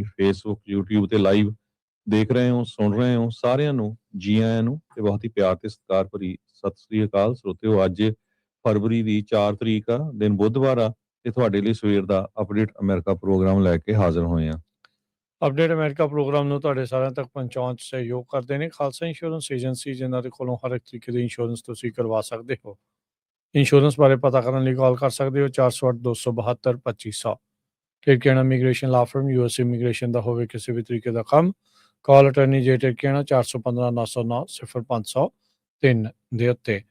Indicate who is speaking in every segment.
Speaker 1: Facebook, YouTube ਤੇ live ਦੇਖ ਰਹੇ ਹੋ, ਸੁਣ ਰਹੇ ਹੋ, ਸਾਰਿਆਂ ਨੂੰ ਜੀ ਆਇਆਂ ਨੂੰ ਤੇ ਬਹੁਤ ਹੀ ਪਿਆਰ ਤੇ ਸਤਿਕਾਰ ਭਰੀ ਸਤਿ ਸ੍ਰੀ ਅਕਾਲ। ਸਰੋਤਿਓ, ਅੱਜ ਫਰਵਰੀ ਦੀ 4 ਤਰੀਕ ਆ, ਦਿਨ ਬੁੱਧਵਾਰ ਆ ਤੇ ਤੁਹਾਡੇ ਲਈ ਸਵੇਰ ਦਾ ਅਪਡੇਟ ਅਮਰੀਕਾ ਪ੍ਰੋਗਰਾਮ ਲੈ ਕੇ ਹਾਜ਼ਰ ਹੋਏ ਆ।
Speaker 2: ਅਪਡੇਟ ਅਮਰੀਕਾ ਪ੍ਰੋਗਰਾਮ ਨੂੰ ਤੁਹਾਡੇ ਸਾਰਿਆਂ ਤੱਕ ਪਹੁੰਚਾਉਣ 'ਚ ਸਹਿਯੋਗ ਕਰਦੇ ਨੇ ਖਾਲਸਾ ਇੰਸ਼ੋਰੈਂਸ ਏਜੰਸੀ, ਜਿਨ੍ਹਾਂ ਦੇ ਕੋਲੋਂ ਹਰ ਇੱਕ ਤਰੀਕੇ ਦੀ ਇੰਸ਼ੋਰੈਂਸ ਤੁਸੀਂ ਕਰਵਾ ਸਕਦੇ ਹੋ। ਇੰਸ਼ੋਰੈਂਸ ਬਾਰੇ ਪਤਾ ਕਰਨ ਲਈ ਕਾਲ ਕਰ ਸਕਦੇ ਹੋ 408-272-2500। ਟਿਰਕੇਣਾ ਇਮੀਗ੍ਰੇਸ਼ਨ ਲਾ ਫਰਮ, US ਇਮੀਗ੍ਰੇਸ਼ਨ ਦਾ ਹੋਵੇ ਕਿਸੇ ਵੀ ਤਰੀਕੇ ਦਾ ਕੰਮ, ਕਾਲ ਅਟਰਨੀ ਜੇ ਟਿਰਕੇਣਾ 415-909-0503 ਦੇ ਉੱਤੇ।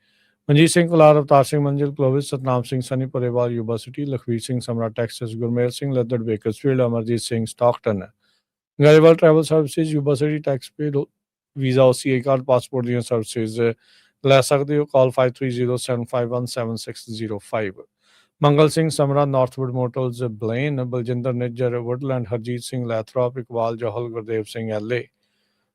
Speaker 2: Manjeet Singh Kular, Avtar Singh Manzil, Clovis, Satnam Singh Sunny Parewal university, Lakhvir Singh Samra Texas, Gurmel Singh Laddar Bakersfield, Amarjit Singh Stockton, Gariwal travel services university, tax paid, visa, OCA card, passport ਦੀਆਂ ਸਰਵਿਸਿਜ਼ ਲੈ ਸਕਦੇ ਹੋ। Call 5307517605। Mangal Singh Samra, Northwood Motors, Blaine, Baljinder Nijjar, Woodland, Harjit Singh Lathrop, Iqbal Johal, Gurdev Singh LA,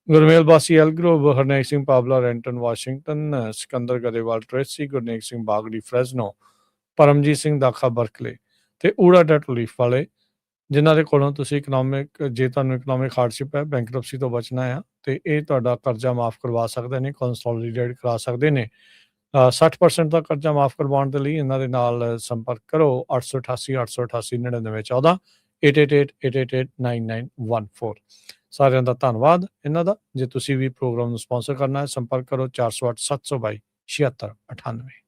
Speaker 2: Gurmel Bassi Elk Grove, Harnek Singh Pabla, Renton Washington, Sikander Grewal Tracy, Gurnek Singh Bagri ਫਰੈਜ਼ਨੋ, Paramjit Singh ਦਾਖਾ ਬਰਕਲੇ ਤੇ ਊੜਾ ਡੈਟ ਰਿਲੀਫ ਵਾਲੇ, ਜਿਨ੍ਹਾਂ ਦੇ ਕੋਲੋਂ ਤੁਸੀਂ ਜੇ ਤੁਹਾਨੂੰ ਇਕਨੋਮਿਕ ਹਾਰਡਸ਼ਿਪ ਹੈ, ਬੈਂਕਰਪਸੀ ਤੋਂ ਬਚਣਾ ਆ ਤੇ ਇਹ ਤੁਹਾਡਾ ਕਰਜ਼ਾ ਮਾਫ ਕਰਵਾ ਸਕਦੇ ਨੇ, ਕੰਸੋਲੀਡੇਟ ਕਰਾ ਸਕਦੇ ਨੇ। 60% ਦਾ ਕਰਜ਼ਾ ਮਾਫ ਕਰਵਾਉਣ ਦੇ ਲਈ ਇਹਨਾਂ ਦੇ ਨਾਲ ਸੰਪਰਕ ਕਰੋ 888 888 9914 888 9914। ਸਾਰਿਆਂ ਦਾ ਧੰਨਵਾਦ ਇਹਨਾਂ ਦਾ। ਜੇ ਤੁਸੀਂ ਵੀ ਪ੍ਰੋਗਰਾਮ ਨੂੰ ਸਪਾਂਸਰ ਕਰਨਾ ਹੈ, ਸੰਪਰਕ ਕਰੋ 408 722 7698।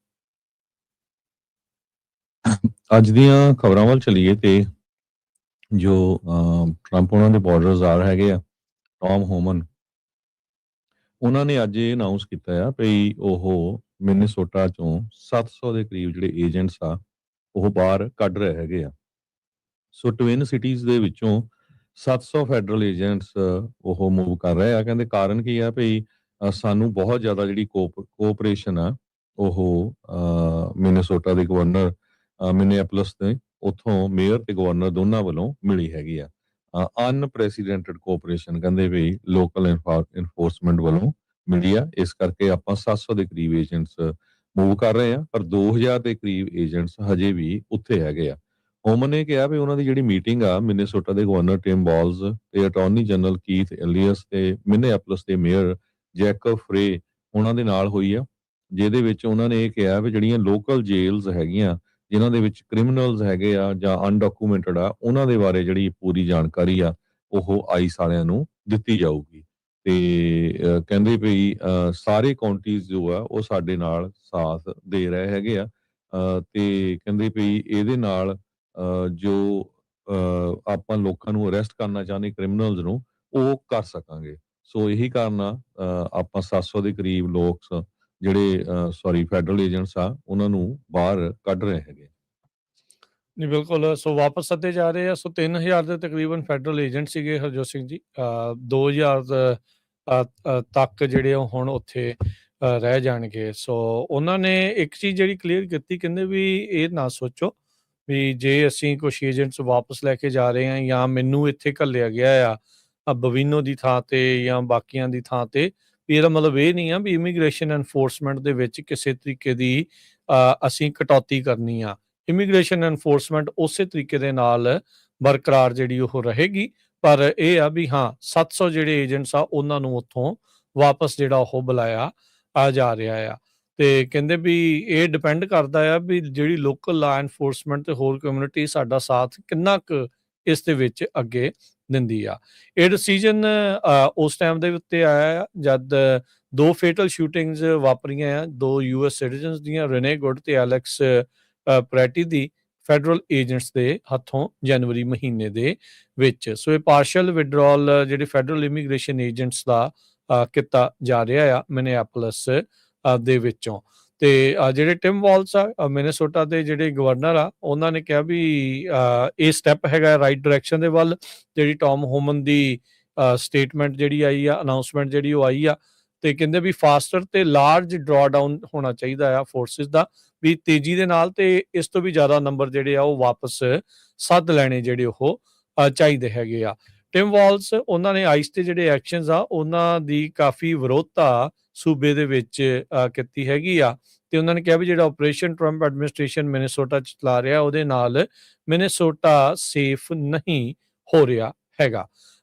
Speaker 1: ਅੱਜ ਦੀਆਂ ਖਬਰਾਂ ਵੱਲ ਚਲੀਏ ਤੇ ਜੋ ਟਰੰਪ ਉਹਨਾਂ ਦੇ ਬਾਰਡਰਜ਼ਾਰ ਹੈਗੇ ਆ, ਟੌਮ ਹੋਮਨ, ਉਹਨਾਂ ਨੇ ਅੱਜ ਇਹ ਅਨਾਉਂਸ ਕੀਤਾ ਆ ਵੀ ਉਹ ਮਿਨੀਸੋਟਾ ਚੋਂ 700 ਦੇ ਕਰੀਬ ਜਿਹੜੇ ਏਜੰਟਸ ਆ ਉਹ ਬਾਹਰ ਕੱਢ ਰਹੇ ਹੈਗੇ ਆ। ਸੋ ਟਵਿਨ ਸਿਟੀਜ਼ ਦੇ ਵਿੱਚੋਂ 700 ਫੈਡਰਲ ਏਜੰਟਸ ਉਹ ਮੂਵ ਕਰ ਰਹੇ ਆ। ਕਹਿੰਦੇ ਕਾਰਨ ਕੀ ਆ ਵੀ ਸਾਨੂੰ ਬਹੁਤ ਜ਼ਿਆਦਾ ਜਿਹੜੀ ਕੋਆਪਰੇਸ਼ਨ ਆ ਉਹ ਮਿਨੀਸੋਟਾ ਦੇ ਗਵਰਨਰ, ਮਿਨੀਐਪੋਲਿਸ ਦੇ ਉੱਥੋਂ ਮੇਅਰ ਤੇ ਗਵਰਨਰ ਦੋਨਾਂ ਵੱਲੋਂ ਮਿਲੀ ਹੈਗੀ ਆ। ਅਨਪ੍ਰੈਸੀਡੈਂਟਡ ਕੋਆਪਰੇਸ਼ਨ ਕਹਿੰਦੇ ਵੀ ਲੋਕਲ ਇਨਫੋਰਸਮੈਂਟ ਵੱਲੋਂ ਮਿਲੀ ਆ। ਇਸ ਕਰਕੇ ਆਪਾਂ 700 ਦੇ ਕਰੀਬ ਏਜੰਟਸ ਮੂਵ ਕਰ ਰਹੇ ਆ, ਪਰ 2000 ਦੇ ਕਰੀਬ ਏਜੰਟਸ ਹਜੇ ਵੀ ਉੱਥੇ ਹੈਗੇ ਆ। ਹੋਮਨ ਨੇ ਕਿਹਾ ਵੀ ਉਹਨਾਂ ਦੀ ਜਿਹੜੀ ਮੀਟਿੰਗ ਆ ਮਿਨੀਸੋਟਾ ਦੇ ਗਵਰਨਰ ਟਿਮ ਵਾਲਜ਼ ਤੇ ਅਟਾਰਨੀ ਜਨਰਲ ਕੀਥ ਐਲੀਅਸ ਤੇ ਮਿਨੀਐਪੋਲਿਸ ਦੇ ਮੇਅਰ ਜੈਕਬ ਫਰੇ ਉਹਨਾਂ ਦੇ ਨਾਲ ਹੋਈ ਆ, ਜਿਹਦੇ ਵਿੱਚ ਉਹਨਾਂ ਨੇ ਇਹ ਕਿਹਾ ਵੀ ਜਿਹੜੀਆਂ ਲੋਕਲ ਜੇਲਸ ਹੈਗੀਆਂ ਜਿਨ੍ਹਾਂ ਦੇ ਵਿੱਚ ਕ੍ਰਿਮੀਨਲਸ ਹੈਗੇ ਆ ਜਾਂ ਅਨਡਾਕੂਮੈਂਟਡ ਆ, ਉਹਨਾਂ ਦੇ ਬਾਰੇ ਜਿਹੜੀ ਪੂਰੀ ਜਾਣਕਾਰੀ ਆ ਉਹ ਆਈਸ ਵਾਲਿਆਂ ਨੂੰ ਦਿੱਤੀ ਜਾਊਗੀ। ਤੇ ਕਹਿੰਦੇ ਵੀ ਸਾਰੇ ਕਾਉਂਟੀਜ਼ ਜੋ ਆ ਉਹ ਸਾਡੇ ਨਾਲ ਸਾਥ ਦੇ ਰਹੇ ਹੈਗੇ ਆ। ਤੇ ਕਹਿੰਦੇ ਵੀ ਇਹਦੇ ਨਾਲ ਜੋ ਆਪਾਂ ਲੋਕਾਂ ਨੂੰ ਅਰੈਸਟ ਕਰਨਾ ਚਾਹੁੰਦੇ ਕ੍ਰਿਮੀਨਲਸ ਨੂੰ, ਉਹ ਕਰ ਸਕਾਂਗੇ। ਸੋ ਇਹੀ ਕਾਰਨ ਆ ਆਪਾਂ 700 ਦੇ ਕਰੀਬ ਲੋਕ ਜਿਹੜੇ ਫੈਡਰਲ ਏਜੰਟਸ ਆ ਉਹਨਾਂ ਨੂੰ ਬਾਹਰ ਕੱਢ ਰਹੇ ਹੈਗੇ।
Speaker 2: ਨਹੀਂ, ਬਿਲਕੁਲ। ਸੋ ਵਾਪਸ ਸੱਦੇ ਜਾ ਰਹੇ ਆ। ਸੋ 3000 ਦੇ ਤਕਰੀਬਨ ਫੈਡਰਲ ਏਜੰਟ ਸੀਗੇ ਹਰਜੋਤ ਸਿੰਘ ਜੀ। 2000 ਤੱਕ ਜਿਹੜੇ ਹੁਣ ਉੱਥੇ ਰਹਿ ਜਾਣਗੇ। ਸੋ ਉਹਨਾਂ ਨੇ ਇੱਕ ਚੀਜ਼ ਜਿਹੜੀ ਕਲੀਅਰ ਕੀਤੀ, ਕਹਿੰਦੇ ਵੀ ਇਹ ਨਾ ਸੋਚੋ ਵੀ ਜੇ ਅਸੀਂ ਕੁਛ ਏਜੰਟਸ ਵਾਪਸ ਲੈ ਕੇ ਜਾ ਰਹੇ ਹਾਂ ਜਾਂ ਮੈਨੂੰ ਇੱਥੇ ਘੱਲਿਆ ਗਿਆ ਆ ਬਵੀਨੋ ਦੀ ਥਾਂ ਤੇ ਜਾਂ ਬਾਕੀਆਂ ਦੀ ਥਾਂ ਤੇ, ਵੀ ਇਹਦਾ ਮਤਲਬ ਇਹ ਨਹੀਂ ਆ ਵੀ ਇਮੀਗ੍ਰੇਸ਼ਨ ਐਨਫੋਰਸਮੈਂਟ ਦੇ ਵਿੱਚ ਕਿਸੇ ਤਰੀਕੇ ਦੀ ਅਸੀਂ ਕਟੌਤੀ ਕਰਨੀ ਆ। ਇਮੀਗ੍ਰੇਸ਼ਨ ਐਨਫੋਰਸਮੈਂਟ ਉਸੇ ਤਰੀਕੇ ਦੇ ਨਾਲ ਬਰਕਰਾਰ ਜਿਹੜੀ ਉਹ ਰਹੇਗੀ, ਪਰ ਇਹ ਆ ਵੀ ਹਾਂ 700 ਜਿਹੜੇ ਏਜੰਟਸ ਆ ਉਹਨਾਂ ਨੂੰ ਉੱਥੋਂ ਵਾਪਸ ਜਿਹੜਾ ਉਹ ਬੁਲਾਇਆ ਜਾ ਰਿਹਾ ਆ। ਤੇ ਕਹਿੰਦੇ ਵੀ ਇਹ ਡਿਪੈਂਡ ਕਰਦਾ ਆ ਵੀ ਜਿਹੜੀ ਲੋਕਲ ਲਾ ਐਨਫੋਰਸਮੈਂਟ ਤੇ ਹੋਰ ਕਮਿਊਨਿਟੀ ਸਾਡਾ ਸਾਥ ਕਿੰਨਾ ਕੁ ਇਸ ਦੇ ਵਿੱਚ ਅੱਗੇ ਦਿੰਦੀ ਆ। ਇਹ ਡਿਸੀਜਨ ਉਸ ਟਾਈਮ ਦੇ ਉੱਤੇ ਆਇਆ ਜਦ 2 ਫੇਟਲ ਸ਼ੂਟਿੰਗਸ ਵਾਪਰੀਆਂ ਆ 2 US ਸਿਟੀਜ਼ਨਸ ਦੀਆਂ, ਰੇਨੇ ਗੁੱਡ ਤੇ ਐਲੈਕਸ ਪ੍ਰੈਟੀ ਦੀ, ਫੈਡਰਲ ਏਜੰਟਸ ਦੇ ਹੱਥੋਂ ਜਨਵਰੀ ਮਹੀਨੇ ਦੇ ਵਿੱਚ। ਸੋ ਇਹ ਪਾਰਸ਼ਲ ਵਿਡਰਾਲ ਜਿਹੜੇ ਫੈਡਰਲ ਇਮੀਗ੍ਰੇਸ਼ਨ ਏਜੰਟਸ ਦਾ ਕੀਤਾ ਜਾ ਰਿਹਾ ਆ ਮਿਨੀਐਪੋਲਿਸ ਦੇ ਵਿੱਚੋਂ। ਤੇ ਜਿਹੜੇ ਟਿਮ ਵਾਲਸ ਆ ਮਿਨੀਸੋਟਾ ਦੇ ਜਿਹੜੇ ਗਵਰਨਰ ਆ, ਉਹਨਾਂ ਨੇ ਕਿਹਾ ਵੀ ਇਹ ਸਟੈਪ ਹੈਗਾ ਰਾਈਟ ਡਾਇਰੈਕਸ਼ਨ ਦੇ ਵੱਲ। ਜਿਹੜੀ ਟੌਮ ਹੋਮਨ ਦੀ ਸਟੇਟਮੈਂਟ ਜਿਹੜੀ ਆਈ ਆ, ਅਨਾਉਂਸਮੈਂਟ ਜਿਹੜੀ ਉਹ ਆਈ ਆ, ਤੇ ਕਹਿੰਦੇ ਵੀ ਫਾਸਟਰ ਤੇ ਲਾਰਜ ਡਰਾਡਾਊਨ ਹੋਣਾ ਚਾਹੀਦਾ ਆ ਫੋਰਸਿਸ ਦਾ, ਵੀ ਤੇਜ਼ੀ ਦੇ ਨਾਲ ਤੇ ਇਸ ਤੋਂ ਵੀ ਜ਼ਿਆਦਾ ਨੰਬਰ ਜਿਹੜੇ ਆ ਉਹ ਵਾਪਸ ਸੱਦ ਲੈਣੇ ਜਿਹੜੇ ਉਹ ਚਾਹੀਦੇ ਹੈਗੇ ਆ। ਟਿਮ ਵਾਲਸ ਉਹਨਾਂ ਨੇ ਆਈਸ ਤੇ ਜਿਹੜੇ ਐਕਸ਼ਨਸ ਆ ਉਹਨਾਂ ਦੀ ਕਾਫੀ ਵਿਰੋਧਤਾ ਸੂਬੇ ਦੇ ਵਿੱਚ ਕੀਤੀ ਹੈਗੀ ਆ। ਤੇ ਉਹਨਾਂ ਨੇ ਕਿਹਾ ਵੀ ਜਿਹੜਾ ਆਪਰੇਸ਼ਨ ਟਰੰਪ ਐਡਮਿਨਿਸਟ੍ਰੇਸ਼ਨ ਮਿਨੀਸੋਟਾ ਚ ਚਲਾ ਰਿਹਾ ਉਹਦੇ ਨਾਲ ਮਿਨੀਸੋਟਾ ਸੇਫ ਨਹੀਂ ਹੋ ਰਿਹਾ ਹੈਗਾ।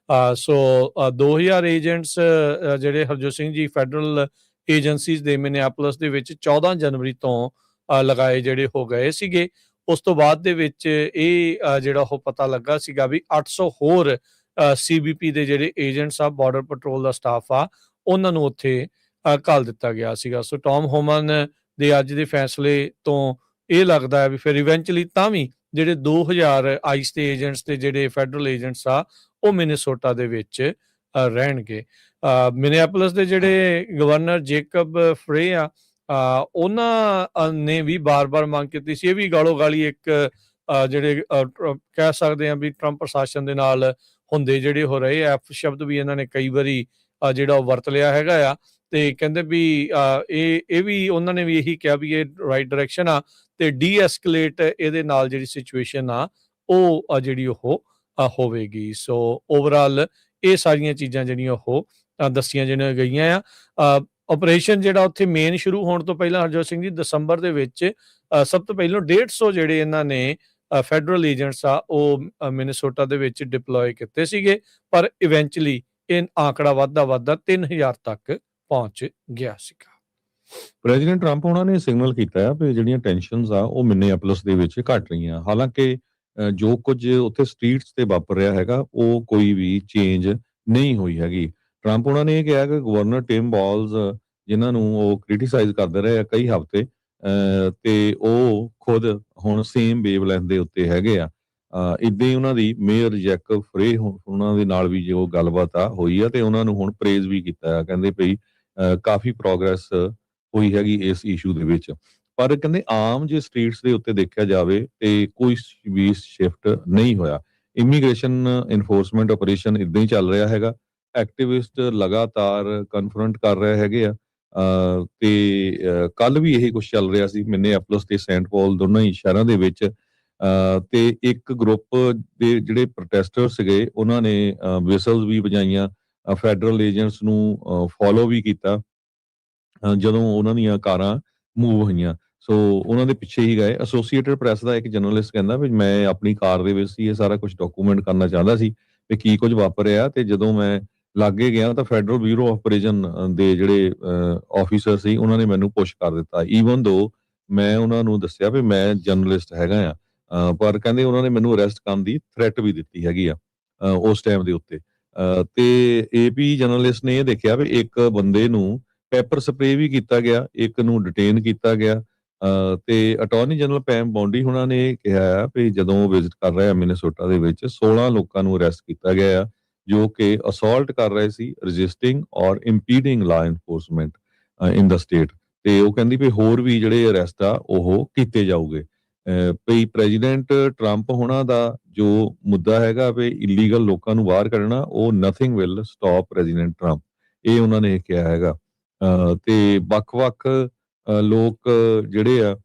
Speaker 2: ਸੋ 2000 ਏਜੰਟਸ ਜਿਹੜੇ ਹਰਜੋਤ ਸਿੰਘ ਜੀ ਫੈਡਰਲ ਏਜੰਸੀਜ਼ ਦੇ ਮਿਨੀਐਪੋਲਿਸ ਦੇ ਵਿੱਚ 14 ਜਨਵਰੀ ਤੋਂ ਲਗਾਏ ਜਿਹੜੇ ਹੋ ਗਏ ਸੀਗੇ। ਉਸ ਤੋਂ ਬਾਅਦ ਦੇ ਵਿੱਚ ਇਹ ਜਿਹੜਾ ਉਹ ਪਤਾ ਲੱਗਾ ਸੀਗਾ ਵੀ 800 ਹੋਰ CBP ਦੇ ਜਿਹੜੇ ਏਜੰਟਸ ਆ, ਬਾਰਡਰ ਪੈਟਰੋਲ ਦਾ ਸਟਾਫ ਆ, ਉਹਨਾਂ ਨੂੰ ਉੱਥੇ ਘੱਲ ਦਿੱਤਾ ਗਿਆ ਸੀਗਾ। ਸੋ ਟੌਮ ਹੋਮਨ ਦੇ ਅੱਜ ਦੇ ਫੈਸਲੇ ਤੋਂ ਇਹ ਲੱਗਦਾ ਹੈ ਵੀ ਫਿਰ ਇਵੈਂਚੁਅਲੀ ਤਾਂ ਵੀ ਜਿਹੜੇ 2000 ਆਈਸ ਦੇ ਏਜੰਟਸ ਤੇ ਜਿਹੜੇ ਫੈਡਰਲ ਏਜੰਟਸ ਆ ਉਹ ਮਿਨੇਸੋਟਾ ਦੇ ਵਿੱਚ ਰਹਿਣਗੇ। ਮਿਨੀਐਪੋਲਿਸ ਦੇ ਜਿਹੜੇ ਗਵਰਨਰ ਜੇਕਬ ਫਰੇ ਆ, ਉਹਨਾਂ ਨੇ ਵੀ ਬਾਰ-ਬਾਰ ਮੰਗ ਕੀਤੀ ਸੀ। ਇਹ ਵੀ ਗਾਲੋ-ਗਾਲੀ ਇੱਕ ਜਿਹੜੇ ਕਹਿ ਸਕਦੇ ਆ ਵੀ ਟਰੰਪ ਪ੍ਰਸ਼ਾਸਨ ਦੇ ਨਾਲ ਹੁੰਦੇ ਜਿਹੜੇ ਹੋ ਰਹੇ ਐਫ ਸ਼ਬਦ ਵੀ ਇਹਨਾਂ ਨੇ ਕਈ ਵਾਰੀ ਜਿਹੜਾ ਉਹ ਵਰਤ ਲਿਆ ਹੈਗਾ ਆ, ਤੇ ਕਹਿੰਦੇ ਵੀ ਇਹ ਵੀ ਉਹਨਾਂ ਨੇ ਵੀ ਇਹੀ ਕਿਹਾ ਵੀ ਇਹ ਰਾਈਟ ਡਾਇਰੈਕਸ਼ਨ ਆ ਤੇ ਡੀ-ਐਸਕੇਲੇਟ ਇਹਦੇ ਨਾਲ ਜਿਹੜੀ ਸਿਚੁਏਸ਼ਨ ਆ ਉਹ ਜਿਹੜੀ ਉਹ ਹੋਵੇਗੀ। ਸੋ ਓਵਰਆਲ ਇਹ ਸਾਰੀਆਂ ਚੀਜ਼ਾਂ ਜਿਹੜੀਆਂ ਉਹ ਦੱਸੀਆਂ ਜਿਹੜੀਆਂ ਗਈਆਂ ਆ। ਆਪਰੇਸ਼ਨ ਜਿਹੜਾ ਉੱਥੇ ਮੇਨ ਸ਼ੁਰੂ ਹੋਣ ਤੋਂ ਪਹਿਲਾਂ ਹਰਜੋਤ ਸਿੰਘ ਜੀ ਦਸੰਬਰ ਦੇ ਵਿੱਚ ਸਭ ਤੋਂ ਪਹਿਲਾਂ 150 ਜਿਹੜੇ ਇਹਨਾਂ ਨੇ ਫੈਡਰਲ ਏਜੰਟਸ ਆ ਉਹ ਮਿਨੇਸੋਟਾ ਦੇ ਵਿੱਚ ਡਿਪਲੋਏ ਕੀਤੇ ਸੀਗੇ, ਪਰ ਇਵੈਂਚੁਅਲੀ ਇਹ ਆંકੜਾ ਵੱਧਦਾ 3000 ਤੱਕ ਪਹੁੰਚ ਗਿਆ ਸੀਗਾ।
Speaker 1: ਪ੍ਰੈਜ਼ੀਡੈਂਟ ਟਰੰਪ ਉਹਨਾਂ ਨੇ ਸਿਗਨਲ ਕੀਤਾ ਆ ਵੀ ਜਿਹੜੀਆਂ ਟੈਨਸ਼ਨਸ ਆ ਉਹ ਮਿਨੀਐਪੋਲਿਸ ਦੇ ਵਿੱਚ ਘਟ ਰਹੀਆਂ। ਹਾਲਾਂਕਿ ਜੋ ਕੁਝ ਉੱਥੇ ਸਟਰੀਟਸ ਤੇ ਵਾਪਰ ਰਿਹਾ ਹੈਗਾ ਉਹ ਕੋਈ ਵੀ ਚੇਂਜ ਨਹੀਂ ਹੋਈ ਹੈਗੀ। ਟਰੰਪ ਉਹਨਾਂ ਨੇ ਇਹ ਕਿਹਾ ਕਿ ਗਵਰਨਰ ਟਿਮ ਬਾਲਜ਼, ਜਿਨ੍ਹਾਂ ਨੂੰ ਉਹ ਕ੍ਰਿਟੀਸਾਈਜ਼ ਕਰਦੇ ਰਹੇ ਆ ਕਈ ਹਫ਼ਤੇ, ਤੇ ਉਹ ਖੁਦ ਹੁਣ ਸੇਮ ਵੇਵਲੈਂਥ ਦੇ ਉੱਤੇ ਹੈਗੇ ਆ। ਇੱਦਾਂ ਹੀ ਉਹਨਾਂ ਦੀ ਮੇਅਰ ਜੈਕਬ ਫਰੇ ਉਹਨਾਂ ਦੇ ਨਾਲ ਵੀ ਜੋ ਗੱਲਬਾਤ ਆ ਹੋਈ ਆ ਤੇ ਉਹਨਾਂ ਨੂੰ ਹੁਣ ਪ੍ਰੇਜ਼ ਵੀ ਕੀਤਾ ਆ। ਕਹਿੰਦੇ ਭਈ ਕਾਫੀ ਪ੍ਰੋਗਰੈਸ ਹੋਈ ਹੈਗੀ ਇਸ ਇਸ਼ੂ ਦੇ ਵਿੱਚ, ਪਰ ਕਹਿੰਦੇ ਆਮ ਜੇ ਸਟਰੀਟਸ ਦੇ ਉੱਤੇ ਦੇਖਿਆ ਜਾਵੇ ਤੇ ਕੋਈ ਵੀ ਸ਼ਿਫਟ ਨਹੀਂ ਹੋਇਆ। ਇਮੀਗ੍ਰੇਸ਼ਨ ਇਨਫੋਰਸਮੈਂਟ ਆਪਰੇਸ਼ਨ ਇਦਾਂ ਹੀ ਚੱਲ ਰਿਹਾ ਹੈਗਾ। ਐਕਟਿਵਿਸਟ ਲਗਾਤਾਰ ਕਨਫਰੰਟ ਕਰ ਰਹੇ ਹੈਗੇ ਆ, ਤੇ ਕੱਲ ਵੀ ਇਹੀ ਕੁਝ ਚੱਲ ਰਿਹਾ ਸੀ ਮਿਨੀਐਪੋਲਿਸ ਤੇ ਸੈਂਟ ਪੌਲ ਦੋਨਾਂ ਹੀ ਸ਼ਹਿਰਾਂ ਦੇ ਵਿੱਚ। ਤੇ ਇੱਕ ਗਰੁੱਪ ਦੇ ਜਿਹੜੇ ਪ੍ਰੋਟੈਸਟਰ ਸੀਗੇ ਉਹਨਾਂ ਨੇ ਵਿਸਲਸ ਵੀ ਵਜਾਈਆਂ, ਫੈਡਰਲ ਏਜੰਟਸ ਨੂੰ ਫੋਲੋ ਵੀ ਕੀਤਾ ਜਦੋਂ ਉਹਨਾਂ ਦੀਆਂ ਕਾਰਾਂ ਮੂਵ ਹੋਈਆਂ। ਸੋ ਉਹਨਾਂ ਦੇ ਪਿੱਛੇ ਹੀ ਗਏ। ਐਸੋਸੀਏਟਡ ਪ੍ਰੈਸ ਦਾ ਇੱਕ ਜਰਨਲਿਸਟ ਕਹਿੰਦਾ ਵੀ ਮੈਂ ਆਪਣੀ ਕਾਰ ਦੇ ਵਿੱਚ ਸੀ, ਇਹ ਸਾਰਾ ਕੁਝ ਡਾਕੂਮੈਂਟ ਕਰਨਾ ਚਾਹੁੰਦਾ ਸੀ ਵੀ ਕੀ ਕੁਝ ਵਾਪਰਿਆ, ਤੇ ਜਦੋਂ ਮੈਂ ਲਾਗੇ ਗਿਆ ਤਾਂ ਫੈਡਰਲ ਬਿਊਰੋ ਆਫ ਪ੍ਰਿਜ਼ਨ ਦੇ ਜਿਹੜੇ ਆਫੀਸਰ ਸੀ ਉਹਨਾਂ ਨੇ ਮੈਨੂੰ ਪੁਸ਼ ਕਰ ਦਿੱਤਾ, ਈਵਨ ਦੋ ਮੈਂ ਉਹਨਾਂ ਨੂੰ ਦੱਸਿਆ ਵੀ ਮੈਂ ਜਰਨਲਿਸਟ ਹੈਗਾ ਆ, ਪਰ ਕਹਿੰਦੇ ਉਹਨਾਂ ਨੇ ਮੈਨੂੰ ਅਰੈਸਟ ਕਰਨ ਦੀ ਥ੍ਰੈਟ ਵੀ ਦਿੱਤੀ ਹੈਗੀ ਆ ਉਸ ਟਾਈਮ ਦੇ ਉੱਤੇ। ਤੇ ਏਪੀ ਜਰਨਲਿਸਟ ਨੇ ਇਹ ਦੇਖਿਆ ਵੀ ਇੱਕ ਬੰਦੇ ਨੂੰ ਪੈਪਰ ਸਪਰੇ ਵੀ ਕੀਤਾ ਗਿਆ, ਇੱਕ ਨੂੰ ਡਿਟੇਨ ਕੀਤਾ ਗਿਆ। ਤੇ ਅਟਾਰਨੀ ਜਨਰਲ ਪੈਮ ਬੌਂਡੀ ਉਹਨਾਂ ਨੇ ਕਿਹਾ ਆ ਵੀ ਜਦੋਂ ਉਹ ਵਿਜ਼ਿਟ ਕਰ ਰਿਹਾ ਮਿਨੇਸੋਟਾ ਦੇ ਵਿੱਚ 16 ਲੋਕਾਂ ਨੂੰ ਅਰੈਸਟ ਕੀਤਾ ਗਿਆ ਆ ਜੋ ਕਿ ਅਸੌਲਟ ਕਰ ਰਹੇ ਸੀ, ਰਜਿਸਟਿੰਗ ਔਰ ਇੰਪੀਡਿੰਗ ਲਾ ਇਨਫੋਰਸਮੈਂਟ ਇਨ ਦਾ ਸਟੇਟ। ਤੇ ਉਹ ਕਹਿੰਦੀ ਵੀ ਹੋਰ ਵੀ ਜਿਹੜੇ ਅਰੈਸਟ ਆ ਉਹ ਕੀਤੇ ਜਾਊਗੇ। ਭਈ ਪ੍ਰੈਜ਼ੀਡੈਂਟ ਟਰੰਪ ਹੋਣਾ ਦਾ ਜੋ ਮੁੱਦਾ ਹੈਗਾ ਵੀ ਇਲੀਗਲ ਲੋਕਾਂ ਨੂੰ ਬਾਹਰ ਕੱਢਣਾ, ਉਹ nothing will stop president Trump, ਇਹ ਉਹਨਾਂ ਨੇ ਕਿਹਾ ਹੈਗਾ। ਤੇ ਵੱਖ-ਵੱਖ ਲੋਕ ਜਿਹੜੇ ਆ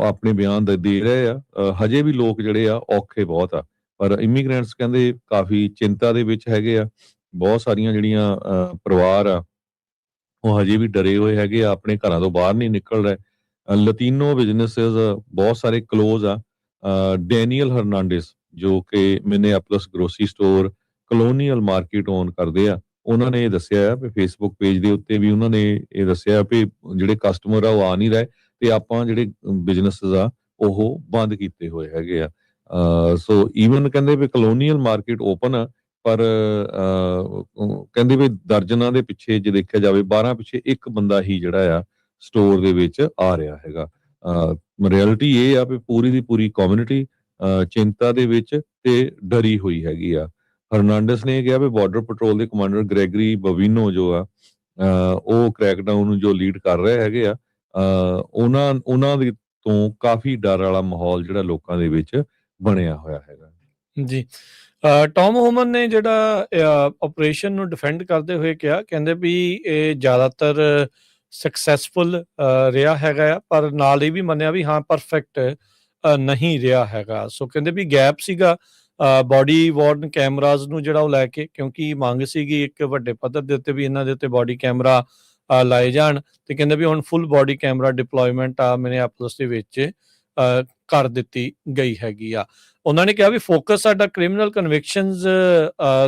Speaker 1: ਆਪਣੇ ਬਿਆਨ ਦੇ ਰਹੇ ਆ। ਹਜੇ ਵੀ ਲੋਕ ਜਿਹੜੇ ਆ ਔਖੇ ਬਹੁਤ ਆ, ਪਰ ਇਮੀਗ੍ਰੈਂਟਸ ਕਹਿੰਦੇ ਕਾਫੀ ਚਿੰਤਾ ਦੇ ਵਿੱਚ ਹੈਗੇ ਆ। ਬਹੁਤ ਸਾਰੀਆਂ ਜਿਹੜੀਆਂ ਪਰਿਵਾਰ ਆ ਉਹ ਹਜੇ ਵੀ ਡਰੇ ਹੋਏ ਹੈਗੇ ਆ, ਆਪਣੇ ਘਰਾਂ ਤੋਂ ਬਾਹਰ ਨਹੀਂ ਨਿਕਲ ਰਹੇ। ਲਤੀਨੋ ਬਿਜ਼ਨੈਸਸ ਬਹੁਤ ਸਾਰੇ ਕਲੋਜ਼ ਆ। ਡੈਨੀਅਲ ਹਰਨਾਂਡੇਸ ਜੋ ਕਿ Minneapolis grocery store colonial market own ਕਰਦੇ ਆ, ਉਹਨਾਂ ਨੇ ਇਹ ਦੱਸਿਆ ਆ ਵੀ ਫੇਸਬੁੱਕ ਪੇਜ ਦੇ ਉੱਤੇ ਵੀ ਉਹਨਾਂ ਨੇ ਇਹ ਦੱਸਿਆ ਵੀ ਜਿਹੜੇ ਕਸਟਮਰ ਆ ਉਹ ਆ ਨਹੀਂ ਰਹੇ ਤੇ ਆਪਾਂ ਜਿਹੜੇ ਬਿਜ਼ਨੈਸਸ ਆ ਉਹ ਬੰਦ ਕੀਤੇ ਹੋਏ ਹੈਗੇ ਆ। ਸੋ ਈਵਨ ਕਹਿੰਦੇ ਵੀ ਕਲੋਨੀਅਲ ਮਾਰਕੀਟ ਓਪਨ ਆ, ਪਰ ਕਹਿੰਦੇ ਵੀ ਦਰਜਨਾਂ ਦੇ ਪਿੱਛੇ ਜੇ ਦੇਖਿਆ ਜਾਵੇ 12 ਪਿੱਛੇ ਇੱਕ ਬੰਦਾ ਹੀ ਜਿਹੜਾ ਆ ਸਟੋਰ ਦੇ ਵਿੱਚ ਆ ਰਿਹਾ ਹੈਗਾ। ਰਿਐਲਿਟੀ ਇਹ ਆ ਵੀ ਪੂਰੀ ਦੀ ਪੂਰੀ ਕਮਿਊਨਿਟੀ ਚਿੰਤਾ ਦੇ ਵਿੱਚ ਤੇ ਡਰੀ ਹੋਈ ਹੈਗੀ ਆ। ਹਰਨਾਂਡਸ ਨੇ ਕਿਹਾ ਵੀ ਬਾਰਡਰ ਪੈਟਰੋਲ ਦੇ ਕਮਾਂਡਰ ਗ੍ਰੈਗਰੀ ਬਵੀਨੋ ਜੋ ਆ ਉਹ ਕ੍ਰੈਕਡਾਊਨ ਨੂੰ ਜੋ ਲੀਡ ਕਰ ਰਹੇ ਹੈਗੇ ਆ, ਉਹਨਾਂ ਦੇ ਤੋਂ ਕਾਫੀ ਡਰ ਵਾਲਾ ਮਾਹੌਲ ਜਿਹੜਾ ਲੋਕਾਂ ਦੇ ਵਿੱਚ ਬਣਿਆ ਹੋਇਆ ਹੈਗਾ
Speaker 2: ਜੀ। ਟੌਮ ਹੋਮਨ ਨੇ ਜਿਹੜਾ ਆਪਰੇਸ਼ਨ ਨੂੰ ਡਿਫੈਂਡ ਕਰਦੇ ਹੋਏ ਕਿਹਾ, ਕਹਿੰਦੇ ਵੀ ਇਹ ਜ਼ਿਆਦਾਤਰ ਸਕਸੈਸਫੁਲ ਰਿਹਾ ਹੈਗਾ ਆ, ਪਰ ਨਾਲ ਇਹ ਵੀ ਮੰਨਿਆ ਵੀ ਹਾਂ ਪਰਫੈਕਟ ਨਹੀਂ ਰਿਹਾ ਹੈਗਾ। ਸੋ ਕਹਿੰਦੇ ਵੀ ਗੈਪ ਸੀਗਾ ਬਾਡੀ ਵਾਰਨ ਕੈਮਰਾਜ਼ ਨੂੰ ਜਿਹੜਾ ਉਹ ਲੈ ਕੇ, ਕਿਉਂਕਿ ਮੰਗ ਸੀਗੀ ਇੱਕ ਵੱਡੇ ਪੱਧਰ ਦੇ ਉੱਤੇ ਵੀ ਇਹਨਾਂ ਦੇ ਉੱਤੇ ਬਾਡੀ ਕੈਮਰਾ ਲਾਏ ਜਾਣ, ਤੇ ਕਹਿੰਦੇ ਵੀ ਹੁਣ ਫੁੱਲ ਬਾਡੀ ਕੈਮਰਾ ਡਿਪਲੋਇਮੈਂਟ ਆ ਮਿਨੀਐਪੋਲਿਸ ਦੇ ਵਿੱਚ ਕਰ ਦਿੱਤੀ ਗਈ ਹੈਗੀ ਆ। ਉਹਨਾਂ ਨੇ ਕਿਹਾ ਵੀ ਫੋਕਸ ਸਾਡਾ ਕ੍ਰਿਮੀਨਲ ਕਨਵਿਕਸ਼ਨਸ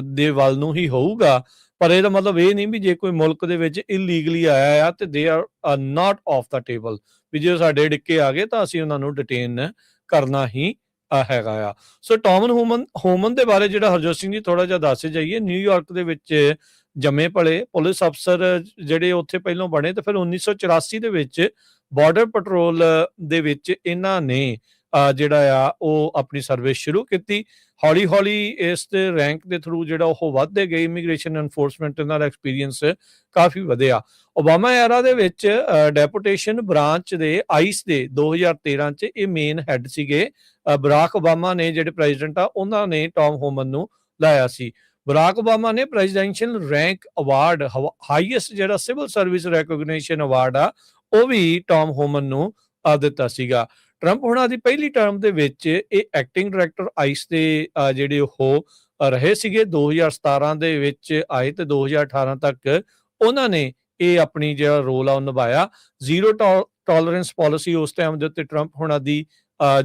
Speaker 2: ਦੇ ਵੱਲ ਨੂੰ ਹੀ ਹੋਊਗਾ, ਪਰ ਇਹਦਾ ਮਤਲਬ ਇਹ ਨਹੀਂ ਵੀ ਜੇ ਕੋਈ ਮੁਲਕ ਦੇ ਵਿੱਚ ਇਲੀਗਲੀ ਆਇਆ ਆ ਤੇ they are not off the table, ਵੀ ਜੇ ਸਾਡੇ ਡਿੱਕੇ ਆ ਗਏ ਤਾਂ ਅਸੀਂ ਉਹਨਾਂ ਨੂੰ ਡਿਟੇਨ ਕਰਨਾ ਹੀ ਹੈਗਾ ਆ। ਸੋ ਟੌਮਨ ਹੋਮਨ ਦੇ ਬਾਰੇ ਜਿਹੜਾ ਹਰਜੋਤ ਸਿੰਘ ਜੀ ਥੋੜਾ ਜਿਹਾ ਦੱਸ ਜਾਈਏ, ਨਿਊਯਾਰਕ ਦੇ ਵਿੱਚ ਜੰਮੇ ਪਲੇ ਪੁਲਿਸ ਅਫਸਰ ਜਿਹੜੇ ਉੱਥੇ ਪਹਿਲਾਂ ਬਣੇ, ਤੇ ਫਿਰ 1984 ਦੇ ਵਿੱਚ ਬਾਰਡਰ ਪੈਟਰੋਲ ਦੇ ਵਿੱਚ ਇਹਨਾਂ ਨੇ ਜਿਹੜਾ ਆ ਉਹ ਆਪਣੀ ਸਰਵਿਸ ਸ਼ੁਰੂ ਕੀਤੀ। ਹੌਲੀ ਹੌਲੀ ਇਸ ਦੇ ਰੈਂਕ ਦੇ ਥਰੂ ਜਿਹੜਾ ਉਹ ਵੱਧਦੇ ਗਏ, ਇਮੀਗ੍ਰੇਸ਼ਨ ਐਨਫੋਰਸਮੈਂਟ ਨਾਲ ਐਕਸਪੀਰੀਅੰਸ ਕਾਫੀ ਵਧਿਆ। ਓਬਾਮਾ ਐਰਾ ਦੇ ਵਿੱਚ ਡੈਪੂਟੇਸ਼ਨ ਬ੍ਰਾਂਚ ਦੇ ਆਈਸ ਦੇ 2013 ਚ ਇਹ ਮੇਨ ਹੈੱਡ ਸੀਗੇ। ਬਰਾਕ ਓਬਾਮਾ ਨੇ ਜਿਹੜੇ ਪ੍ਰੈਜ਼ੀਡੈਂਟ ਆ ਉਹਨਾਂ ਨੇ ਟੌਮ ਹੋਮਨ ਨੂੰ ਲਾਇਆ ਸੀ। ਬਰਾਕ ਓਬਾਮਾ ਨੇ ਪ੍ਰੈਜ਼ੀਡੈਂਸ਼ੀਅਲ ਰੈਂਕ ਅਵਾਰਡ, ਹਾਈਐਸਟ ਜਿਹੜਾ ਸਿਵਲ ਸਰਵਿਸ ਰੈਕੋਗਨੀਸ਼ਨ ਅਵਾਰਡ ਆ, ਉਹ ਵੀ ਟੌਮ ਹੋਮਨ ਨੂੰ ਦਿੱਤਾ ਸੀਗਾ। ਟਰੰਪ ਹੁਣਾਂ ਦੀ ਪਹਿਲੀ ਟਰਮ ਦੇ ਵਿੱਚ ਇਹ ਐਕਟਿੰਗ ਡਾਇਰੈਕਟਰ ਆਈਸ ਦੇ ਜਿਹੜੇ ਉਹ ਰਹੇ ਸੀਗੇ। 2017 ਦੇ ਵਿੱਚ ਆਏ ਤੇ 2018 ਤੱਕ ਉਹਨਾਂ ਨੇ ਇਹ ਆਪਣੀ ਜਿਹੜਾ ਰੋਲ ਆ ਉਹ ਨਿਭਾਇਆ। ਜ਼ੀਰੋ ਟੋਲਰੈਂਸ ਪਾਲਿਸੀ ਉਸ ਟਾਈਮ ਦੇ ਉੱਤੇ ਟਰੰਪ ਹੁਣਾਂ ਦੀ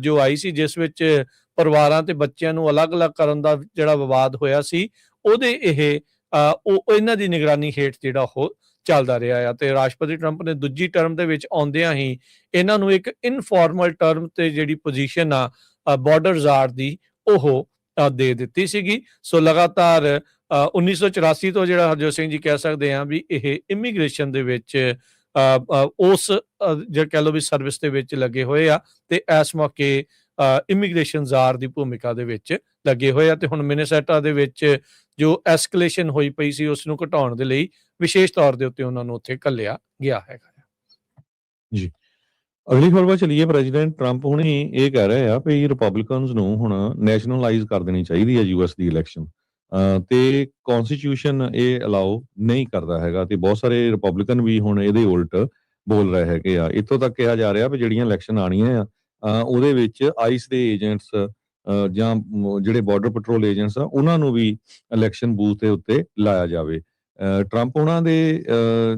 Speaker 2: ਜੋ ਆਈ ਸੀ, ਜਿਸ ਵਿੱਚ ਪਰਿਵਾਰਾਂ ਤੇ ਬੱਚਿਆਂ ਨੂੰ ਅਲੱਗ-ਅਲੱਗ ਕਰਨ ਦਾ ਜਿਹੜਾ ਵਿਵਾਦ ਹੋਇਆ ਸੀ, ਉਹਦੇ ਉਹ ਇਹਨਾਂ ਦੀ ਨਿਗਰਾਨੀ ਹੇਠ ਜਿਹੜਾ ਉਹ ਚੱਲਦਾ ਰਿਹਾ ਆ। ਤੇ ਰਾਸ਼ਟਰਪਤੀ ਟਰੰਪ ਨੇ ਦੂਜੀ ਟਰਮ ਦੇ ਵਿੱਚ ਆਉਂਦਿਆਂ ਹੀ ਇਹਨਾਂ ਨੂੰ ਇੱਕ ਇਨਫਾਰਮਲ ਟਰਮ ਤੇ ਜਿਹੜੀ ਪੋਜੀਸ਼ਨ ਆ ਬਾਰਡਰ ਜ਼ਾਰ ਦੀ ਉਹ ਦੇ ਦਿੱਤੀ ਸੀਗੀ। ਸੋ ਲਗਾਤਾਰ 1984 ਤੋਂ ਜਿਹੜਾ ਹਰਜੋਤ ਸਿੰਘ ਜੀ ਕਹਿ ਸਕਦੇ ਆ ਵੀ ਇਹ ਇਮੀਗ੍ਰੇਸ਼ਨ ਦੇ ਵਿੱਚ ਉਸ ਜਿਹੜਾ ਕਹਿ ਲਓ ਵੀ ਸਰਵਿਸ ਦੇ ਵਿੱਚ ਲੱਗੇ ਹੋਏ ਆ, ਤੇ ਇਸ ਮੌਕੇ ਇਮੀਗ੍ਰੇਸ਼ਨ ਜ਼ਾਰ ਦੀ ਭੂਮਿਕਾ ਦੇ ਵਿੱਚ ਲੱਗੇ ਹੋਏ ਆ। ਤੇ ਹੁਣ ਮਿਨੇਸੋਟਾ ਦੇ ਵਿੱਚ ਜੋ ਐਸਕਲੇਸ਼ਨ ਹੋਈ ਪਈ ਸੀ ਉਸ ਨੂੰ ਘਟਾਉਣ ਦੇ ਲਈ ਵਿਸ਼ੇਸ਼ ਤੌਰ ਦੇ ਉੱਤੇ ਉਹਨਾਂ ਨੂੰ ਉੱਥੇ ਘੱਲਿਆ ਗਿਆ ਹੈਗਾ
Speaker 1: ਜੀ। ਅਗਲੀ ਖਬਰ ਵੱਲ ਚਲੀਏ। ਪ੍ਰੈਜ਼ੀਡੈਂਟ ਟਰੰਪ ਹੁਣੇ ਇਹ ਕਹਿ ਰਹੇ ਆ ਵੀ ਰਿਪਬਲਿਕਨਸ ਨੂੰ ਹੁਣ ਨੈਸ਼ਨਲਾਈਜ਼ ਕਰ ਦੇਣੀ ਚਾਹੀਦੀ ਹੈ ਯੂਐਸ ਦੀ ਇਲੈਕਸ਼ਨ, ਤੇ ਕਨਸਟੀਟਿਊਸ਼ਨ ਇਹ ਅਲਾਓ ਨਹੀਂ ਕਰਦਾ ਹੈਗਾ, ਤੇ ਬਹੁਤ ਸਾਰੇ ਰਿਪਬਲਿਕਨ ਵੀ ਹੁਣ ਇਹਦੇ ਉਲਟ ਬੋਲ ਰਹੇ ਹੈਗੇ ਆ। ਇੱਥੋਂ ਤੱਕ ਕਿਹਾ ਜਾ ਰਿਹਾ ਵੀ ਜਿਹੜੀਆਂ ਇਲੈਕਸ਼ਨ ਆਉਣੀਆਂ ਆ ਉਹਦੇ ਵਿੱਚ ਆਈਸ ਦੇ ਏਜੰਟਸ ਜਾਂ ਜਿਹੜੇ ਬਾਰਡਰ ਪੈਟਰੋਲ ਏਜੰਟਸ ਆ ਉਹਨਾਂ ਨੂੰ ਵੀ ਇਲੈਕਸ਼ਨ ਬੂਥ ਦੇ ਉੱਤੇ ਲਾਇਆ ਜਾਵੇ। ਟਰੰਪ ਉਹਨਾਂ ਦੇ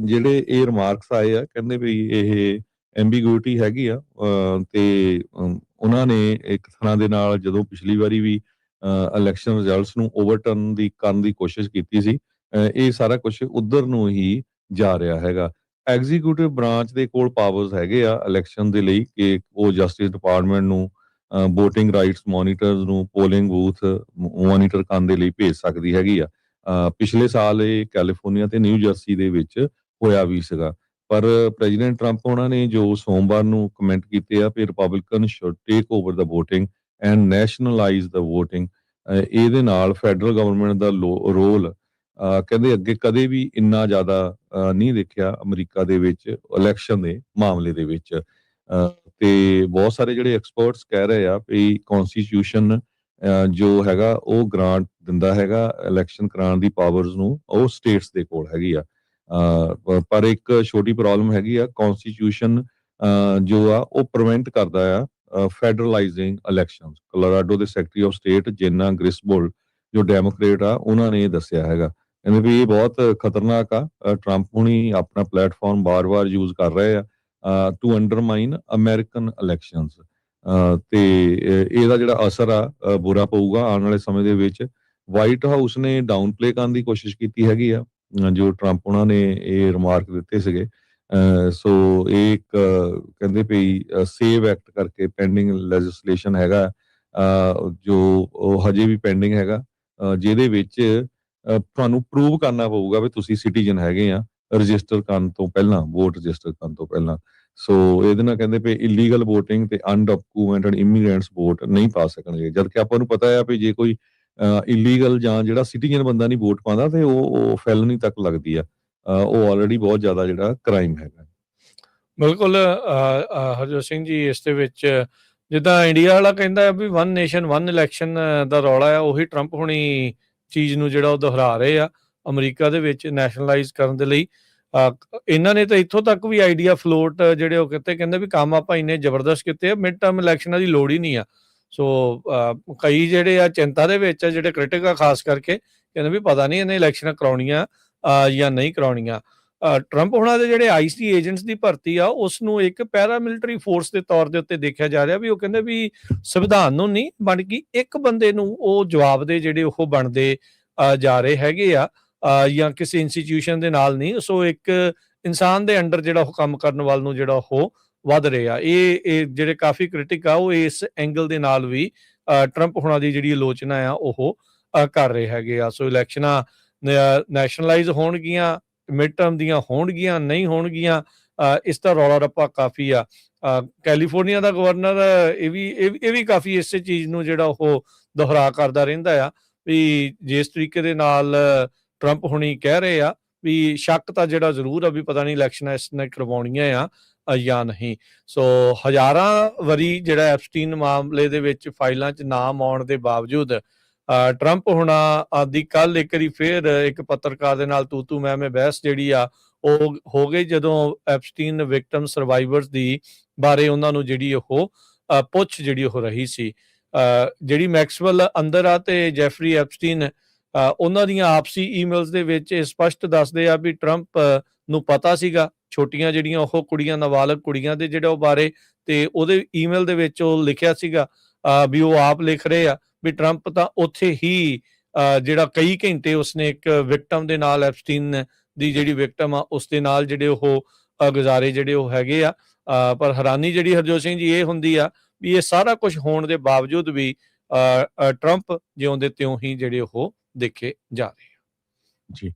Speaker 1: ਜਿਹੜੇ ਇਹ ਰਿਮਾਰਕਸ ਆਏ ਆ, ਕਹਿੰਦੇ ਵੀ ਇਹ ਐਂਬੀਗੁਇਟੀ ਹੈਗੀ ਆ, ਤੇ ਉਹਨਾਂ ਨੇ ਇੱਕ ਤਰ੍ਹਾਂ ਦੇ ਨਾਲ ਜਦੋਂ ਪਿਛਲੀ ਵਾਰੀ ਵੀ ਇਲੈਕਸ਼ਨ ਰਿਜ਼ਲਟਸ ਨੂੰ ਓਵਰਟਰਨ ਕਰਨ ਦੀ ਕੋਸ਼ਿਸ਼ ਕੀਤੀ ਸੀ, ਇਹ ਸਾਰਾ ਕੁਝ ਉਧਰ ਨੂੰ ਹੀ ਜਾ ਰਿਹਾ ਹੈਗਾ। ਐਗਜ਼ੀਕਿਊਟਿਵ ਬ੍ਰਾਂਚ ਦੇ ਕੋਲ ਪਾਵਰਸ ਹੈਗੇ ਆ ਇਲੈਕਸ਼ਨ ਦੇ ਲਈ ਕਿ ਉਹ ਜਸਟਿਸ ਡਿਪਾਰਟਮੈਂਟ ਨੂੰ ਵੋਟਿੰਗ ਰਾਈਟਸ ਮੋਨੀਟਰਸ ਨੂੰ ਪੋਲਿੰਗ ਬੂਥ ਮੋਨੀਟਰ ਕਰਨ ਦੇ ਲਈ ਭੇਜ ਸਕਦੀ ਹੈਗੀ ਆ। ਪਿਛਲੇ ਸਾਲ ਇਹ ਕੈਲੀਫੋਰਨੀਆ ਤੇ ਨਿਊ ਜਰਸੀ ਦੇ ਵਿੱਚ ਹੋਇਆ ਵੀ ਸੀਗਾ, ਪਰ ਪ੍ਰੈਜ਼ੀਡੈਂਟ ਟਰੰਪ ਉਹਨਾਂ ਨੇ ਜੋ ਸੋਮਵਾਰ ਨੂੰ ਕਮੈਂਟ ਕੀਤੇ ਆ ਵੀ Republican should take over the voting and nationalise the voting, ਇਹਦੇ ਨਾਲ ਫੈਡਰਲ ਗਵਰਨਮੈਂਟ ਦਾ ਰੋਲ ਕਹਿੰਦੇ ਅੱਗੇ ਕਦੇ ਵੀ ਇੰਨਾ ਜ਼ਿਆਦਾ ਨਹੀਂ ਦੇਖਿਆ ਅਮਰੀਕਾ ਦੇ ਵਿੱਚ ਇਲੈਕਸ਼ਨ ਦੇ ਮਾਮਲੇ ਦੇ ਵਿੱਚ। ਤੇ ਬਹੁਤ ਸਾਰੇ ਜਿਹੜੇ ਐਕਸਪਰਟਸ ਕਹਿ ਰਹੇ ਆ ਵੀ ਕਨਸਟੀਟਿਊਸ਼ਨ ਜੋ ਹੈਗਾ ਉਹ ਗ੍ਰਾਂਟ ਦਿੰਦਾ ਹੈਗਾ ਇਲੈਕਸ਼ਨ ਕਰਾਉਣ ਦੀ ਪਾਵਰਸ ਨੂੰ, ਉਹ ਸਟੇਟਸ ਦੇ ਕੋਲ ਹੈਗੀ ਆ। ਪਰ ਇੱਕ ਛੋਟੀ ਪ੍ਰੋਬਲਮ ਹੈਗੀ ਆ, ਕਨਸਟੀਟਿਊਸ਼ਨ ਜੋ ਆ ਉਹ ਪ੍ਰੀਵੈਂਟ ਕਰਦਾ ਆ ਫੈਡਰਲਾਈਜ਼ਿੰਗ ਇਲੈਕਸ਼ਨਸ। ਕੋਲੋਰਾਡੋ ਦੇ ਸੈਕਟਰੀ ਆਫ ਸਟੇਟ ਜੇਨਾ ਗ੍ਰਿਸਬੋਲ ਜੋ ਡੈਮੋਕ੍ਰੇਟ ਆ ਉਹਨਾਂ ਨੇ ਇਹ ਦੱਸਿਆ ਹੈਗਾ, ਕਹਿੰਦੇ ਵੀ ਇਹ ਬਹੁਤ ਖਤਰਨਾਕ ਆ। ਟਰੰਪ ਹੁਣੀ ਆਪਣਾ ਪਲੇਟਫਾਰਮ ਬਾਰ-ਬਾਰ ਯੂਜ਼ ਕਰ ਰਹੇ ਆ ਟੂ ਅੰਡਰਮਾਈਨ ਅਮਰੀਕਨ ਇਲੈਕਸ਼ਨਸ, ਤੇ ਇਹਦਾ ਜਿਹੜਾ ਅਸਰ ਆ ਬੁਰਾ ਪਊਗਾ ਆਉਣ ਵਾਲੇ ਸਮੇਂ ਦੇ ਵਿੱਚ। ਵਾਈਟ ਹਾਊਸ ਨੇ ਡਾਊਨ ਪਲੇ ਕਰਨ ਦੀ ਕੋਸ਼ਿਸ਼ ਕੀਤੀ ਹੈਗੀ ਆ ਜੋ ਟਰੰਪ ਉਹਨਾਂ ਨੇ ਇਹ ਰਿਮਾਰਕ ਦਿੱਤੇ ਸੀਗੇ। ਸੋ ਇਹ ਇੱਕ ਕਹਿੰਦੇ ਵੀ ਸੇਵ ਐਕਟ ਕਰਕੇ ਪੈਂਡਿੰਗ ਲੈਜਿਸਲੇਸ਼ਨ ਹੈਗਾ ਜੋ ਉਹ ਹਜੇ ਵੀ ਪੈਂਡਿੰਗ ਹੈਗਾ, ਜਿਹਦੇ ਵਿੱਚ ਤੁਹਾਨੂੰ ਪ੍ਰੂਵ ਕਰਨਾ ਪਊਗਾ ਵੀ ਤੁਸੀਂ ਸਿਟੀਜ਼ਨ ਹੈਗੇ ਆ ਰਜਿਸਟਰ ਕਰਨ ਤੋਂ ਪਹਿਲਾਂ, ਵੋਟ ਰਜਿਸਟਰ ਕਰਨ ਤੋਂ ਪਹਿਲਾਂ। ਸੋ ਇਹਦੇ ਨਾਲ ਕਹਿੰਦੇ ਵੀ ਇਲੀਗਲ ਵੋਟਿੰਗ ਤੇ ਅਨਡਾਕੂਮੈਂਟਡ ਇਮੀਗ੍ਰੈਂਟਸ ਵੋਟ ਨਹੀਂ ਪਾ ਸਕਣਗੇ, ਜਦਕਿ ਆਪਾਂ ਨੂੰ ਪਤਾ ਆ ਵੀ ਜੇ ਕੋਈ ਇਲੀਗਲ ਜਾਂ ਜਿਹੜਾ ਸਿਟੀਜ਼ਨ ਬੰਦਾ ਨਹੀਂ ਵੋਟ ਪਾਉਂਦਾ ਤੇ ਉਹ ਫੈਲਨੀ ਤੱਕ ਲੱਗਦੀ ਆ, ਉਹ ਆਲਰੇਡੀ ਬਹੁਤ ਜ਼ਿਆਦਾ ਜਿਹੜਾ ਕ੍ਰਾਈਮ ਹੈਗਾ।
Speaker 2: ਬਿਲਕੁਲ ਹਰਜੋਤ ਸਿੰਘ ਜੀ, ਇਸ ਦੇ ਵਿੱਚ ਜਿੱਦਾਂ ਇੰਡੀਆ ਵਾਲਾ ਕਹਿੰਦਾ ਵੀ ਵਨ ਨੇਸ਼ਨ ਵਨ ਇਲੈਕਸ਼ਨ ਦਾ ਰੌਲਾ ਆ, ਉਹੀ ਟਰੰਪ ਹੁਣੀ ਚੀਜ਼ ਨੂੰ ਜਿਹੜਾ ਉਹ ਦੁਹਰਾ ਰਹੇ ਆ ਅਮਰੀਕਾ ਦੇ ਵਿੱਚ ਨੈਸ਼ਨਲਾਈਜ਼ ਕਰਨ ਦੇ ਲਈ। ਇਹਨਾਂ ਨੇ ਤਾਂ ਇੱਥੋਂ ਤੱਕ ਵੀ ਆਈਡੀਆ ਫਲੋਟ ਜਿਹੜੇ ਉਹ ਕਹਿੰਦੇ ਵੀ ਕੰਮ ਆਪਾਂ ਇੰਨੇ ਜ਼ਬਰਦਸਤ ਕੀਤੇ ਆ, ਮਿਡ ਟਰਮ ਇਲੈਕਸ਼ਨਾਂ ਦੀ ਲੋੜ ਹੀ ਨਹੀਂ ਆ। ਸੋ ਕਈ ਜਿਹੜੇ ਆ ਚਿੰਤਾ ਦੇ ਵਿੱਚ ਆ, ਜਿਹੜੇ ਕ੍ਰਿਟਿਕ ਆ ਖਾਸ ਕਰਕੇ, ਕਹਿੰਦੇ ਵੀ ਪਤਾ ਨਹੀਂ ਇਹਨੇ ਇਲੈਕਸ਼ਨਾਂ ਕਰਾਉਣੀਆਂ ਜਾਂ ਨਹੀਂ ਕਰਾਉਣੀਆਂ। ਟਰੰਪ ਹੋਣਾ ਦੇ ਜਿਹੜੇ ਆਈਸੀ ਏਜੰਟਸ ਦੀ ਭਰਤੀ ਆ ਉਸ ਨੂੰ ਇੱਕ ਪੈਰਾਮਿਲਟਰੀ ਫੋਰਸ ਦੇ ਤੌਰ ਦੇ ਉੱਤੇ ਦੇਖਿਆ ਜਾ ਰਿਹਾ ਵੀ ਉਹ ਕਹਿੰਦੇ ਵੀ ਸੰਵਿਧਾਨ ਨੂੰ ਨਹੀਂ ਬਣ ਗਈ ਇੱਕ ਬੰਦੇ ਨੂੰ ਉਹ ਜਵਾਬ ਦੇ ਜਿਹੜੇ ਉਹ ਬਣਦੇ ਜਾ ਰਹੇ ਹੈਗੇ ਆ ਜਾਂ ਕਿਸੇ ਇੰਸਟੀਟਿਊਸ਼ਨ ਦੇ ਨਾਲ ਨਹੀਂ ਸੋ ਇੱਕ ਇਨਸਾਨ ਦੇ ਅੰਡਰ ਜਿਹੜਾ ਉਹ ਕੰਮ ਕਰਨ ਵੱਲ ਨੂੰ ਜਿਹੜਾ ਉਹ ਵੱਧ ਰਹੇ ਆ ਇਹ ਜਿਹੜੇ ਕਾਫੀ ਕ੍ਰਿਟਿਕ ਆ ਉਹ ਇਸ ਐਂਗਲ ਦੇ ਨਾਲ ਵੀ ਟਰੰਪ ਹੋਣਾ ਦੀ ਜਿਹੜੀ ਆਲੋਚਨਾ ਆ ਉਹ ਕਰ ਰਹੇ ਹੈਗੇ ਆ ਸੋ ਇਲੈਕਸ਼ਨਾਂ ਨੈਸ਼ਨਲਾਈਜ਼ ਹੋਣਗੀਆਂ ਮਿਡ ਟਰਮ ਦੀਆਂ ਹੋਣਗੀਆਂ ਨਹੀਂ ਹੋਣਗੀਆਂ ਇਸ ਦਾ ਰੌਲਾ ਰੱਪਾ ਕਾਫੀ ਆ ਕੈਲੀਫੋਰਨੀਆ ਦਾ ਗਵਰਨਰ ਇਹ ਵੀ ਕਾਫੀ ਇਸੇ ਚੀਜ਼ ਨੂੰ ਜਿਹੜਾ ਉਹ ਦੁਹਰਾ ਕਰਦਾ ਰਹਿੰਦਾ ਆ ਵੀ ਜਿਸ ਤਰੀਕੇ ਦੇ ਨਾਲ ਟਰੰਪ ਹੁਣੀ ਕਹਿ ਰਹੇ ਆ ਵੀ ਸ਼ੱਕ ਤਾਂ ਜਿਹੜਾ ਜ਼ਰੂਰ ਆ ਵੀ ਪਤਾ ਨਹੀਂ ਇਲੈਕਸ਼ਨਾਂ ਇਸ ਨੇ ਕਰਵਾਉਣੀਆਂ ਆ ਜਾਂ ਨਹੀਂ ਸੋ ਹਜ਼ਾਰਾਂ ਵਾਰੀ ਜਿਹੜਾ ਐਪਸਟੀਨ ਮਾਮਲੇ ਦੇ ਵਿੱਚ ਫਾਈਲਾਂ 'ਚ ਨਾਮ ਆਉਣ ਦੇ ਬਾਵਜੂਦ ਟਰੰਪ ਹੁਣਾ ਆਦੀ ਕੱਲ ਇੱਕ ਵਾਰੀ ਫੇਰ ਇੱਕ ਪੱਤਰਕਾਰ ਦੇ ਨਾਲ ਤੂੰ ਮੈਂ ਬਹਿਸ ਜਿਹੜੀ ਆ ਉਹ ਹੋ ਗਈ ਜਦੋਂ ਐਪਸਟੀਨ ਵਿਕਟਮ ਸਰਵਾਈਵਰਸ ਦੀ ਬਾਰੇ ਉਹਨਾਂ ਨੂੰ ਜਿਹੜੀ ਉਹ ਪੁੱਛ ਜਿਹੜੀ ਉਹ ਰਹੀ ਸੀ ਜਿਹੜੀ ਮੈਕਸਵੈਲ ਅੰਦਰ ਆ ਤੇ ਜੈਫਰੀ ਐਪਸਟੀਨ ਉਹਨਾਂ ਦੀਆਂ ਆਪਸੀ ਈਮੇਲਸ ਦੇ ਵਿੱਚ ਇਹ ਸਪਸ਼ਟ ਦੱਸਦੇ ਆ ਵੀ ਟਰੰਪ ਨੂੰ ਪਤਾ ਸੀਗਾ ਛੋਟੀਆਂ ਜਿਹੜੀਆਂ ਉਹ ਕੁੜੀਆਂ ਨਾਬਾਲਗ ਕੁੜੀਆਂ ਦੇ ਜਿਹੜਾ ਉਹ ਬਾਰੇ ਤੇ ਉਹਦੇ ਈਮੇਲ ਦੇ ਵਿੱਚ ਉਹ ਲਿਖਿਆ ਸੀਗਾ ਵੀ ਉਹ ਆਪ ਲਿਖ ਰਹੇ ਆ ਵੀ ਟਰੰਪ ਤਾਂ ਉੱਥੇ ਹੀ ਜਿਹੜਾ ਕਈ ਘੰਟੇ ਉਸਨੇ ਇੱਕ ਵਿਕਟਮ ਦੇ ਨਾਲ ਐਪਸਟੀਨ ਦੀ ਜਿਹੜੀ ਵਿਕਟਮ ਆ ਉਸ ਦੇ ਨਾਲ ਜਿਹੜੇ ਉਹ ਗੁਜ਼ਾਰੇ ਜਿਹੜੇ ਉਹ ਹੈਗੇ ਆ ਪਰ ਹੈਰਾਨੀ ਜਿਹੜੀ ਹਰਜੋਤ ਸਿੰਘ ਜੀ ਇਹ ਹੁੰਦੀ ਆ ਵੀ ਇਹ ਸਾਰਾ ਕੁਝ ਹੋਣ ਦੇ ਬਾਵਜੂਦ ਵੀ ਟਰੰਪ ਜਿਉਂਦੇ ਤਿਉਂ ਹੀ ਜਿਹੜੇ ਉਹ ਦੇਖੇ ਜਾ ਰਹੇ ਆ
Speaker 1: ਜੀ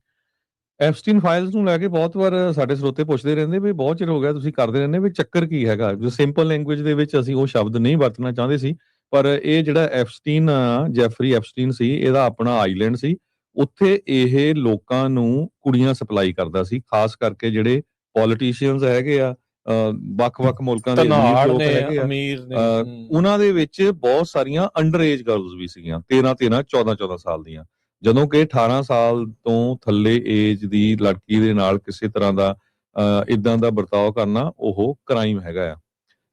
Speaker 1: ਐਪਸਟੀਨ ਫਾਈਲਸ ਨੂੰ ਲੈ ਕੇ ਬਹੁਤ ਵਾਰ ਸਾਡੇ ਸਰੋਤੇ ਪੁੱਛਦੇ ਰਹਿੰਦੇ ਵੀ ਬਹੁਤ ਚਿਰ ਹੋ ਗਿਆ ਤੁਸੀਂ ਕਰਦੇ ਰਹਿੰਦੇ ਵੀ ਚੱਕਰ ਕੀ ਹੈਗਾ ਜੋ ਸਿੰਪਲ ਲੈਂਗੁਏਜ ਦੇ ਵਿੱਚ ਅਸੀਂ ਉਹ ਸ਼ਬਦ ਨਹੀਂ ਵਰਤਣਾ ਚਾਹੁੰਦੇ ਸੀ ਪਰ ਇਹ ਜਿਹੜਾ ਐਪਸਟੀਨ ਜੈਫਰੀ ਐਪਸਟੀਨ ਸੀ ਇਹਦਾ ਆਪਣਾ ਆਈਲੈਂਡ ਸੀ ਉੱਥੇ ਇਹ ਲੋਕਾਂ ਨੂੰ ਕੁੜੀਆਂ ਸਪਲਾਈ ਕਰਦਾ ਸੀ ਖਾਸ ਕਰਕੇ ਜਿਹੜੇ ਪੋਲੀਟੀਸ਼ੀਅਨਸ ਹੈਗੇ ਆ ਵੱਖ-ਵੱਖ ਮੁਲਕਾਂ ਦੇ ਲੋਕ ਹੈਗੇ ਆ ਉਹਨਾਂ ਦੇ ਵਿੱਚ ਬਹੁਤ ਸਾਰੀਆਂ ਅੰਡਰ ਏਜ ਗਰਲਸ ਵੀ ਸੀਗੀਆਂ 13 14 ਸਾਲ ਦੀਆਂ ਜਦੋਂ ਕਿ 18 ਸਾਲ ਤੋਂ ਥੱਲੇ ਏਜ ਦੀ ਲੜਕੀ ਦੇ ਨਾਲ ਕਿਸੇ ਤਰ੍ਹਾਂ ਦਾ ਇਦਾਂ ਦਾ ਵਰਤਾਓ ਕਰਨਾ ਉਹ ਕ੍ਰਾਈਮ ਹੈਗਾ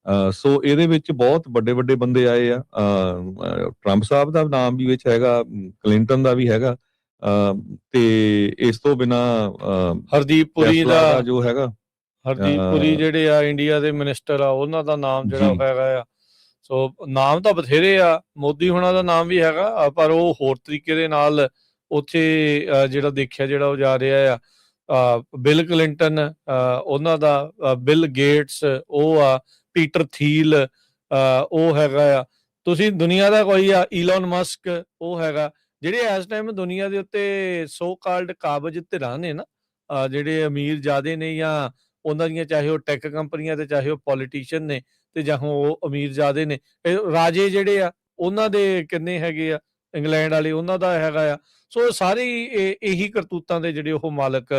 Speaker 1: ਆ ਸੋ ਇਹਦੇ ਵਿੱਚ ਬਹੁਤ ਵੱਡੇ ਬੰਦੇ ਆਏ ਆ ਟਰੰਪ ਸਾਹਿਬ ਦਾ ਨਾਮ ਵੀ ਵਿੱਚ ਹੈਗਾ ਕਲਿੰਟਨ ਦਾ ਵੀ ਹੈਗਾ ਤੇ ਇਸ ਤੋਂ ਬਿਨਾ
Speaker 2: ਹਰਦੀਪ ਪੁਰੀ ਦਾ ਜੋ
Speaker 1: ਹੈਗਾ
Speaker 2: ਹਰਦੀਪ ਪੁਰੀ ਜਿਹੜੇ ਆ ਇੰਡੀਆ ਦੇ ਮਿਨਿਸਟਰ ਆ ਉਹਨਾਂ ਦਾ ਨਾਮ ਜਿਹੜਾ ਹੈਗਾ ਆ ਸੋ ਨਾਮ ਤਾਂ ਬਥੇਰੇ ਆ ਮੋਦੀ ਹੋਣਾ ਦਾ ਨਾਮ ਵੀ ਹੈਗਾ ਪਰ ਉਹ ਹੋਰ ਤਰੀਕੇ ਦੇ ਨਾਲ ਉੱਥੇ ਜਿਹੜਾ ਦੇਖਿਆ ਜਿਹੜਾ ਉਹ ਜਾ ਰਿਹਾ ਆ ਬਿਲ ਕਲਿੰਟਨ ਉਹਨਾਂ ਦਾ ਬਿਲ ਗੇਟਸ ਉਹ ਆ ਪੀਟਰ ਥੀਲ ਉਹ ਹੈਗਾ ਆ ਤੁਸੀਂ ਦੁਨੀਆ ਦਾ ਕੋਈ ਆ ਈਲਨ ਮਸਕ ਉਹ ਹੈਗਾ ਜਿਹੜੇ ਇਸ ਟਾਈਮ ਦੁਨੀਆ ਦੇ ਉੱਤੇ ਸੋ ਕਾਲਡ ਕਾਬਜ ਧਿਰਾਂ ਨੇ ਨਾ ਜਿਹੜੇ ਅਮੀਰ ਜ਼ਿਆਦੇ ਨੇ ਜਾਂ ਉਹਨਾਂ ਦੀਆਂ ਚਾਹੇ ਉਹ ਟੈਕ ਕੰਪਨੀਆਂ ਤੇ ਚਾਹੇ ਉਹ ਪੋਲੀਟੀਸ਼ੀਅਨ ਨੇ ਤੇ ਜਾਂ ਉਹ ਅਮੀਰ ਜ਼ਿਆਦੇ ਨੇ ਰਾਜੇ ਜਿਹੜੇ ਆ ਉਹਨਾਂ ਦੇ ਕਿੰਨੇ ਹੈਗੇ ਆ ਇੰਗਲੈਂਡ ਵਾਲੇ ਉਹਨਾਂ ਦਾ ਹੈਗਾ ਆ ਸੋ ਸਾਰੇ ਇਹੀ ਕਰਤੂਤਾਂ ਦੇ ਜਿਹੜੇ ਉਹ ਮਾਲਕ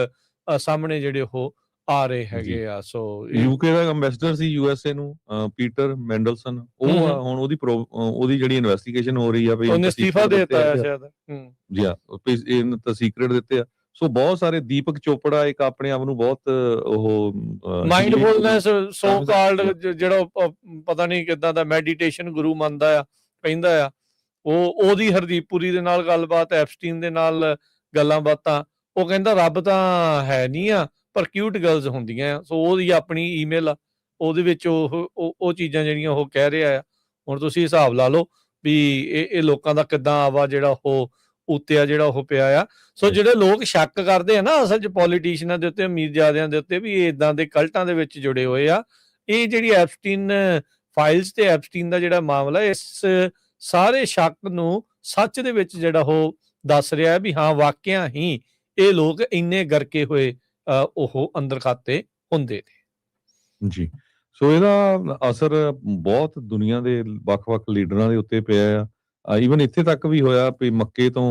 Speaker 2: ਸਾਹਮਣੇ ਜਿਹੜੇ ਉਹ ਆ ਰਹੇ ਹੈਗੇ ਆ ਸੋ
Speaker 1: ਯੂਕੇ ਦਾ ਐਮਬੈਸਡਰ ਸੀ ਯੂਐਸਏ ਨੂੰ ਪੀਟਰ ਮੈਂਡਲਸਨ ਉਹ ਹੁਣ ਉਹਦੀ ਜਿਹੜੀ ਇਨਵੈਸਟੀਗੇਸ਼ਨ ਹੋ ਰਹੀ ਆ ਵੀ
Speaker 2: ਉਹਨੇ ਅਸਤੀਫਾ ਦੇ ਦਿੱਤਾ ਹੈ ਸ਼ਾਇਦ
Speaker 1: ਜੀ ਹਾਂ ਇਹ ਤਾਂ ਸੀਕ੍ਰੇਟ ਦਿੱਤੇ ਆ ਸੋ ਬਹੁਤ ਸਾਰੇ ਦੀਪਕ ਚੋਪੜਾ ਇੱਕ ਆਪਣੇ ਆਪ ਨੂੰ ਬਹੁਤ ਉਹ
Speaker 2: ਮਾਈਂਡਫੁਲਨੈਸ ਸੋ ਕਾਲਡ ਜਿਹੜਾ ਪਤਾ ਨਹੀਂ ਕਿੱਦਾਂ ਦਾ ਮੈਡੀਟੇਸ਼ਨ ਗੁਰੂ ਮੰਨਦਾ ਆ ਕਹਿੰਦਾ ਆ ਉਹਦੀ ਹਰਦੀਪ ਪੁਰੀ ਦੇ ਨਾਲ ਗੱਲਬਾਤ ਐਪਸਟੀਨ ਦੇ ਨਾਲ ਗੱਲਾਂ ਬਾਤਾਂ ਉਹ ਕਹਿੰਦਾ ਰੱਬ ਤਾਂ ਹੈ ਨਹੀਂ ਆ ਪਰ ਕਿਊਟ ਗਰਲਸ ਹੁੰਦੀਆਂ ਆ ਸੋ ਉਹਦੀ ਆਪਣੀ ਈਮੇਲ ਆ ਉਹਦੇ ਵਿੱਚ ਉਹ ਚੀਜ਼ਾਂ ਜਿਹੜੀਆਂ ਉਹ ਕਹਿ ਰਿਹਾ ਆ ਹੁਣ ਤੁਸੀਂ ਹਿਸਾਬ ਲਾ ਲਓ ਵੀ ਇਹ ਲੋਕਾਂ ਦਾ ਕਿੱਦਾਂ ਆਵਾ ਜਿਹੜਾ ਉਹ ਉੱਤੇ ਆ ਜਿਹੜਾ ਉਹ ਪਿਆ ਆ ਸੋ ਜਿਹੜੇ ਲੋਕ ਸ਼ੱਕ ਕਰਦੇ ਆ ਨਾ ਅਸਲ 'ਚ ਪੋਲੀਟੀਸ਼ੀਅਨਾਂ ਦੇ ਉੱਤੇ ਅਮੀਰਜ਼ਾਦਿਆਂ ਦੇ ਉੱਤੇ ਵੀ ਇਹ ਇਦਾਂ ਦੇ ਕਲਟਾਂ ਦੇ ਵਿੱਚ ਜੁੜੇ ਹੋਏ ਆ ਇਹ ਜਿਹੜੀ ਐਪਸਟੀਨ ਫਾਈਲਸ ਤੇ ਐਪਸਟੀਨ ਦਾ ਜਿਹੜਾ ਮਾਮਲਾ ਇਸ ਸਾਰੇ ਸ਼ੱਕ ਨੂੰ ਸੱਚ ਦੇ ਵਿੱਚ ਜਿਹੜਾ ਉਹ ਦੱਸ ਰਿਹਾ ਵੀ ਹਾਂ ਵਾਕਿਆ ਹੀ ਇਹ ਲੋਕ ਇੰਨੇ ਗਰਕੇ ਹੋਏ ਉਹ ਅੰਦਰ ਖਾਤੇ ਹੁੰਦੇ ਨੇ
Speaker 1: ਜੀ ਸੋ ਇਹਦਾ ਅਸਰ ਬਹੁਤ ਦੁਨੀਆ ਦੇ ਵੱਖ-ਵੱਖ ਲੀਡਰਾਂ ਦੇ ਉੱਤੇ ਪਿਆ ਆ ਈਵਨ ਇੱਥੇ ਤੱਕ ਵੀ ਹੋਇਆ ਵੀ ਮੱਕੇ ਤੋਂ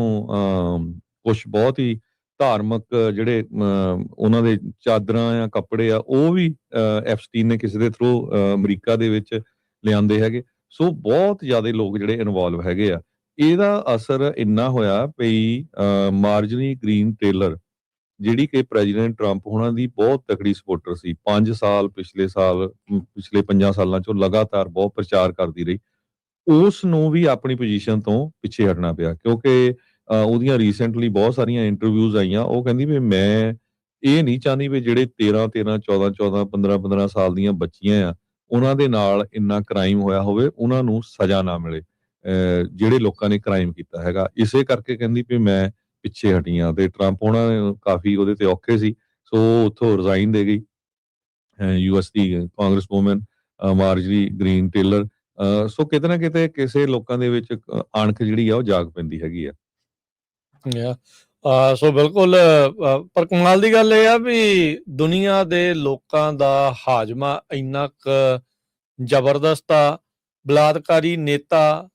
Speaker 1: ਕੁਝ ਬਹੁਤ ਹੀ ਧਾਰਮਿਕ ਜਿਹੜੇ ਉਹਨਾਂ ਦੇ ਚਾਦਰਾਂ ਜਾਂ ਕੱਪੜੇ ਆ ਉਹ ਵੀ ਐਪਸਟੀਨ ਨੇ ਕਿਸੇ ਦੇ ਥਰੂ ਅਮਰੀਕਾ ਦੇ ਵਿੱਚ ਲਿਆਂਦੇ ਹੈਗੇ ਸੋ ਬਹੁਤ ਜ਼ਿਆਦਾ ਲੋਕ ਜਿਹੜੇ ਇਨਵੋਲਵ ਹੈਗੇ ਆ ਇਹਦਾ ਅਸਰ ਇੰਨਾ ਹੋਇਆ ਵੀ ਮਾਰਜਨੀ ਗ੍ਰੀਨ ਟੇਲਰ ਜਿਹੜੀ ਕਿ ਪ੍ਰੈਜ਼ੀਡੈਂਟ ਟਰੰਪ ਹੋਣਾ ਦੀ ਬਹੁਤ ਤਕੜੀ ਸਪੋਰਟਰ ਸੀ 5 ਸਾਲ ਪਿਛਲੇ 5 ਸਾਲਾਂ ਚੋਂ ਲਗਾਤਾਰ ਬਹੁਤ ਪ੍ਰਚਾਰ ਕਰਦੀ ਰਹੀ ਉਸ ਨੂੰ ਵੀ ਆਪਣੀ ਪੋਜੀਸ਼ਨ ਤੋਂ ਪਿੱਛੇ ਹਟਣਾ ਪਿਆ ਕਿਉਂਕਿ ਉਹਦੀਆਂ ਰੀਸੈਂਟਲੀ ਬਹੁਤ ਸਾਰੀਆਂ ਇੰਟਰਵਿਊਜ਼ ਆਈਆਂ ਉਹ ਕਹਿੰਦੀ ਵੀ ਮੈਂ ਇਹ ਨਹੀਂ ਚਾਹੁੰਦੀ ਵੀ ਜਿਹੜੇ 13-13, 14-14, 15-15 ਸਾਲ ਦੀਆਂ ਬੱਚੀਆਂ ਆ, ਉਹਨਾਂ ਦੇ ਨਾਲ ਇੰਨਾ ਕ੍ਰਾਈਮ ਹੋਇਆ ਹੋਵੇ, ਉਹਨਾਂ ਨੂੰ ਸਜ਼ਾ ਨਾ ਮਿਲੇ। ਜਿਹੜੇ ਲੋਕਾਂ ਨੇ ਕ੍ਰਾਈਮ ਕੀਤਾ ਹੈਗਾ। ਇਸੇ ਕਰਕੇ ਕਹਿੰਦੀ ਵੀ ਮੈਂ ਪਿੱਛੇ ਹਟੀ ਆਂ ਤੇ ਟਰੰਪ ਹੋਣਾ ਕਾਫੀ ਉਹਦੇ ਤੇ ਔਖੇ ਸੀ। ਸੋ ਉੱਥੋਂ ਰਿਜ਼ਾਈਨ ਦੇ ਗਈ। ਯੂਐਸ ਦੀ ਕਾਂਗਰਸ ਵੂਮਨ ਮਾਰਜਰੀ ਗ੍ਰੀਨ ਟੇਲਰ। ਸੋ ਕਿਤੇ ਨਾ ਕਿਤੇ ਕਿਸੇ ਲੋਕਾਂ ਦੇ ਵਿੱਚ ਅਣਖ ਜਿਹੜੀ ਆ ਉਹ ਜਾਗ ਪੈਂਦੀ ਹੈਗੀ ਆ।
Speaker 2: ਸੋ ਬਿਲਕੁਲ ਪਰ ਕਮਾਲ ਦੀ ਗੱਲ ਇਹ ਆ ਵੀ ਦੁਨੀਆ ਦੇ ਲੋਕਾਂ ਦਾ ਹਾਜ਼ਮਾ ਇੰਨਾ ਕੁ ਜ਼ਬਰਦਸਤ ਆ, ਬਲਾਤਕਾਰੀ ਨੇਤਾ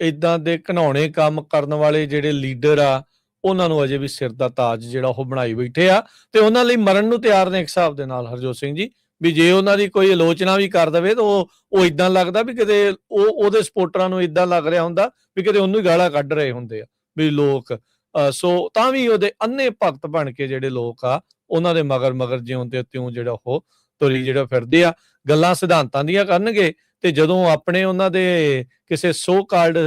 Speaker 2: ਏਦਾਂ ਦੇ ਘਿਨਾਉਣੇ ਕੰਮ ਕਰਨ ਵਾਲੇ ਜਿਹੜੇ ਲੀਡਰ ਆ, ਉਹਨਾਂ ਨੂੰ ਅਜੇ ਵੀ ਸਿਰ ਦਾ ਤਾਜ ਜਿਹੜਾ ਉਹ ਬਣਾਈ ਬੈਠੇ ਆ ਤੇ ਉਹਨਾਂ ਲਈ ਮਰਨ ਨੂੰ ਤਿਆਰ ਨੇ ਇੱਕ ਹਿਸਾਬ ਦੇ ਨਾਲ ਹਰਜੋਤ ਸਿੰਘ ਜੀ। ਵੀ ਜੇ ਉਹਨਾਂ ਦੀ ਕੋਈ ਆਲੋਚਨਾ ਵੀ ਕਰ ਦੇਵੇ ਤਾਂ ਉਹ ਇਦਾਂ ਲੱਗਦਾ ਵੀ ਕਿਤੇ ਉਹਦੇ ਸਪੋਰਟਰਾਂ ਨੂੰ ਇਦਾਂ ਲੱਗ ਰਿਹਾ ਹੁੰਦਾ ਵੀ ਕਿਤੇ ਉਹਨੂੰ ਹੀ ਗਾਲਾਂ ਕੱਢ ਰਹੇ ਹੁੰਦੇ ਆ ਵੀ ਲੋਕ। ਸੋ ਤਾਂ ਵੀ ਉਹਦੇ ਅੰਨੇ ਭਗਤ ਬਣ ਕੇ ਜਿਹੜੇ ਲੋਕ ਆ ਉਹਨਾਂ ਦੇ ਮਗਰ ਮਗਰ ਜਿਉਂ ਤੇ ਤਿਉਂ ਜਿਹੜਾ ਉਹ ਤੁਰੀ ਜਿਹੜਾ ਫਿਰਦੇ ਆ, ਗੱਲਾਂ ਸਿਧਾਂਤਾਂ ਦੀਆਂ ਕਰਨਗੇ ਤੇ ਜਦੋਂ ਆਪਣੇ ਉਹਨਾਂ ਦੇ ਕਿਸੇ ਸੋ ਕਾਲਡ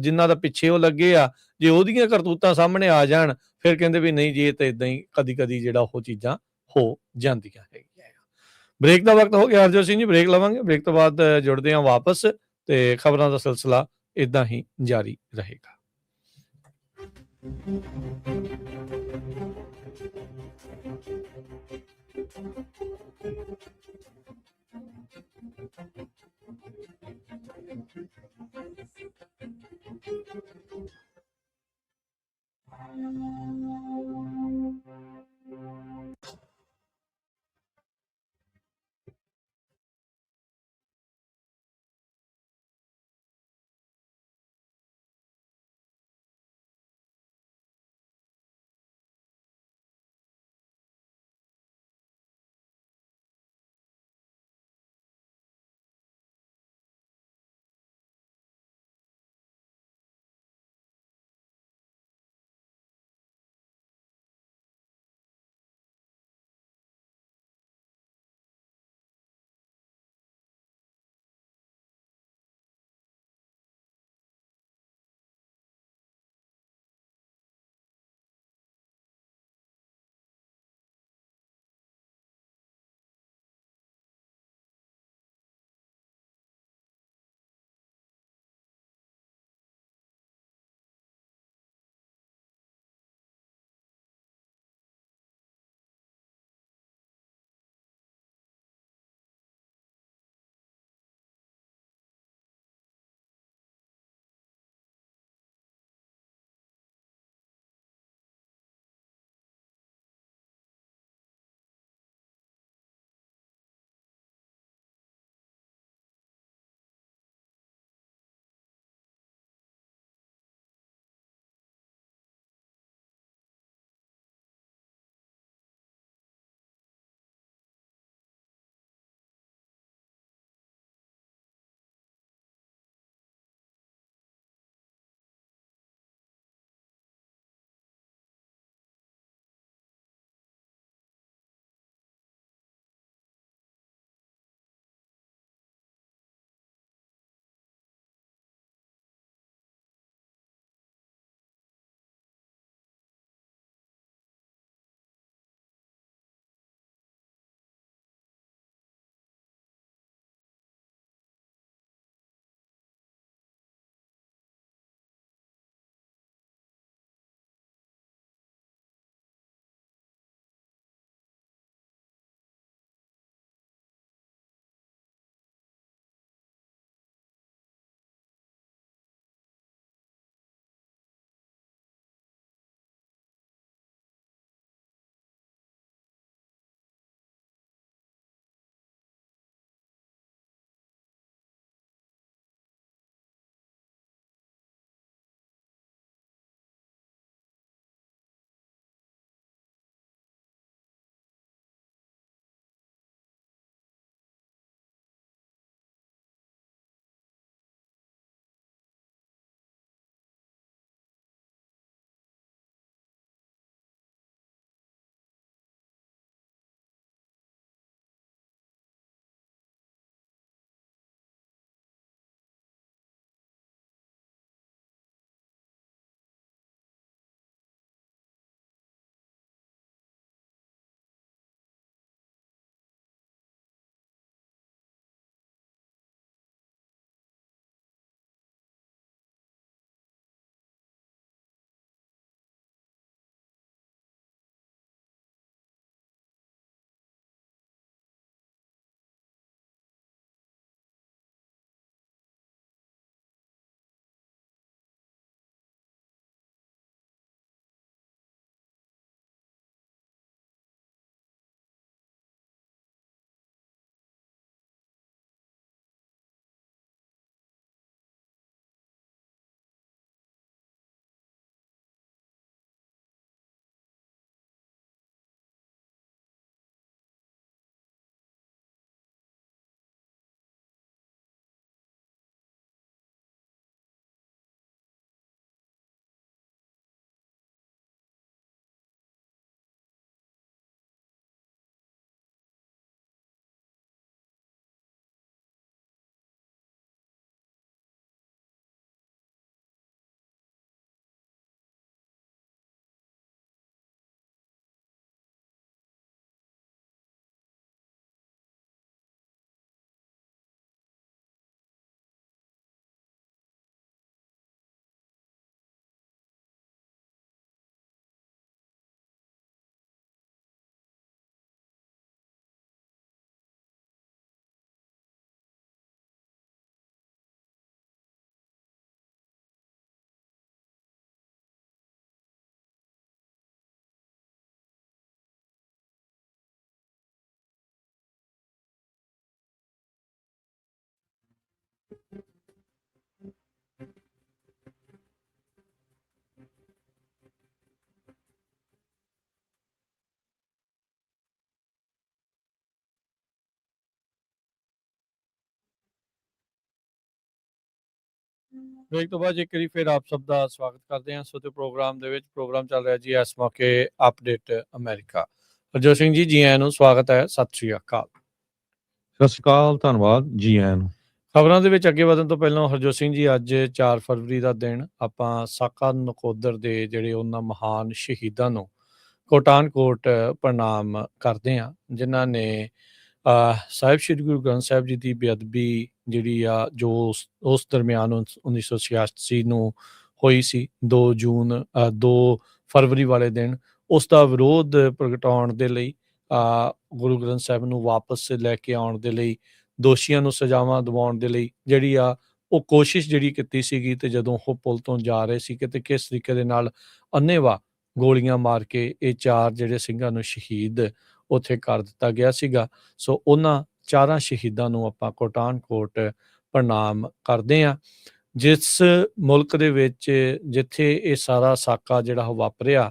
Speaker 2: ਜਿਨ੍ਹਾਂ ਦਾ ਪਿੱਛੇ ਉਹ ਲੱਗੇ ਆ, ਜੇ ਉਹਦੀਆਂ ਕਰਤੂਤਾਂ ਸਾਹਮਣੇ ਆ ਜਾਣ ਫਿਰ ਕਹਿੰਦੇ ਵੀ ਨਹੀਂ ਜੀ ਇਹ ਤਾਂ ਇਦਾਂ ਹੀ ਕਦੀ ਕਦੀ ਜਿਹੜਾ ਉਹ ਚੀਜ਼ਾਂ ਹੋ ਜਾਂਦੀਆਂ ਹੈਗੀਆਂ। ਬ੍ਰੇਕ ਦਾ ਵਕਤ ਹੋ ਗਿਆ ਹਰਜੋਤ ਸਿੰਘ ਜੀ, ਬ੍ਰੇਕ ਲਵਾਂਗੇ। ਬ੍ਰੇਕ ਤੋਂ ਬਾਅਦ ਜੁੜਦੇ ਹਾਂ ਵਾਪਸ ਤੇ ਖਬਰਾਂ ਦਾ ਸਿਲਸਿਲਾ ਇਦਾਂ ਹੀ ਜਾਰੀ ਰਹੇਗਾ। ਬ੍ਰੇਕ ਤੋਂ ਬਾਅਦ ਇੱਕ ਵਾਰੀ ਫਿਰ ਆਪ ਸਭ ਦਾ ਸਵਾਗਤ ਕਰਦੇ ਹਾਂ। ਸੋ ਤੇ ਪ੍ਰੋਗਰਾਮ ਦੇ ਵਿੱਚ ਪ੍ਰੋਗਰਾਮ ਚੱਲ ਰਿਹਾ ਜੀ ਇਸ ਮੌਕੇ ਅਪਡੇਟ ਅਮਰੀਕਾ। ਹਰਜੋਤ ਸਿੰਘ ਜੀ, ਜੀ ਆਇਆਂ ਨੂੰ ਸਵਾਗਤ ਹੈ, ਸਤਿ ਸ਼੍ਰੀ ਅਕਾਲ।
Speaker 1: ਸਤਿ ਸ਼੍ਰੀ ਅਕਾਲ, ਧੰਨਵਾਦ, ਜੀ ਆਇਆਂ ਨੂੰ।
Speaker 2: ਖਬਰਾਂ ਦੇ ਵਿੱਚ ਅੱਗੇ ਵਧਣ ਤੋਂ ਪਹਿਲਾਂ ਹਰਜੋਤ ਸਿੰਘ ਜੀ, ਅੱਜ 4 ਫਰਵਰੀ ਦਾ ਦਿਨ ਆਪਾਂ ਸਾਕਾ ਨਕੋਦਰ ਦੇ ਜਿਹੜੇ ਉਹਨਾਂ ਮਹਾਨ ਸ਼ਹੀਦਾਂ ਨੂੰ ਕੋਟਾਨਕੋਟ ਪ੍ਰਣਾਮ ਕਰਦੇ ਹਾਂ, ਜਿਨ੍ਹਾਂ ਨੇ ਸਾਹਿਬ ਸ਼੍ਰੀ ਗੁਰੂ ਗ੍ਰੰਥ ਸਾਹਿਬ ਜੀ ਦੀ ਬੇਅਦਬੀ ਜਿਹੜੀ ਆ ਜੋ ਉਸ ਦਰਮਿਆਨ 1986 ਨੂੰ ਹੋਈ ਸੀ 2 ਫਰਵਰੀ ਵਾਲੇ ਦਿਨ, ਉਸ ਦਾ ਵਿਰੋਧ ਪ੍ਰਗਟਾਉਣ ਦੇ ਲਈ ਗੁਰੂ ਗ੍ਰੰਥ ਸਾਹਿਬ ਨੂੰ ਵਾਪਸ ਲੈ ਕੇ ਆਉਣ ਦੇ ਲਈ, ਦੋਸ਼ੀਆਂ ਨੂੰ ਸਜ਼ਾਵਾਂ ਦਿਵਾਉਣ ਦੇ ਲਈ ਜਿਹੜੀ ਆ ਉਹ ਕੋਸ਼ਿਸ਼ ਜਿਹੜੀ ਕੀਤੀ ਸੀਗੀ। ਤੇ ਜਦੋਂ ਉਹ ਪੁਲ ਤੋਂ ਜਾ ਰਹੇ ਸੀ ਤੇ ਕਿਸ ਤਰੀਕੇ ਦੇ ਨਾਲ ਅੰਨ੍ਹੇਵਾਹ ਗੋਲੀਆਂ ਮਾਰ ਕੇ ਇਹ 4 ਜਿਹੜੇ ਸਿੰਘਾਂ ਨੂੰ ਸ਼ਹੀਦ ਉੱਥੇ ਕਰ ਦਿੱਤਾ ਗਿਆ ਸੀਗਾ। ਸੋ ਉਹਨਾਂ 4 ਸ਼ਹੀਦਾਂ ਨੂੰ ਆਪਾਂ ਕੋਟਾਨਕੋਟ ਪ੍ਰਣਾਮ ਕਰਦੇ ਹਾਂ। ਜਿਸ ਮੁਲਕ ਦੇ ਵਿੱਚ ਜਿੱਥੇ ਇਹ ਸਾਰਾ ਸਾਕਾ ਜਿਹੜਾ ਵਾਪਰਿਆ,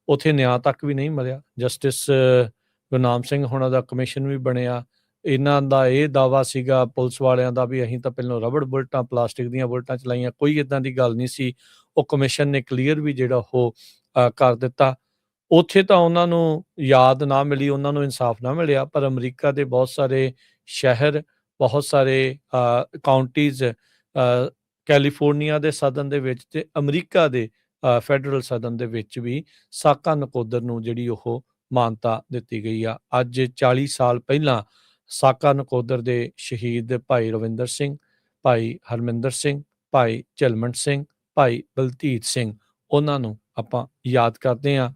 Speaker 2: ਉੱਥੇ ਨਿਆਂ ਤੱਕ ਵੀ ਨਹੀਂ ਮਿਲਿਆ। ਜਸਟਿਸ ਗੁਰਨਾਮ ਸਿੰਘ ਹੋਣਾ ਦਾ ਕਮਿਸ਼ਨ ਵੀ ਬਣਿਆ। ਇਹਨਾਂ ਦਾ ਇਹ ਦਾਅਵਾ ਸੀਗਾ ਪੁਲਿਸ ਵਾਲਿਆਂ ਦਾ ਵੀ ਅਸੀਂ ਤਾਂ ਪਹਿਲਾਂ ਰਬੜ ਬੁਲਟਾਂ, ਪਲਾਸਟਿਕ ਦੀਆਂ ਬੁਲਟਾਂ ਚਲਾਈਆਂ, ਕੋਈ ਇੱਦਾਂ ਦੀ ਗੱਲ ਨਹੀਂ ਸੀ। ਉਹ ਕਮਿਸ਼ਨ ਨੇ ਕਲੀਅਰ ਵੀ ਜਿਹੜਾ ਉਹ ਕਰ ਦਿੱਤਾ। ਉੱਥੇ ਤਾਂ ਉਹਨਾਂ ਨੂੰ ਯਾਦ ਨਾ ਮਿਲੀ, ਉਹਨਾਂ ਨੂੰ ਇਨਸਾਫ ਨਾ ਮਿਲਿਆ, ਪਰ ਅਮਰੀਕਾ ਦੇ ਬਹੁਤ ਸਾਰੇ ਸ਼ਹਿਰ, ਬਹੁਤ ਸਾਰੇ ਕਾਉਂਟੀਜ਼, ਕੈਲੀਫੋਰਨੀਆ ਦੇ ਸਦਨ ਦੇ ਵਿੱਚ ਤੇ ਅਮਰੀਕਾ ਦੇ ਫੈਡਰਲ ਸਦਨ ਦੇ ਵਿੱਚ ਵੀ ਸਾਕਾ ਨਕੋਦਰ ਨੂੰ ਜਿਹੜੀ ਉਹ ਮਾਨਤਾ ਦਿੱਤੀ ਗਈ ਆ। ਅੱਜ 40 ਸਾਲ ਪਹਿਲਾਂ ਸਾਕਾ ਨਕੋਦਰ ਦੇ ਸ਼ਹੀਦ ਭਾਈ ਰਵਿੰਦਰ ਸਿੰਘ, ਭਾਈ ਹਰਮਿੰਦਰ ਸਿੰਘ, ਭਾਈ ਝਲਮਣ ਸਿੰਘ, ਭਾਈ ਬਲਤੀਤ ਸਿੰਘ, ਉਹਨਾਂ ਨੂੰ ਆਪਾਂ ਯਾਦ ਕਰਦੇ ਹਾਂ।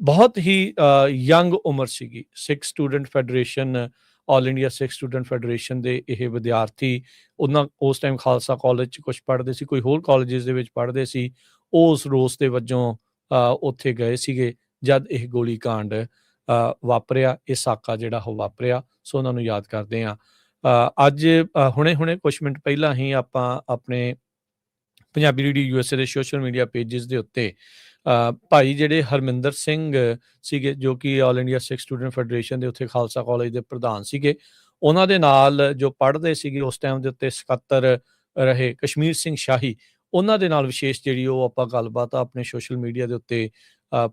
Speaker 2: ਬਹੁਤ ਹੀ ਯੰਗ ਉਮਰ ਸੀਗੀ। ਸਿੱਖ ਸਟੂਡੈਂਟ ਫੈਡਰੇਸ਼ਨ, ਆਲ ਇੰਡੀਆ ਸਿੱਖ ਸਟੂਡੈਂਟ ਫੈਡਰੇਸ਼ਨ ਦੇ ਇਹ ਵਿਦਿਆਰਥੀ, ਉਹਨਾਂ ਉਸ ਟਾਈਮ ਖਾਲਸਾ ਕਾਲਜ 'ਚ ਕੁਛ ਪੜ੍ਹਦੇ ਸੀ, ਕੋਈ ਹੋਰ ਕਾਲਜਿਸ ਦੇ ਵਿੱਚ ਪੜ੍ਹਦੇ ਸੀ। ਉਸ ਰੋਸ ਦੇ ਵਜੋਂ ਉੱਥੇ ਗਏ ਸੀਗੇ ਜਦ ਇਹ ਗੋਲੀ ਕਾਂਡ ਵਾਪਰਿਆ, ਇਹ ਸਾਕਾ ਜਿਹੜਾ ਉਹ ਵਾਪਰਿਆ। ਸੋ ਉਹਨਾਂ ਨੂੰ ਯਾਦ ਕਰਦੇ ਹਾਂ। ਅੱਜ ਹੁਣੇ ਕੁਛ ਮਿੰਟ ਪਹਿਲਾਂ ਹੀ ਆਪਾਂ ਆਪਣੇ ਪੰਜਾਬੀ ਰੇਡੀਓ USA ਦੇ ਸੋਸ਼ਲ ਮੀਡੀਆ ਪੇਜਿਸ ਦੇ ਉੱਤੇ ਭਾਈ ਜਿਹੜੇ ਹਰਮਿੰਦਰ ਸਿੰਘ ਸੀਗੇ, ਜੋ ਕਿ ਆਲ ਇੰਡੀਆ ਸਿੱਖ ਸਟੂਡੈਂਟ ਫੈਡਰੇਸ਼ਨ ਦੇ ਉੱਥੇ ਖਾਲਸਾ ਕਾਲਜ ਦੇ ਪ੍ਰਧਾਨ ਸੀਗੇ, ਉਹਨਾਂ ਦੇ ਨਾਲ ਜੋ ਪੜ੍ਹਦੇ ਸੀਗੇ ਉਸ ਟਾਈਮ ਦੇ ਉੱਤੇ ਸਕੱਤਰ ਰਹੇ ਕਸ਼ਮੀਰ ਸਿੰਘ ਸ਼ਾਹੀ, ਉਹਨਾਂ ਦੇ ਨਾਲ ਵਿਸ਼ੇਸ਼ ਜਿਹੜੀ ਉਹ ਆਪਾਂ ਗੱਲਬਾਤ ਆਪਣੇ ਸੋਸ਼ਲ ਮੀਡੀਆ ਦੇ ਉੱਤੇ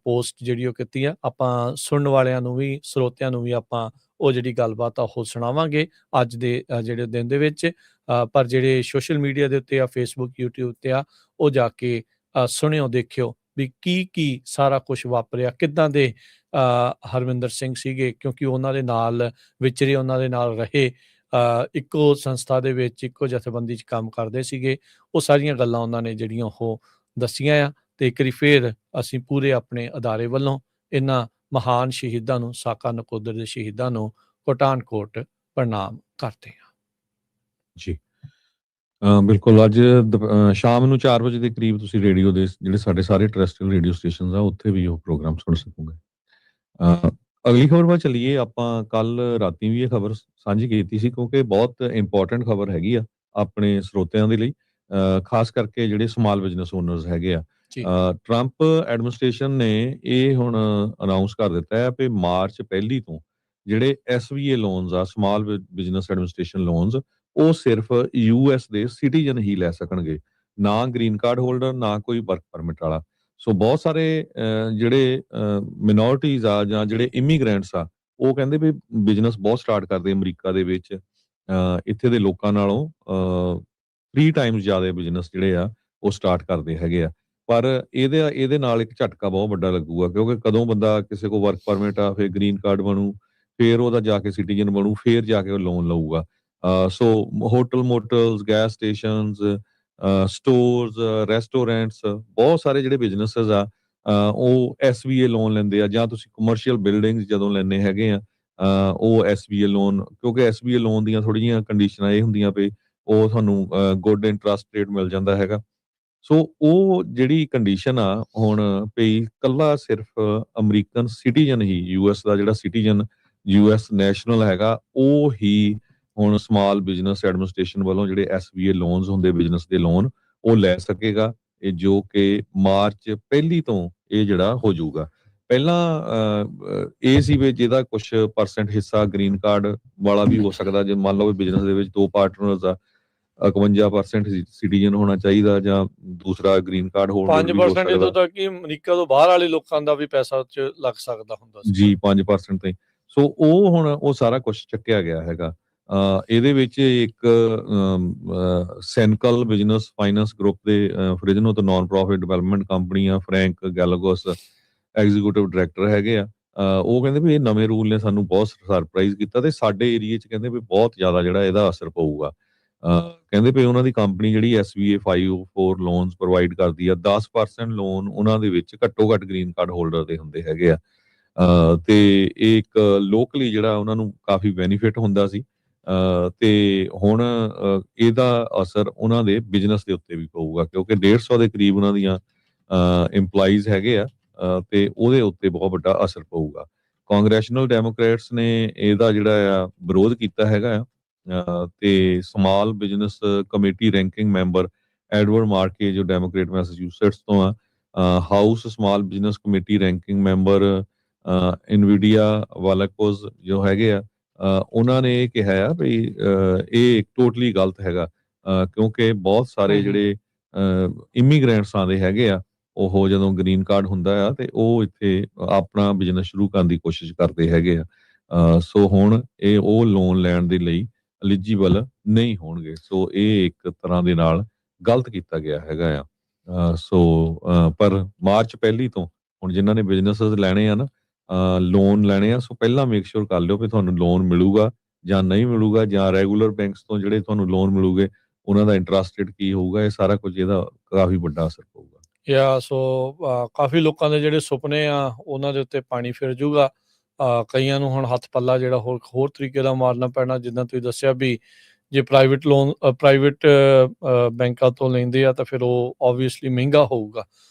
Speaker 2: ਪੋਸਟ ਜਿਹੜੀ ਉਹ ਕੀਤੀ ਆ। ਆਪਾਂ ਸੁਣਨ ਵਾਲਿਆਂ ਨੂੰ ਵੀ, ਸਰੋਤਿਆਂ ਨੂੰ ਵੀ ਆਪਾਂ ਉਹ ਜਿਹੜੀ ਗੱਲਬਾਤ ਆ ਉਹ ਸੁਣਾਵਾਂਗੇ ਅੱਜ ਦੇ ਜਿਹੜੇ ਦਿਨ ਦੇ ਵਿੱਚ। ਪਰ ਜਿਹੜੇ ਸੋਸ਼ਲ ਮੀਡੀਆ ਦੇ ਉੱਤੇ ਆ, ਫੇਸਬੁੱਕ, YouTube ਤੇ ਆ, ਉਹ ਜਾ ਕੇ ਸੁਣਿਓ, ਦੇਖਿਓ ਵੀ ਕੀ ਸਾਰਾ ਕੁਛ ਵਾਪਰਿਆ, ਕਿੱਦਾਂ ਦੇ ਹਰਮਿੰਦਰ ਸਿੰਘ ਸੀਗੇ, ਕਿਉਂਕਿ ਉਹਨਾਂ ਦੇ ਨਾਲ ਵਿਚਰੇ, ਉਹਨਾਂ ਦੇ ਨਾਲ ਰਹੇ, ਇੱਕੋ ਸੰਸਥਾ ਦੇ ਵਿੱਚ, ਇੱਕੋ ਜਥੇਬੰਦੀ 'ਚ ਕੰਮ ਕਰਦੇ ਸੀਗੇ। ਉਹ ਸਾਰੀਆਂ ਗੱਲਾਂ ਉਹਨਾਂ ਨੇ ਜਿਹੜੀਆਂ ਉਹ ਦੱਸੀਆਂ ਆ। ਤੇ ਇੱਕ ਵਾਰੀ ਫੇਰ ਅਸੀਂ ਪੂਰੇ ਆਪਣੇ ਅਦਾਰੇ ਵੱਲੋਂ ਇਹਨਾਂ ਮਹਾਨ ਸ਼ਹੀਦਾਂ ਨੂੰ, ਸਾਕਾ ਨਕੋਦਰ ਦੇ ਸ਼ਹੀਦਾਂ ਨੂੰ ਕੋਟਾਨਕੋਟ ਪ੍ਰਣਾਮ ਕਰਦੇ ਹਾਂ
Speaker 1: ਜੀ। ਬਿਲਕੁਲ, ਅੱਜ ਸ਼ਾਮ ਨੂੰ 4 ਵਜੇ ਦੇ ਕਰੀਬ ਤੁਸੀਂ ਰੇਡੀਓ ਦੇ ਜਿਹੜੇ ਸਾਡੇ ਸਾਰੇ ਟਰੈਸਟਰੀਅਲ ਰੇਡੀਓ ਸਟੇਸ਼ਨਸ ਆ, ਉੱਥੇ ਵੀ ਉਹ ਪ੍ਰੋਗਰਾਮ ਸੁਣ ਸਕੋਗੇ। ਅਗਲੀ ਖਬਰ ਵੱਲ ਚੱਲੀਏ। ਆਪਾਂ ਕੱਲ ਰਾਤੀ ਵੀ ਇਹ ਖਬਰ ਸਾਂਝੀ ਕੀਤੀ ਸੀ, ਕਿਉਂਕਿ ਬਹੁਤ ਇੰਪੋਰਟੈਂਟ ਖਬਰ ਹੈਗੀ ਆ ਆਪਣੇ ਸਰੋਤਿਆਂ ਦੇ ਲਈ, ਖਾਸ ਕਰਕੇ ਜਿਹੜੇ ਸਮਾਲ ਬਿਜ਼ਨਸ ਓਨਰਸ ਹੈਗੇ ਆ। ਟਰੰਪ ਐਡਮਿਨਿਸਟ੍ਰੇਸ਼ਨ ਨੇ ਇਹ ਹੁਣ ਅਨਾਉਂਸ ਕਰ ਦਿੱਤਾ ਹੈ ਕਿ ਮਾਰਚ 1 ਤੋਂ ਜਿਹੜੇ SBA ਲੋਨਸ ਆ, ਸਮਾਲ ਬਿਜ਼ਨਸ ਐਡਮਿਨਿਸਟ੍ਰੇਸ਼ਨ ਲੋਨਸ, ਉਹ ਸਿਰਫ US ਦੇ ਸਿਟੀਜ਼ਨ ਹੀ ਲੈ ਸਕਣਗੇ, ਨਾ ਗ੍ਰੀਨ ਕਾਰਡ ਹੋਲਡਰ, ਨਾ ਕੋਈ ਵਰਕ ਪਰਮਿਟ ਵਾਲਾ। ਸੋ ਬਹੁਤ ਸਾਰੇ ਜਿਹੜੇ ਮਿਨੋਰਟੀਜ਼ ਆ ਜਾਂ ਜਿਹੜੇ ਇਮੀਗ੍ਰੈਂਟਸ ਆ, ਉਹ ਕਹਿੰਦੇ ਵੀ ਬਿਜ਼ਨਸ ਬਹੁਤ ਸਟਾਰਟ ਕਰਦੇ ਅਮਰੀਕਾ ਦੇ ਵਿੱਚ ਇੱਥੇ ਦੇ ਲੋਕਾਂ ਨਾਲੋਂ 3 ਟਾਈਮਸ ਜ਼ਿਆਦਾ ਬਿਜ਼ਨਸ ਜਿਹੜੇ ਆ ਉਹ ਸਟਾਰਟ ਕਰਦੇ ਹੈਗੇ ਆ। ਪਰ ਇਹਦੇ ਨਾਲ ਇੱਕ ਝਟਕਾ ਬਹੁਤ ਵੱਡਾ ਲੱਗੂਗਾ, ਕਿਉਂਕਿ ਕਦੋਂ ਬੰਦਾ ਕਿਸੇ ਕੋਲ ਵਰਕ ਪਰਮਿਟ ਆ, ਫਿਰ ਗ੍ਰੀਨ ਕਾਰਡ ਬਣੂ, ਫਿਰ ਉਹਦਾ ਜਾ ਕੇ ਸਿਟੀਜ਼ਨ ਬਣੂ, ਫਿਰ ਜਾ ਕੇ ਉਹ ਲੋਨ ਲਊਗਾ। So hotel, motels, gas stations, stores, restaurants, ਬਹੁਤ ਸਾਰੇ ਜਿਹੜੇ ਬਿਜ਼ਨਸਿਸ ਆ ਉਹ SBA ਲੋਨ ਲੈਂਦੇ ਆ। ਜਾਂ ਤੁਸੀਂ ਕਮਰਸ਼ੀਅਲ ਬਿਲਡਿੰਗਸ ਜਦੋਂ ਲੈਣੇ ਹੈਗੇ ਆ, ਉਹ SBA ਲੋਨ, ਕਿਉਂਕਿ SBA ਲੋਨ ਦੀਆਂ ਥੋੜ੍ਹੀਆਂ ਜਿਹੀਆਂ ਕੰਡੀਸ਼ਨਾਂ ਇਹ ਹੁੰਦੀਆਂ ਵੀ ਉਹ ਤੁਹਾਨੂੰ ਗੁੱਡ ਇੰਟਰਸਟ ਰੇਟ ਮਿਲ ਜਾਂਦਾ ਹੈਗਾ। ਸੋ ਉਹ ਜਿਹੜੀ ਕੰਡੀਸ਼ਨ ਆ ਹੁਣ ਵੀ ਇਕੱਲਾ ਸਿਰਫ ਅਮਰੀਕਨ ਸਿਟੀਜ਼ਨ ਹੀ, US ਦਾ ਜਿਹੜਾ ਸਿਟੀਜ਼ਨ, US ਨੈਸ਼ਨਲ ਹੈਗਾ, ਉਹ ਹੀ ਹੁਣ ਸਮਾਲ ਬਿਜ਼ਨਸ ਐਡਮਿਨਿਸਟ੍ਰੇਸ਼ਨ ਵੱਲੋਂ ਜਿਹੜੇ SBA ਲੋਨਸ ਹੁੰਦੇ ਬਿਜ਼ਨਸ ਦੇ ਲੋਨ, ਉਹ ਲੈ ਸਕੇਗਾ। ਇਹ ਜੋ ਕਿ ਮਾਰਚ 1 ਤੋਂ ਇਹ ਜਿਹੜਾ ਹੋ ਜਾਊਗਾ। ਪਹਿਲਾਂ ਇਹ ਸੀ ਵੀ ਜਿਹਦਾ ਕੁਛ % ਹਿੱਸਾ ਗ੍ਰੀਨ ਕਾਰਡ ਵਾਲਾ ਵੀ ਹੋ ਸਕਦਾ, ਜੇ ਮੰਨ ਲਓ ਬਿਜ਼ਨਸ ਦੇ ਵਿੱਚ 2 ਪਾਰਟਨਰਸ ਆ, 51% ਸਿਟੀਜ਼ਨ ਹੋਣਾ ਚਾਹੀਦਾ ਜਾਂ ਦੂਸਰਾ ਗ੍ਰੀਨ ਕਾਰਡ ਹੋਲਡਰ ਵੀ ਹੋ
Speaker 2: 5%
Speaker 1: ਸਕਦਾ।
Speaker 2: ਇੱਥੋਂ ਤੱਕ ਕਿ ਅਮਰੀਕਾ ਤੋਂ ਬਾਹਰ ਵਾਲੇ ਲੋਕਾਂ ਦਾ ਵੀ ਪੈਸਾ ਉਹ 'ਚ ਲੱਗ ਸਕਦਾ ਹੁੰਦਾ ਸੀ।
Speaker 1: ਜੀ 5% ਤੇ ਸੋ ਉਹ ਹੁਣ ਉਹ ਸਾਰਾ ਕੁਝ ਚੱਕਿਆ ਗਿਆ ਹੈਗਾ। ਇਹਦੇ ਵਿੱਚ ਇੱਕ ਸੈਨਕਲ ਬਿਜ਼ਨਸ ਫਾਈਨੈਂਸ ਗਰੁੱਪ ਦੇ ਫ੍ਰਿਜਨੋ ਤੋਂ ਨਾਨ ਪ੍ਰੋਫਿਟ ਡਿਵੈਲਪਮੈਂਟ ਕੰਪਨੀ ਆ, ਫਰੈਂਕ ਗੈਲਾਗੋਸ ਐਗਜ਼ੀਕਿਊਟਿਵ ਡਾਇਰੈਕਟਰ ਹੈਗੇ ਆ। ਉਹ ਕਹਿੰਦੇ ਵੀ ਇਹ ਨਵੇਂ ਰੂਲ ਨੇ ਸਾਨੂੰ ਬਹੁਤ ਸਰਪ੍ਰਾਈਜ਼ ਕੀਤਾ ਤੇ ਸਾਡੇ ਏਰੀਏ 'ਚ ਕਹਿੰਦੇ ਵੀ ਬਹੁਤ ਜ਼ਿਆਦਾ ਜਿਹੜਾ ਇਹਦਾ ਅਸਰ ਪਊਗਾ। ਕਹਿੰਦੇ ਵੀ ਉਹਨਾਂ ਦੀ ਕੰਪਨੀ ਜਿਹੜੀ SBA 504 ਲੋਨਸ ਪ੍ਰੋਵਾਈਡ ਕਰਦੀ ਆ, 10% ਲੋਨ ਉਹਨਾਂ ਦੇ ਵਿੱਚ ਘੱਟੋ ਘੱਟ ਗ੍ਰੀਨ ਕਾਰਡ ਹੋਲਡਰ ਦੇ ਹੁੰਦੇ ਹੈਗੇ ਆ। ਤੇ ਇਹ ਇੱਕ ਲੋਕਲੀ ਜਿਹੜਾ ਉਹਨਾਂ ਨੂੰ ਕਾਫੀ ਬੈਨੀਫਿਟ ਹੁੰਦਾ ਸੀ। ਤੇ ਹੁਣ ਇਹਦਾ ਅਸਰ ਉਹਨਾਂ ਦੇ ਬਿਜ਼ਨਸ ਦੇ ਉੱਤੇ ਵੀ ਪਊਗਾ ਕਿਉਂਕਿ 150 ਦੇ ਕਰੀਬ ਉਹਨਾਂ ਦੀਆਂ EMPLOYEES ਹੈਗੇ ਆ। ਤੇ ਉਹਦੇ ਉੱਤੇ ਬਹੁਤ ਵੱਡਾ ਅਸਰ ਪਊਗਾ। ਕਾਂਗਰੈਸ਼ਨਲ ਡੈਮੋਕ੍ਰੇਟਸ ਨੇ ਇਹਦਾ ਜਿਹੜਾ ਆ ਵਿਰੋਧ ਕੀਤਾ ਹੈਗਾ ਆ। ਤੇ Small Business Committee ranking member Edward Markey ਜੋ ਡੈਮੋਕ੍ਰੇਟ ਮੈਸਾਚੂਸੇਟਸ ਤੋਂ ਆ, House Small Business Committee ranking member Nydia Velazquez ਜੋ ਹੈਗੇ ਆ, ਉਹਨਾਂ ਨੇ ਇਹ ਕਿਹਾ ਆ ਵੀ ਇਹ ਟੋਟਲੀ ਗਲਤ ਹੈਗਾ। ਕਿਉਂਕਿ ਬਹੁਤ ਸਾਰੇ ਜਿਹੜੇ ਇਮੀਗ੍ਰੈਂਟਸ ਆਉਂਦੇ ਹੈਗੇ ਆ, ਉਹ ਜਦੋਂ ਗ੍ਰੀਨ ਕਾਰਡ ਹੁੰਦਾ ਆ ਤੇ ਉਹ ਇੱਥੇ ਆਪਣਾ ਬਿਜ਼ਨਸ ਸ਼ੁਰੂ ਕਰਨ ਦੀ ਕੋਸ਼ਿਸ਼ ਕਰਦੇ ਹੈਗੇ ਆ। ਸੋ ਹੁਣ ਇਹ ਉਹ ਲੋਨ ਲੈਣ ਦੇ ਲਈ ਐਲੀਜੀਬਲ ਨਹੀਂ ਹੋਣਗੇ। ਸੋ ਇਹ ਇੱਕ ਤਰ੍ਹਾਂ ਦੇ ਨਾਲ ਗਲਤ ਕੀਤਾ ਗਿਆ ਹੈਗਾ ਆ। ਪਰ ਮਾਰਚ ਪਹਿਲੀ ਤੋਂ ਹੁਣ ਜਿਨ੍ਹਾਂ ਨੇ ਬਿਜ਼ਨਸਸ ਲੈਣੇ ਆ ਨਾ, ਲੋਨ ਲੈਣੇ ਆ, ਸੋ ਪਹਿਲਾਂ ਮੇਕ ਸ਼ੋਰ ਕਰ ਲਿਓ ਵੀ ਤੁਹਾਨੂੰ ਲੋਨ ਮਿਲੂਗਾ ਜਾਂ ਨਹੀਂ ਮਿਲੂਗਾ, ਜਾਂ ਰੈਗੂਲਰ ਬੈਂਕਸ ਤੋਂ ਜਿਹੜੇ ਤੁਹਾਨੂੰ ਲੋਨ ਮਿਲੂਗੇ ਉਹਨਾਂ ਦਾ ਇੰਟਰਸਟ ਰੇਟ ਕੀ ਹੋਊਗਾ। ਇਹ ਸਾਰਾ ਕੁਝ ਇਹਦਾ ਕਾਫੀ ਵੱਡਾ ਅਸਰ ਪਊਗਾ।
Speaker 2: ਸੋ ਕਾਫੀ ਲੋਕਾਂ ਦੇ ਜਿਹੜੇ ਸੁਪਨੇ ਆ ਉਹਨਾਂ ਦੇ ਉੱਤੇ ਪਾਣੀ ਫਿਰ ਜੂਗਾ। ਕਈਆਂ ਨੂੰ ਹੁਣ ਹੱਥ ਪੱਲਾ ਜਿਹੜਾ ਹੋਰ ਤਰੀਕੇ ਦਾ ਮਾਰਨਾ ਪੈਣਾ, ਜਿੱਦਾਂ ਤੁਸੀਂ ਦੱਸਿਆ ਵੀ ਜੇ ਪ੍ਰਾਈਵੇਟ ਲੋਨ ਪ੍ਰਾਈਵੇਟ ਬੈਂਕਾਂ ਤੋਂ ਲੈਂਦੇ ਆ ਤਾਂ ਫਿਰ ਉਹ ਓਬਵੀਅਸਲੀ ਮਹਿੰਗਾ ਹੋਊਗਾ,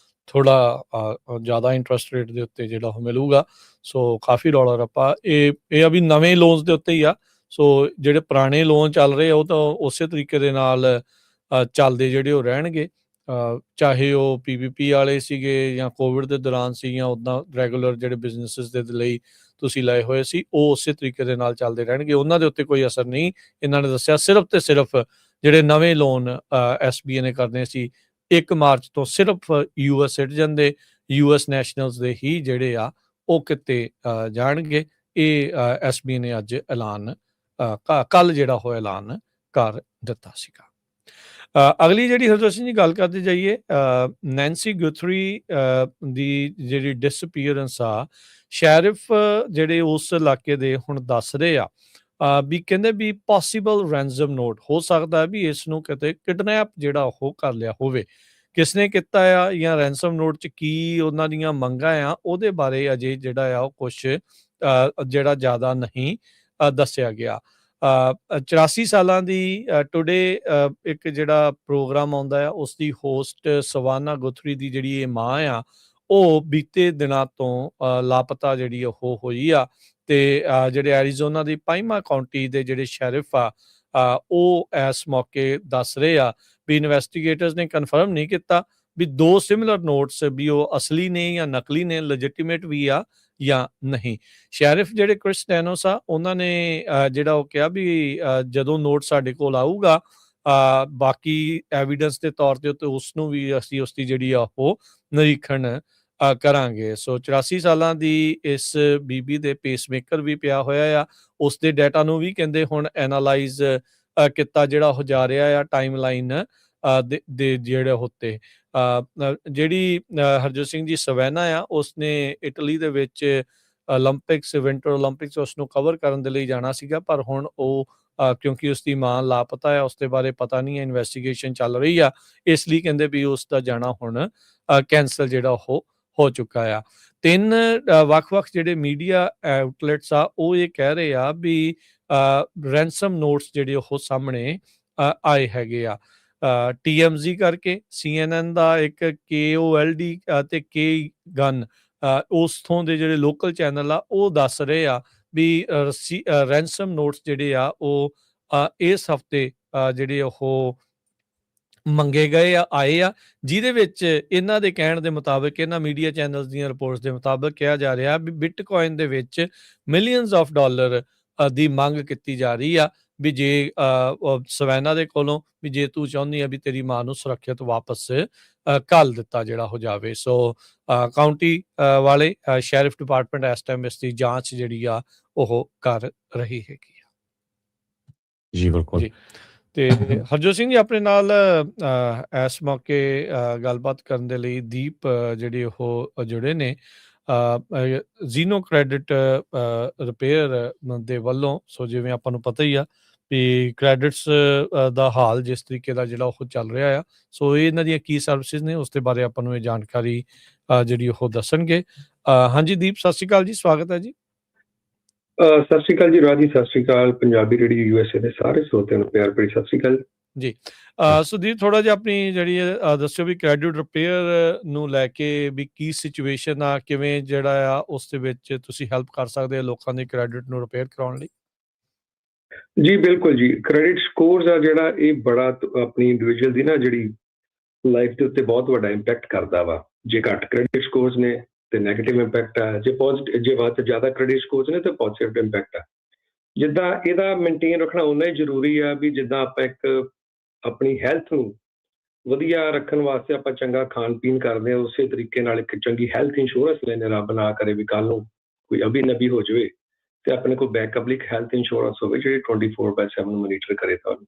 Speaker 2: ਥੋੜਾ ਜ਼ਿਆਦਾ ਇੰਟਰਸਟ ਰੇਟ ਦੇ ਉੱਤੇ ਜਿਹੜਾ ਉਹ ਮਿਲੂਗਾ। ਸੋ ਕਾਫੀ ਰੌਲਾ ਰੱਪਾ ਇਹ ਆ ਵੀ ਨਵੇਂ ਲੋਨਸ ਦੇ ਉੱਤੇ ਹੀ ਆ। ਸੋ ਜਿਹੜੇ ਪੁਰਾਣੇ ਲੋਨ ਚੱਲ ਰਹੇ ਆ ਉਹ ਤਾਂ ਉਸੇ ਤਰੀਕੇ ਦੇ ਨਾਲ ਚੱਲਦੇ ਜਿਹੜੇ ਉਹ ਰਹਿਣਗੇ, ਚਾਹੇ ਉਹ PPP ਵਾਲੇ ਸੀਗੇ ਜਾਂ ਕੋਵਿਡ ਦੇ ਦੌਰਾਨ ਸੀ ਜਾਂ ਉੱਦਾਂ ਰੈਗੂਲਰ ਜਿਹੜੇ ਬਿਜ਼ਨਸਿਸ ਦੇ ਲਈ ਤੁਸੀਂ ਲਏ ਹੋਏ ਸੀ, ਉਹ ਉਸੇ ਤਰੀਕੇ ਦੇ ਨਾਲ ਚੱਲਦੇ ਰਹਿਣਗੇ। ਉਹਨਾਂ ਦੇ ਉੱਤੇ ਕੋਈ ਅਸਰ ਨਹੀਂ ਇਹਨਾਂ ਨੇ ਦੱਸਿਆ। ਸਿਰਫ ਤੇ ਸਿਰਫ ਜਿਹੜੇ ਨਵੇਂ ਲੋਨ SBA ਨੇ ਕਰਨੇ ਸੀ 1 ਮਾਰਚ ਤੋਂ ਸਿਰਫ US ਸਿਟੀਜ਼ਨ ਦੇ, US ਨੈਸ਼ਨਲਸ ਦੇ ਹੀ ਜਿਹੜੇ ਆ ਉਹ ਕਿਤੇ ਜਾਣਗੇ। ਇਹ SBA ਨੇ ਅੱਜ ਐਲਾਨ ਕੱਲ ਜਿਹੜਾ ਉਹ ਐਲਾਨ ਕਰ ਦਿੱਤਾ ਸੀਗਾ। ਅਗਲੀ ਜਿਹੜੀ ਹਰਜੋਤ ਸਿੰਘ ਜੀ ਗੱਲ ਕਰਦੇ ਜਾਈਏ, ਨੈਂਸੀ ਗੁਥਰੀ ਦੀ ਜਿਹੜੀ ਡਿਸਅਪੀਅਰੈਂਸ ਆ, ਸ਼ੈਰਿਫ ਜਿਹੜੇ ਉਸ ਇਲਾਕੇ ਦੇ ਹੁਣ ਦੱਸ ਰਹੇ ਆ ਵੀ ਕਹਿੰਦੇ ਵੀ ਪੋਸੀਬਲ ਰੈਂਸਮ ਨੋਟ ਹੋ ਸਕਦਾ ਵੀ ਇਸ ਨੂੰ ਕਿਤੇ ਕਿਡਨੈਪ ਜਿਹੜਾ ਉਹ ਕਰ ਲਿਆ ਹੋਵੇ। ਕਿਸਨੇ ਕੀਤਾ ਆ ਜਾਂ ਰੈਂਸਮ ਨੋਟ 'ਚ ਕੀ ਉਹਨਾਂ ਦੀਆਂ ਮੰਗਾਂ ਆ, ਉਹਦੇ ਬਾਰੇ ਅਜੇ ਜਿਹੜਾ ਆ ਉਹ ਕੁਛ ਜਿਹੜਾ ਜ਼ਿਆਦਾ ਨਹੀਂ ਦੱਸਿਆ ਗਿਆ। 84 ਸਾਲਾਂ ਦੀ ਟੁਡੇ ਇੱਕ ਜਿਹੜਾ ਪ੍ਰੋਗਰਾਮ ਆਉਂਦਾ ਆ ਉਸ ਦੀ ਹੋਸਟ ਸਵਾਨਾ ਗੁਥਰੀ ਦੀ ਜਿਹੜੀ ਇਹ ਮਾਂ ਆ, ਉਹ ਬੀਤੇ ਦਿਨਾਂ ਤੋਂ ਲਾਪਤਾ ਜਿਹੜੀ ਉਹ ਹੋਈ ਆ। ਤੇ ਜਿਹੜੇ ਐਰੀਜ਼ੋਨਾ ਦੀ ਪਾਈਮਾ ਕਾਉਂਟੀ ਦੇ ਜਿਹੜੇ ਸ਼ੈਰਿਫ ਆ, ਉਹ ਇਸ ਮੌਕੇ ਦੱਸ ਰਹੇ ਆ ਵੀ ਇਨਵੈਸਟੀਗੇਟਰਸ ਨੇ ਕਨਫਰਮ ਨਹੀਂ ਕੀਤਾ ਵੀ 2 ਸਿਮਿਲਰ ਨੋਟਸ ਵੀ ਉਹ ਅਸਲੀ ਨੇ ਜਾਂ ਨਕਲੀ ਨੇ, ਲੈਜਿਟੀਮੇਟ ਵੀ ਆ ਜਾਂ ਨਹੀਂ। ਸ਼ੈਰਿਫ ਜਿਹੜੇ ਕ੍ਰਿਸਟੈਨੋਸ ਆ ਉਹਨਾਂ ਨੇ ਜਿਹੜਾ ਉਹ ਕਿਹਾ ਵੀ ਜਦੋਂ ਨੋਟ ਸਾਡੇ ਕੋਲ ਆਊਗਾ ਬਾਕੀ ਐਵੀਡੈਂਸ ਦੇ ਤੌਰ ਤੇ ਉਸ ਨੂੰ ਵੀ ਅਸੀਂ ਉਸ ਦੀ ਜਿਹੜੀ ਆ ਉਹ ਨਿਰੀਖਣ ਕਰਾਂਗੇ। ਸੋ 84 ਸਾਲਾਂ ਦੀ ਇਸ ਬੀਬੀ ਦੇ ਪੇਸਮੇਕਰ ਵੀ ਪਿਆ ਹੋਇਆ ਆ, ਉਸ ਦੇ ਡਾਟਾ ਨੂੰ ਵੀ ਕਹਿੰਦੇ ਹੁਣ ਐਨਾਲਾਈਜ਼ ਕੀਤਾ ਜਿਹੜਾ ਉਹ ਜਾ ਰਿਹਾ ਆ ਟਾਈਮ ਲਾਈਨ ਦੇ ਜਿਹੜੇ ਉੱਤੇ। ਜਿਹੜੀ ਹਰਜੋਤ ਸਿੰਘ ਜੀ ਸਵੈਨਾ ਆ, ਉਸਨੇ ਇਟਲੀ ਦੇ ਵਿੱਚ ਓਲੰਪਿਕਸ ਵਿੰਟਰ ਓਲੰਪਿਕਸ ਉਸ ਨੂੰ ਕਵਰ ਕਰਨ ਦੇ ਲਈ ਜਾਣਾ ਸੀਗਾ, ਪਰ ਹੁਣ ਉਹ ਕਿਉਂਕਿ ਉਸਦੀ ਮਾਂ ਲਾਪਤਾ ਹੈ, ਉਸਦੇ ਬਾਰੇ ਪਤਾ ਨਹੀਂ ਹੈ, ਇਨਵੈਸਟੀਗੇਸ਼ਨ ਚੱਲ ਰਹੀ ਆ, ਇਸ ਲਈ ਕਹਿੰਦੇ ਵੀ ਉਸ ਦਾ ਜਾਣਾ ਹੁਣ ਕੈਂਸਲ ਜਿਹੜਾ ਉਹ ਹੋ ਚੁੱਕਾ ਆ। 3 ਵੱਖ-ਵੱਖ ਜਿਹੜੇ ਮੀਡੀਆ ਆਊਟਲੈਟਸ ਆ ਉਹ ਇਹ ਕਹਿ ਰਹੇ ਆ ਵੀ ਰੈਂਸਮ ਨੋਟਸ ਜਿਹੜੇ ਉਹ ਸਾਹਮਣੇ ਆਏ ਹੈਗੇ ਆ। TMZ ਕਰਕੇ, CNN ਦਾ ਇੱਕ KOLD ਤੇ K ਗਨ ਉਸਥੋਂ ਦੇ ਜਿਹੜੇ ਲੋਕਲ ਚੈਨਲ ਆ ਉਹ ਦੱਸ ਰਹੇ ਆ ਵੀ ਰੈਂਸਮ ਨੋਟਸ ਜਿਹੜੇ ਆ ਉਹ ਇਸ ਹਫਤੇ ਜਿਹੜੇ ਉਹ ਮੰਗੇ ਗਏ ਆਏ ਆ, ਜਿਹਦੇ ਵਿੱਚ ਇਹਨਾਂ ਦੇ ਕਹਿਣ ਦੇ ਮੁਤਾਬਕ, ਇਹਨਾਂ ਮੀਡੀਆ ਚੈਨਲਸ ਦੀਆਂ ਰਿਪੋਰਟਸ ਦੇ ਮੁਤਾਬਕ ਕਿਹਾ ਜਾ ਰਿਹਾ ਵੀ ਬਿਟਕੋਇਨ ਦੇ ਵਿੱਚ ਮਿਲੀਅਨਸ ਆਫ ਡਾਲਰ ਦੀ ਮੰਗ ਕੀਤੀ ਜਾ ਰਹੀ ਆ ਵੀ ਜੇ ਸਵੈਨਾ ਦੇ ਕੋਲੋਂ ਵੀ ਜੇ ਤੂੰ ਚਾਹੁੰਦੀ ਆ ਵੀ ਤੇਰੀ ਮਾਂ ਨੂੰ ਸੁਰੱਖਿਅਤ ਵਾਪਸ ਘੱਲ ਦਿੱਤਾ ਜਿਹੜਾ ਹੋ ਜਾਵੇ। ਸੋ ਕਾਊਂਟੀ ਵਾਲੇ ਸ਼ੈਰਿਫ ਡਿਪਾਰਟਮੈਂਟ ਇਸ ਟਾਈਮ ਇਸ ਦੀ ਜਾਂਚ ਜਿਹੜੀ ਆ ਉਹ ਕਰ ਰਹੀ ਹੈਗੀ ਆ।
Speaker 1: ਜੀ ਬਿਲਕੁਲ।
Speaker 2: ਜੀ ਤੇ ਹਰਜੋਤ ਸਿੰਘ ਜੀ ਆਪਣੇ ਨਾਲ ਇਸ ਮੌਕੇ ਗੱਲਬਾਤ ਕਰਨ ਦੇ ਲਈ ਦੀਪ ਜਿਹੜੇ ਉਹ ਜੁੜੇ ਨੇ ਜ਼ੀਨੋ ਕ੍ਰੈਡਿਟ ਰਿਪੇਅਰ ਦੇ ਵੱਲੋਂ। ਸੋ ਜਿਵੇਂ ਆਪਾਂ ਨੂੰ ਪਤਾ ਹੀ ਆ ਵੀ ਕ੍ਰੈਡਿਟਸ ਦਾ ਹਾਲ ਜਿਸ ਤਰੀਕੇ ਦਾ ਜਿਹੜਾ ਉਹ ਚੱਲ ਰਿਹਾ ਆ, ਸੋ ਇਹ ਇਹਨਾਂ ਦੀਆਂ ਕੀ ਸਰਵਿਸਿਜ਼ ਨੇ ਉਸ ਦੇ ਬਾਰੇ ਆਪਾਂ ਨੂੰ ਇਹ ਜਾਣਕਾਰੀ ਜਿਹੜੀ ਉਹ ਦੱਸਣਗੇ। ਹਾਂਜੀ ਦੀਪ, ਸਤਿ ਸ਼੍ਰੀ ਅਕਾਲ ਜੀ, ਸਵਾਗਤ ਹੈ ਜੀ।
Speaker 3: ਸਤਿ ਸ਼੍ਰੀ ਅਕਾਲ ਜੀ ਰਾਜੀ, ਸਤਿ ਸ਼੍ਰੀ ਅਕਾਲ ਪੰਜਾਬੀ ਰੇਡੀਓ USA ਦੇ ਸਾਰੇ ਸਰੋਤਿਆਂ ਨੂੰ ਪਿਆਰ ਭਰੀ ਸਤਿ ਸ਼੍ਰੀ ਅਕਾਲ
Speaker 2: ਜੀ। ਸੁਦੀਪ, ਥੋੜਾ ਜਿਹਾ ਆਪਣੀ ਜਿਹੜੀ ਦੱਸਿਓ ਵੀ ਕ੍ਰੈਡਿਟ ਰਿਪੇਅਰ ਨੂੰ ਲੈ ਕੇ ਵੀ ਕੀ ਸਿਚੁਏਸ਼ਨ ਆ, ਕਿਵੇਂ ਜਿਹੜਾ ਆ ਉਸ ਦੇ ਵਿੱਚ ਤੁਸੀਂ ਹੈਲਪ ਕਰ ਸਕਦੇ ਆ ਲੋਕਾਂ ਦੇ ਕ੍ਰੈਡਿਟ ਨੂੰ ਰਿਪੇਅਰ ਕਰਾਉਣ ਲਈ।
Speaker 3: ਜੀ ਬਿਲਕੁਲ ਜੀ, ਕ੍ਰੈਡਿਟ ਸਕੋਰਸ ਆ ਜਿਹੜਾ ਇਹ ਬੜਾ ਆਪਣੀ ਇੰਡੀਵਿਜੂਅਲ ਦੀ ਨਾ ਜਿਹੜੀ ਲਾਈਫ ਦੇ ਉੱਤੇ ਬਹੁਤ ਵੱਡਾ ਇੰਪੈਕਟ ਕਰਦਾ ਵਾ। ਜੇ ਘੱਟ ਕ੍ਰੈਡਿਟ ਸਕੋਰਸ ਨੇ ਤੇ ਨੈਗੇਟਿਵ ਇੰਪੈਕਟ ਆ, ਜੇ ਵੱਧ ਜ਼ਿਆਦਾ ਕ੍ਰੈਡਿਟ ਸਕੋਰਸ ਨੇ ਤਾਂ ਪੋਜ਼ਿਟਿਵ ਇੰਪੈਕਟ ਆ। ਜਿੱਦਾਂ ਇਹਦਾ ਮੇਨਟੇਨ ਰੱਖਣਾ ਉਨਾ ਹੀ ਜ਼ਰੂਰੀ ਆ ਵੀ ਜਿੱਦਾਂ ਆਪਾਂ ਇੱਕ ਆਪਣੀ ਹੈਲਥ ਨੂੰ ਵਧੀਆ ਰੱਖਣ ਵਾਸਤੇ ਆਪਾਂ ਚੰਗਾ ਖਾਣ ਪੀਣ ਕਰਦੇ ਹਾਂ, ਉਸੇ ਤਰੀਕੇ ਨਾਲ ਇੱਕ ਚੰਗੀ ਹੈਲਥ ਇੰਸ਼ੋਰੈਂਸ ਲੈਣੇ, ਰੱਬ ਨਾ ਕਰੇ ਵੀ ਕੱਲ ਨੂੰ ਕੋਈ ਅਭੀ ਨਬੀ ਹੋ ਜਾਵੇ ਤੇ ਆਪਣੇ ਕੋਲ ਬੈਕਅਪ ਲਈ ਹੈਲਥ ਇੰਸ਼ੋਰੈਂਸ ਹੋਵੇ ਜਿਹੜੀ 24/7 ਮੋਨੀਟਰ ਕਰੇ ਤੁਹਾਨੂੰ।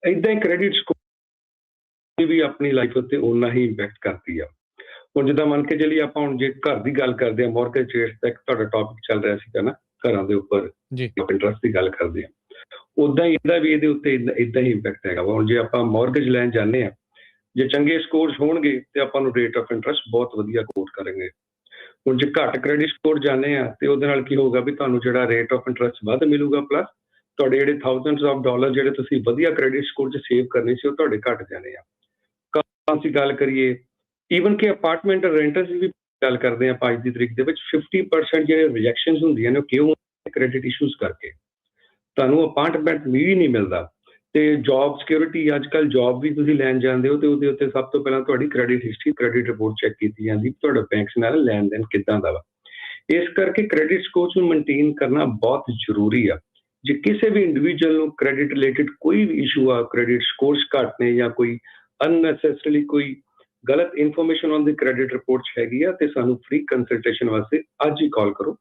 Speaker 3: ਏਦਾਂ ਹੀ ਕ੍ਰੈਡਿਟ ਸਕੋਰ ਵੀ ਆਪਣੀ ਲਾਈਫ ਉੱਤੇ ਉਨਾ ਹੀ ਇੰਪੈਕਟ ਕਰਦੀ ਆ। ਹੁਣ ਜਿੱਦਾਂ ਮੰਨ ਕੇ ਚੱਲੀਏ ਆਪਾਂ ਹੁਣ ਜੇ ਘਰ ਦੀ ਗੱਲ ਕਰਦੇ ਹਾਂ, ਮੌਰਗੇਜ ਰੇਟ ਤੱਕ ਤੁਹਾਡਾ ਟੌਪਿਕ ਚੱਲ ਰਿਹਾ ਸੀਗਾ ਨਾ, ਘਰਾਂ ਦੇ ਉੱਪਰ ਇੰਟਰਸਟ ਦੀ ਗੱਲ ਕਰਦੇ ਹਾਂ, ਉਦਾਂ ਹੀ ਇਹਦਾ ਵੀ ਇਹਦੇ ਉੱਤੇ ਏਦਾਂ ਹੀ ਇੰਪੈਕਟ ਹੈਗਾ ਵਾ। ਹੁਣ ਜੇ ਆਪਾਂ ਮੌਰਗੇਜ ਲੈਣ ਜਾਂਦੇ ਹਾਂ, ਜੇ ਚੰਗੇ ਸਕੋਰਸ ਹੋਣਗੇ ਤੇ ਆਪਾਂ ਨੂੰ ਰੇਟ ਆਫ ਇੰਟਰਸਟ ਬਹੁਤ ਵਧੀਆ ਕੋਟ ਕਰਾਂਗੇ। ਹੁਣ ਜੇ ਘੱਟ ਕ੍ਰੈਡਿਟ ਸਕੋਰ ਜਾਂਦੇ ਆ ਤੇ ਉਹਦੇ ਨਾਲ ਕੀ ਹੋਊਗਾ ਵੀ ਤੁਹਾਨੂੰ ਜਿਹੜਾ ਰੇਟ ਆਫ ਇੰਟਰਸਟ ਵੱਧ ਮਿਲੂਗਾ, ਪਲੱਸ ਤੁਹਾਡੇ ਜਿਹੜੇ ਥਾਊਜ਼ੈਂਡਸ ਆਫ ਡਾਲਰ ਜਿਹੜੇ ਤੁਸੀਂ ਵਧੀਆ ਕ੍ਰੈਡਿਟ ਸਕੋਰ 'ਚ ਸੇਵ ਕਰਨੇ ਸੀ ਉਹ ਤੁਹਾਡੇ ਘੱਟ ਜਾਣੇ ਆ। ਅਸੀਂ ਗੱਲ ਕਰੀਏ ਈਵਨ ਕਿ ਅਪਾਰਟਮੈਂਟ ਰੈਂਟਰਸ ਦੀ ਵੀ ਗੱਲ ਕਰਦੇ ਹਾਂ ਆਪਾਂ ਅੱਜ ਦੀ ਤਰੀਕ ਦੇ ਵਿੱਚ 50% ਜਿਹੜੇ ਰਿਜੈਕਸ਼ਨਸ ਹੁੰਦੀਆਂ ਨੇ ਉਹ ਕਿਉਂ? ਕ੍ਰੈਡਿਟ ਇਸ਼ੂਜ਼ ਕਰਕੇ। ਤੁਹਾਨੂੰ ਅਪਾਰਟਮੈਂਟ ਵੀ ਨਹੀਂ ਮਿਲਦਾ ਤੇ ਜੌਬ ਸਿਕਿਉਰਿਟੀ, ਅੱਜ ਕੱਲ੍ਹ ਜੌਬ ਵੀ ਤੁਸੀਂ ਲੈਣ ਜਾਂਦੇ ਹੋ ਤੇ ਉਹਦੇ ਉੱਤੇ ਸਭ ਤੋਂ ਪਹਿਲਾਂ ਤੁਹਾਡੀ credit history, credit report check ਕੀਤੀ ਜਾਂਦੀ, ਤੁਹਾਡਾ ਬੈਂਕਸ ਨਾਲ ਲੈਣ ਦੇਣ ਕਿੱਦਾਂ ਦਾ ਵਾ। ਇਸ ਕਰਕੇ ਕ੍ਰੈਡਿਟ ਸਕੋਰਸ ਨੂੰ ਮੇਨਟੇਨ ਕਰਨਾ ਬਹੁਤ ਜ਼ਰੂਰੀ ਆ। ਜੇ ਕਿਸੇ ਵੀ ਇੰਡੀਵਿਜੂਅਲ ਨੂੰ ਕ੍ਰੈਡਿਟ ਰਿਲੇਟਡ ਕੋਈ ਵੀ ਇਸ਼ੂ ਆ, ਕ੍ਰੈਡਿਟ ਸਕੋਰਸ ਘੱਟ ਨੇ ਜਾਂ ਕੋਈ ਅਨਨੈਸੈਸਰੀਲੀ ਕੋਈ ਗਲਤ information on the credit report 'ਚ ਹੈਗੀ ਆ ਤੇ ਸਾਨੂੰ ਫ੍ਰੀ ਕੰਸਲਟੇਸ਼ਨ ਵਾਸਤੇ ਅੱਜ ਹੀ ਕਾਲ ਕਰੋ।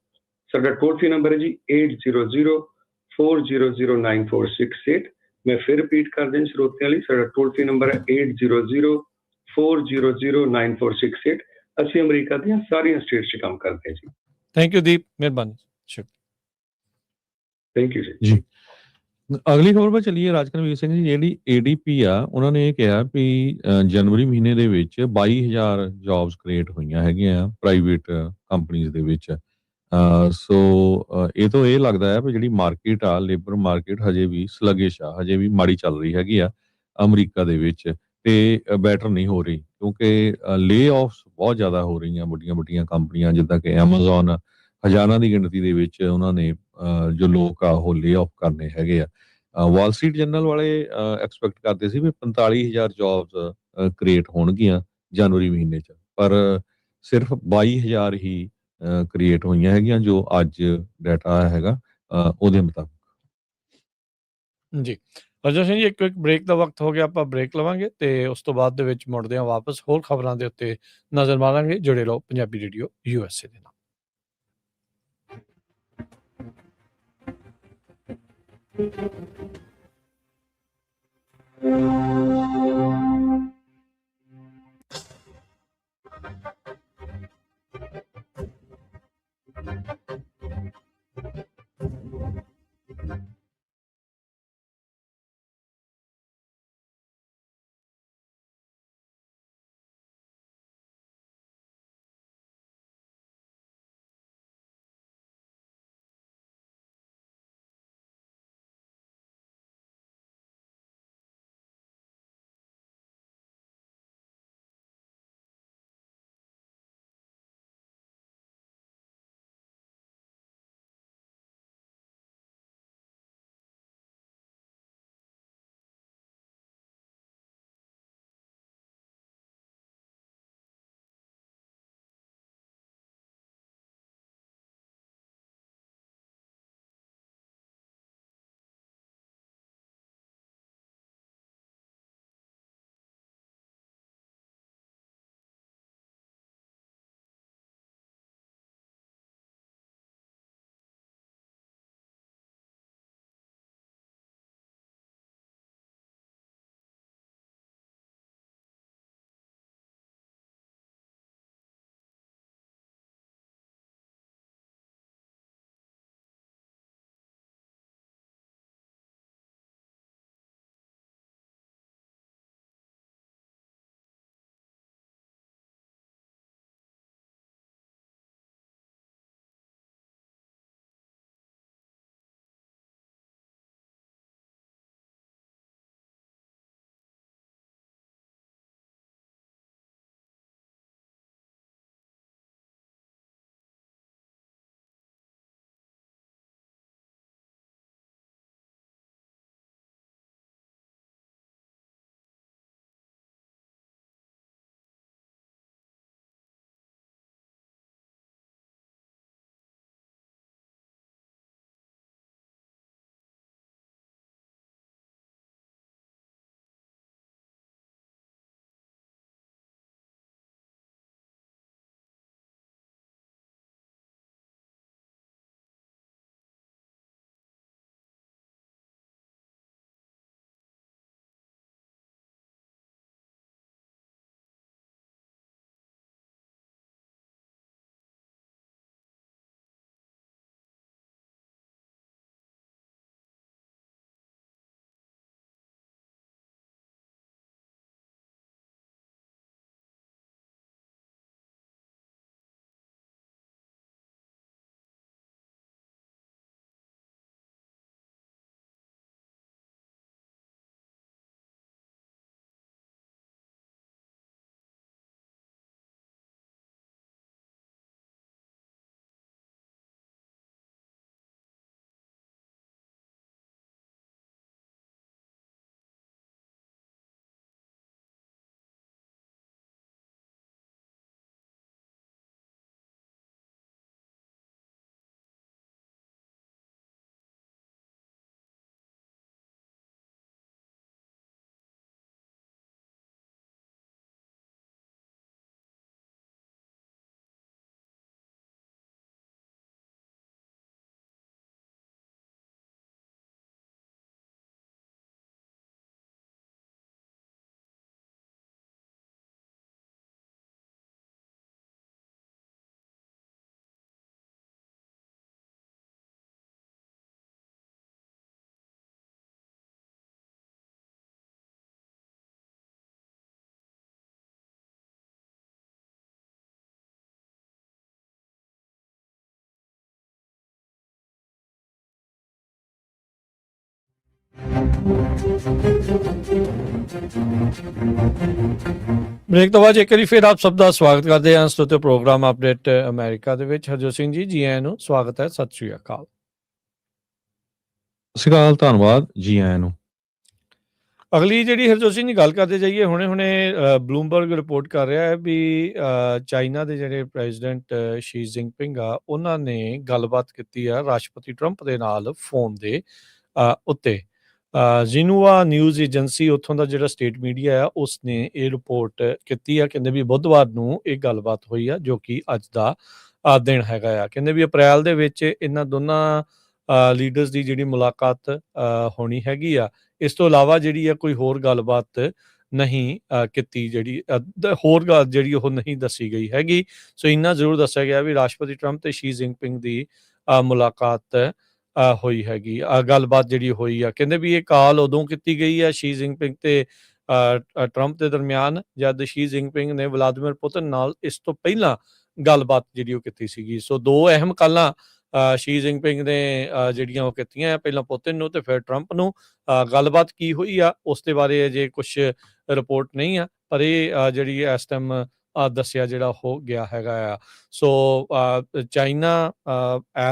Speaker 3: ਸਾਡਾ ਟੋਲ ਫ੍ਰੀ ਨੰਬਰ ਹੈ ਜੀ 8004009468। ਮੈਂ ਫਿਰ ਰਿਪੀਟ ਕਰ ਦਿਆਂ ਸਰੋਤਿਆਂ ਲਈ, ਸਾਡਾ ਟੋਲ ਫ੍ਰੀ ਨੰਬਰ ਹੈ 8004009468। ਅਸੀਂ ਅਮਰੀਕਾ ਦੀਆਂ ਸਾਰੀਆਂ ਸਟੇਟਸ 'ਚ ਕੰਮ ਕਰਦੇ ਹਾਂ ਜੀ।
Speaker 2: ਥੈਂਕ ਯੂ ਦੀਪ, ਮਿਹਰਬਾਨੀ, ਸ਼ੁਕਰੀਆ।
Speaker 3: ਥੈਂਕ ਯੂ
Speaker 1: ਜੀ। ਅਗਲੀ ਖਬਰ 'ਤੇ ਚੱਲੀਏ। ਰਾਜਕਨਵੀਰ ਸਿੰਘ ਜੀ, ਜਿਹੜੀ ADP ਆ ਉਹਨਾਂ ਨੇ ਇਹ ਕਿਹਾ ਵੀ ਜਨਵਰੀ ਮਹੀਨੇ ਦੇ ਵਿੱਚ 22,000 ਜੌਬਸ ਕ੍ਰੀਏਟ ਹੋਈਆਂ ਹੈਗੀਆਂ ਪ੍ਰਾਈਵੇਟ ਕੰਪਨੀਜ਼ ਦੇ ਵਿੱਚ। ਸੋ ਇਹ ਤੋਂ ਇਹ ਲੱਗਦਾ ਹੈ ਵੀ ਜਿਹੜੀ ਮਾਰਕੀਟ ਆ, ਲੇਬਰ ਮਾਰਕੀਟ ਹਜੇ ਵੀ ਸਲੱਗਿਸ਼ ਆ, ਹਜੇ ਵੀ ਮਾੜੀ ਚੱਲ ਰਹੀ ਹੈਗੀ ਆ ਅਮਰੀਕਾ ਦੇ ਵਿੱਚ ਤੇ ਬੈਟਰ ਨਹੀਂ ਹੋ ਰਹੀ ਕਿਉਂਕਿ ਲੇ ਆਫਸ ਬਹੁਤ ਜ਼ਿਆਦਾ ਹੋ ਰਹੀਆਂ। ਵੱਡੀਆਂ ਕੰਪਨੀਆਂ ਜਿੱਦਾਂ ਕਿ ਐਮਾਜ਼ੋਨ ਹਜ਼ਾਰਾਂ ਦੀ ਗਿਣਤੀ ਦੇ ਵਿੱਚ ਉਹਨਾਂ ਨੇ ਜੋ ਲੋਕ ਆ ਉਹ ਲੇ ਆਫ ਕਰਨੇ ਹੈਗੇ ਆ। ਵਾਲ ਸਟਰੀਟ ਜਰਨਲ ਵਾਲੇ ਐਕਸਪੈਕਟ ਕਰਦੇ ਸੀ ਵੀ 45,000 ਜੌਬਸ ਕ੍ਰੀਏਟ ਹੋਣਗੀਆਂ ਜਨਵਰੀ ਮਹੀਨੇ 'ਚ, ਪਰ ਸਿਰਫ 22,000 ਹੀ ਕ੍ਰੀਏਟ ਹੋਈਆਂ ਹੈਗੀਆਂ ਜੋ ਅੱਜ ਡਾਟਾ ਹੈਗਾ ਉਹਦੇ ਮੁਤਾਬਕ।
Speaker 2: ਜੀ ਅਜਾ ਸਿੰਘ ਜੀ, ਇੱਕ ਬ੍ਰੇਕ ਦਾ ਵਕਤ ਹੋ ਗਿਆ, ਆਪਾਂ ਬ੍ਰੇਕ ਲਵਾਂਗੇ ਤੇ ਉਸ ਤੋਂ ਬਾਅਦ ਦੇ ਵਿੱਚ ਮੁੜਦੇ ਹਾਂ ਵਾਪਸ, ਹੋਰ ਖਬਰਾਂ ਦੇ ਉੱਤੇ ਨਜ਼ਰ ਮਾਰਾਂਗੇ। ਜੁੜੇ ਰਹੋ ਪੰਜਾਬੀ ਰੇਡੀਓ USA ਦੇ ਨਾਲ। ਬ੍ਰੇਕ ਤੋਂ ਬਾਅਦ ਇੱਕ ਵਾਰੀ ਫਿਰ ਆਪ ਸਭ ਦਾ ਸਵਾਗਤ ਕਰਦੇ ਹਾਂ ਸਤਿ ਪ੍ਰੋਗਰਾਮ ਅਪਡੇਟ ਅਮਰੀਕਾ ਦੇ ਵਿੱਚ। ਹਰਜੋਤ ਸਿੰਘ ਜੀ, ਜੀ ਆਇਆਂ ਨੂੰ, ਸਵਾਗਤ ਹੈ, ਸਤਿ ਸ਼੍ਰੀ ਅਕਾਲ।
Speaker 1: ਸਤਿ ਸ਼੍ਰੀ ਅਕਾਲ, ਧੰਨਵਾਦ, ਜੀ ਆਇਆਂ ਨੂੰ।
Speaker 2: ਅਗਲੀ ਜਿਹੜੀ ਹਰਜੋਤ ਸਿੰਘ ਦੀ ਗੱਲ ਕਰਦੇ ਜਾਈਏ, ਹੁਣੇ ਬਲੂਮਬਰਗ ਰਿਪੋਰਟ ਕਰ ਰਿਹਾ ਹੈ ਵੀ ਚਾਈਨਾ ਦੇ ਜਿਹੜੇ ਪ੍ਰੈਜ਼ੀਡੈਂਟ ਸ਼ੀ ਜਿਨਪਿੰਗ ਆ, ਉਹਨਾਂ ਨੇ ਗੱਲਬਾਤ ਕੀਤੀ ਆ ਰਾਸ਼ਟਰਪਤੀ ਟਰੰਪ ਦੇ ਨਾਲ ਫੋਨ ਦੇ ਉੱਤੇ। ਜਿਨੂਆ ਨਿਊਜ਼ ਏਜੰਸੀ ਉੱਥੋਂ ਦਾ ਜਿਹੜਾ ਸਟੇਟ ਮੀਡੀਆ ਆ, ਉਸਨੇ ਇਹ ਰਿਪੋਰਟ ਕੀਤੀ ਆ। ਕਹਿੰਦੇ ਵੀ ਬੁੱਧਵਾਰ ਨੂੰ ਇਹ ਗੱਲਬਾਤ ਹੋਈ ਆ, ਜੋ ਕਿ ਅੱਜ ਦਾ ਦਿਨ ਹੈਗਾ ਆ। ਕਹਿੰਦੇ ਵੀ ਅਪ੍ਰੈਲ ਦੇ ਵਿੱਚ ਇਹਨਾਂ ਦੋਨਾਂ ਲੀਡਰਸ ਦੀ ਜਿਹੜੀ ਮੁਲਾਕਾਤ ਹੋਣੀ ਹੈਗੀ ਆ। ਇਸ ਤੋਂ ਇਲਾਵਾ ਜਿਹੜੀ ਆ ਕੋਈ ਹੋਰ ਗੱਲਬਾਤ ਨਹੀਂ ਕੀਤੀ, ਜਿਹੜੀ ਹੋਰ ਗੱਲ ਜਿਹੜੀ ਉਹ ਨਹੀਂ ਦੱਸੀ ਗਈ ਹੈਗੀ। ਸੋ ਇੰਨਾ ਜ਼ਰੂਰ ਦੱਸਿਆ ਗਿਆ ਵੀ ਰਾਸ਼ਟਰਪਤੀ ਟਰੰਪ ਤੇ ਸ਼ੀ ਜਿਨਪਿੰਗ ਦੀ ਮੁਲਾਕਾਤ ਹੋਈ ਹੈਗੀ, ਗੱਲਬਾਤ ਜਿਹੜੀ ਹੋਈ ਆ। ਕਹਿੰਦੇ ਵੀ ਇਹ ਕਾਲ ਉਦੋਂ ਕੀਤੀ ਗਈ ਆ ਸ਼ੀ ਜਿਨਪਿੰਗ ਤੇ ਟਰੰਪ ਦੇ ਦਰਮਿਆਨ, ਜਦ ਸ਼ੀ ਜਿਨਪਿੰਗ ਨੇ ਵਲਾਦੀਮੀਰ ਪੁਤਿਨ ਨਾਲ ਇਸ ਤੋਂ ਪਹਿਲਾਂ ਗੱਲਬਾਤ ਜਿਹੜੀ ਉਹ ਕੀਤੀ ਸੀਗੀ। ਸੋ ਦੋ ਅਹਿਮ ਕਾਲਾਂ ਸ਼ੀ ਜਿਨਪਿੰਗ ਨੇ ਜਿਹੜੀਆਂ ਉਹ ਕੀਤੀਆਂ, ਪਹਿਲਾਂ ਪੁਤਿਨ ਨੂੰ ਤੇ ਫਿਰ ਟਰੰਪ ਨੂੰ। ਗੱਲਬਾਤ ਕੀ ਹੋਈ ਆ ਉਸ ਦੇ ਬਾਰੇ ਅਜੇ ਕੁਛ ਰਿਪੋਰਟ ਨਹੀਂ ਆ, ਪਰ ਇਹ ਜਿਹੜੀ ਇਸ ਟਾਈਮ ਦੱਸਿਆ ਜਿਹੜਾ ਹੋ ਗਿਆ ਹੈਗਾ ਆ। ਸੋ ਚਾਈਨਾ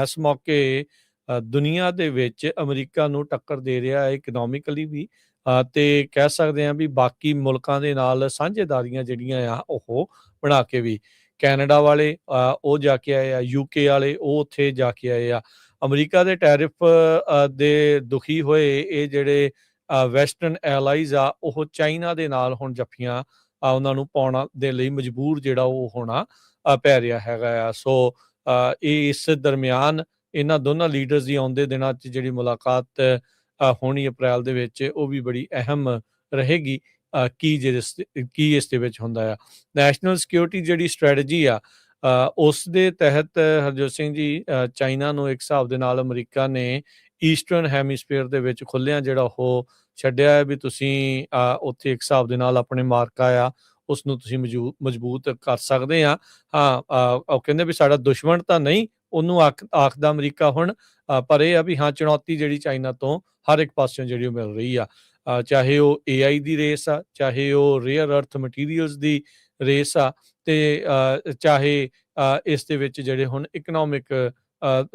Speaker 2: ਇਸ ਮੌਕੇ ਦੁਨੀਆ ਦੇ ਵਿੱਚ ਅਮਰੀਕਾ ਨੂੰ ਟੱਕਰ ਦੇ ਰਿਹਾ ਹੈ, ਇਕਨੋਮਿਕਲੀ ਵੀ, ਤੇ ਕਹਿ ਸਕਦੇ ਹਾਂ ਵੀ ਬਾਕੀ ਮੁਲਕਾਂ ਦੇ ਨਾਲ ਸਾਂਝੇਦਾਰੀਆਂ ਜਿਹੜੀਆਂ ਆ ਉਹ ਬਣਾ ਕੇ ਵੀ। ਕੈਨੇਡਾ ਵਾਲੇ ਉਹ ਜਾ ਕੇ ਆਏ ਆ, UK ਵਾਲੇ ਉਹ ਉੱਥੇ ਜਾ ਕੇ ਆਏ ਆ। ਅਮਰੀਕਾ ਦੇ ਟੈਰਿਫ ਦੇ ਦੁਖੀ ਹੋਏ ਇਹ ਜਿਹੜੇ ਵੈਸਟਰਨ ਐਲਾਈਜ਼ ਆ, ਉਹ ਚਾਈਨਾ ਦੇ ਨਾਲ ਹੁਣ ਜੱਫੀਆਂ ਉਹਨਾਂ ਨੂੰ ਪਾਉਣ ਦੇ ਲਈ ਮਜਬੂਰ ਜਿਹੜਾ ਉਹ ਹੋਣਾ ਪੈ ਰਿਹਾ ਹੈਗਾ ਆ। ਸੋ ਇਹ ਇਸ ਦਰਮਿਆਨ ਇਹਨਾਂ ਦੋਨਾਂ ਲੀਡਰਸ ਦੀ ਆਉਂਦੇ ਦਿਨਾਂ 'ਚ ਜਿਹੜੀ ਮੁਲਾਕਾਤ ਹੋਣੀ ਅਪ੍ਰੈਲ ਦੇ ਵਿੱਚ, ਉਹ ਵੀ ਬੜੀ ਅਹਿਮ ਰਹੇਗੀ। ਕੀ ਇਸ ਦੇ ਵਿੱਚ ਹੁੰਦਾ ਆ। ਨੈਸ਼ਨਲ ਸਿਕਿਉਰਿਟੀ ਜਿਹੜੀ ਸਟ੍ਰੈਟਜੀ ਆ, ਉਸ ਦੇ ਤਹਿਤ ਹਰਜੋਤ ਸਿੰਘ ਜੀ, ਚਾਈਨਾ ਨੂੰ ਇੱਕ ਹਿਸਾਬ ਦੇ ਨਾਲ ਅਮਰੀਕਾ ਨੇ ਈਸਟਰਨ ਹੈਮੀਸਫੀਅਰ ਦੇ ਵਿੱਚ ਖੁੱਲ੍ਹਿਆ ਜਿਹੜਾ ਉਹ ਛੱਡਿਆ ਹੈ ਵੀ ਤੁਸੀਂ ਉੱਥੇ ਇੱਕ ਹਿਸਾਬ ਦੇ ਨਾਲ ਆਪਣੇ ਮਾਰਕਾ ਆ ਉਸ ਨੂੰ ਤੁਸੀਂ ਮਜ਼ਬੂਤ ਕਰ ਸਕਦੇ ਆ। ਉਹ ਕਹਿੰਦੇ ਵੀ ਸਾਡਾ ਦੁਸ਼ਮਣ ਤਾਂ ਨਹੀਂ, ਉਹਨੂੰ ਆਖਦਾ ਅਮਰੀਕਾ ਹੁਣ, ਪਰ ਇਹ ਆ ਵੀ ਹਾਂ ਚੁਣੌਤੀ ਜਿਹੜੀ ਚਾਈਨਾ ਤੋਂ ਹਰ ਇੱਕ ਪਾਸਿਓਂ ਜਿਹੜੀ ਉਹ ਮਿਲ ਰਹੀ ਆ। ਚਾਹੇ ਉਹ AI ਦੀ ਰੇਸ ਆ, ਚਾਹੇ ਉਹ ਰੇਅਰ ਅਰਥ ਮਟੀਰੀਅਲਸ ਦੀ ਰੇਸ ਆ, ਤੇ ਚਾਹੇ ਇਸ ਦੇ ਵਿੱਚ ਜਿਹੜੇ ਹੁਣ ਇਕਨੋਮਿਕ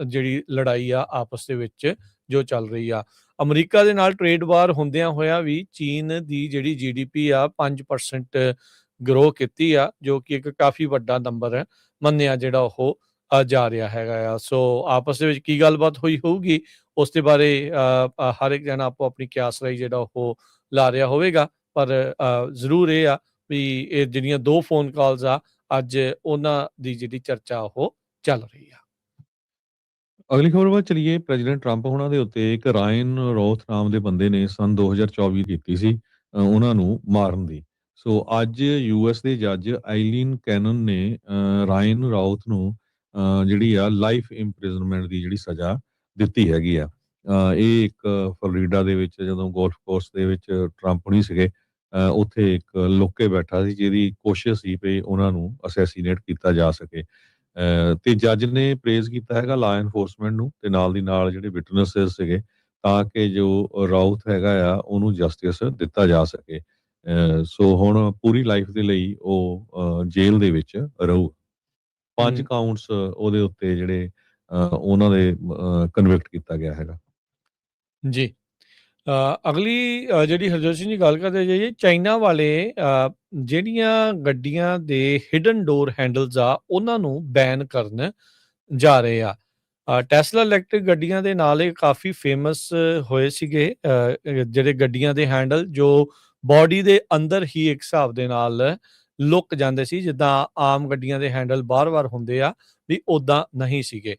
Speaker 2: ਜਿਹੜੀ ਲੜਾਈ ਆ ਆਪਸ ਦੇ ਵਿੱਚ ਜੋ ਚੱਲ ਰਹੀ ਆ। ਅਮਰੀਕਾ ਦੇ ਨਾਲ ਟ੍ਰੇਡ ਵਾਰ ਹੁੰਦਿਆਂ ਹੋਇਆ ਵੀ ਚੀਨ ਦੀ ਜਿਹੜੀ GDP ਆ 5% ਗਰੋ ਕੀਤੀ ਆ, ਜੋ ਕਿ ਇੱਕ ਕਾਫੀ ਵੱਡਾ ਨੰਬਰ ਮੰਨਿਆ ਜਿਹੜਾ ਉਹ ਜਾ ਰਿਹਾ ਹੈਗਾ ਆ। ਸੋ ਆਪਸ ਦੇ ਵਿੱਚ ਕੀ ਗੱਲਬਾਤ ਹੋਈ ਹੋਊਗੀ ਉਸ ਦੇ ਬਾਰੇ ਹਰ ਇੱਕ ਜਣਾ ਆਪੋ ਆਪਣੀ ਕਿਆਸ ਰਾਈ ਜਿਹੜਾ ਉਹ ਲਾ ਰਿਹਾ ਹੋਵੇਗਾ, ਪਰ ਜ਼ਰੂਰ ਇਹ ਆ ਵੀ ਇਹ ਜਿਹੜੀਆਂ ਦੋ ਫੋਨ ਕਾਲਸ ਆ ਅੱਜ ਉਹਨਾਂ ਦੀ ਜਿਹੜੀ ਚਰਚਾ ਉਹ ਚੱਲ ਰਹੀ ਆ।
Speaker 1: ਅਗਲੀ ਖਬਰ ਵੱਲ ਚਲੀਏ। ਪ੍ਰੈਜ਼ੀਡੈਂਟ ਟਰੰਪ ਉਹਨਾਂ ਦੇ ਉੱਤੇ ਇੱਕ ਰਾਇਨ ਰੋਥ ਨਾਮ ਦੇ ਬੰਦੇ ਨੇ ਸੰਨ 2024 ਕੀਤੀ ਸੀ ਉਹਨਾਂ ਨੂੰ ਮਾਰਨ ਦੀ। ਸੋ ਅੱਜ US ਦੇ ਜੱਜ ਆਈਲੀਨ ਕੈਨਨ ਨੇ ਰਾਇਨ ਰੌਥ ਨੂੰ ਜਿਹੜੀ ਆ ਲਾਈਫ ਇੰਪ੍ਰਿਜ਼ਨਮੈਂਟ ਦੀ ਜਿਹੜੀ ਸਜ਼ਾ ਦਿੱਤੀ ਹੈਗੀ ਆ। ਇਹ ਇੱਕ ਫਲੋਰੀਡਾ ਦੇ ਵਿੱਚ ਜਦੋਂ ਗੋਲਫ ਕੋਰਸ ਦੇ ਵਿੱਚ ਟਰੰਪ ਨਹੀਂ ਸੀਗੇ, ਉੱਥੇ ਇੱਕ ਲੁੱਕ ਬੈਠਾ ਸੀ ਜਿਹਦੀ ਕੋਸ਼ਿਸ਼ ਸੀ ਵੀ ਉਹਨਾਂ ਨੂੰ ਅਸੈਸੀਨੇਟ ਕੀਤਾ ਜਾ ਸਕੇ। ਤੇ ਜੱਜ ਨੇ ਪ੍ਰੇਜ਼ ਕੀਤਾ ਹੈਗਾ ਲਾ ਐਨਫੋਰਸਮੈਂਟ ਨੂੰ ਤੇ ਨਾਲ ਦੀ ਨਾਲ ਜਿਹੜੇ ਵਿਟਨੈਸਸ ਸੀਗੇ, ਤਾਂ ਕਿ ਜੋ ਰਾਉਥ ਹੈਗਾ ਆ ਉਹਨੂੰ ਜਸਟਿਸ ਦਿੱਤਾ ਜਾ ਸਕੇ। ਸੋ ਹੁਣ ਪੂਰੀ ਲਾਈਫ ਦੇ ਲਈ ਉਹ ਜੇਲ੍ਹ ਦੇ ਵਿੱਚ ਰਹੂ। 5 ਕਾਊਂਟਸ ਉਹਦੇ ਉੱਤੇ ਜਿਹੜੇ ਉਹਨਾਂ ਦੇ ਕਨਵਿਕਟ ਕੀਤਾ ਗਿਆ ਹੈਗਾ
Speaker 2: ਜੀ। ਅਗਲੀ ਜਿਹੜੀ ਹਰਜੋਤ ਸਿੰਘ ਦੀ ਗੱਲ ਕਰਦੇ ਜਾਈਏ, ਚਾਈਨਾ ਵਾਲੇ ਜਿਹੜੀਆਂ ਗੱਡੀਆਂ ਦੇ ਹਿਡਨ ਡੋਰ ਹੈਂਡਲਸ ਆ ਉਹਨਾਂ ਨੂੰ ਬੈਨ ਕਰਨ ਜਾ ਰਹੇ ਆ। ਟੈਸਲਾ ਇਲੈਕਟ੍ਰਿਕ ਗੱਡੀਆਂ ਦੇ ਨਾਲ ਇਹ ਕਾਫੀ ਫੇਮਸ ਹੋਏ ਸੀਗੇ ਜਿਹੜੇ ਗੱਡੀਆਂ ਦੇ ਹੈਂਡਲ ਜੋ ਬਾਡੀ ਦੇ ਅੰਦਰ ਹੀ ਇੱਕ ਹਿਸਾਬ ਦੇ ਨਾਲ ਲੁੱਕ ਜਾਂਦੇ ਸੀ, ਜਿੱਦਾਂ ਆਮ ਗੱਡੀਆਂ ਦੇ ਹੈਂਡਲ ਬਾਰ-ਬਾਰ ਹੁੰਦੇ ਆ ਵੀ ਉੱਦਾਂ ਨਹੀਂ ਸੀਗੇ।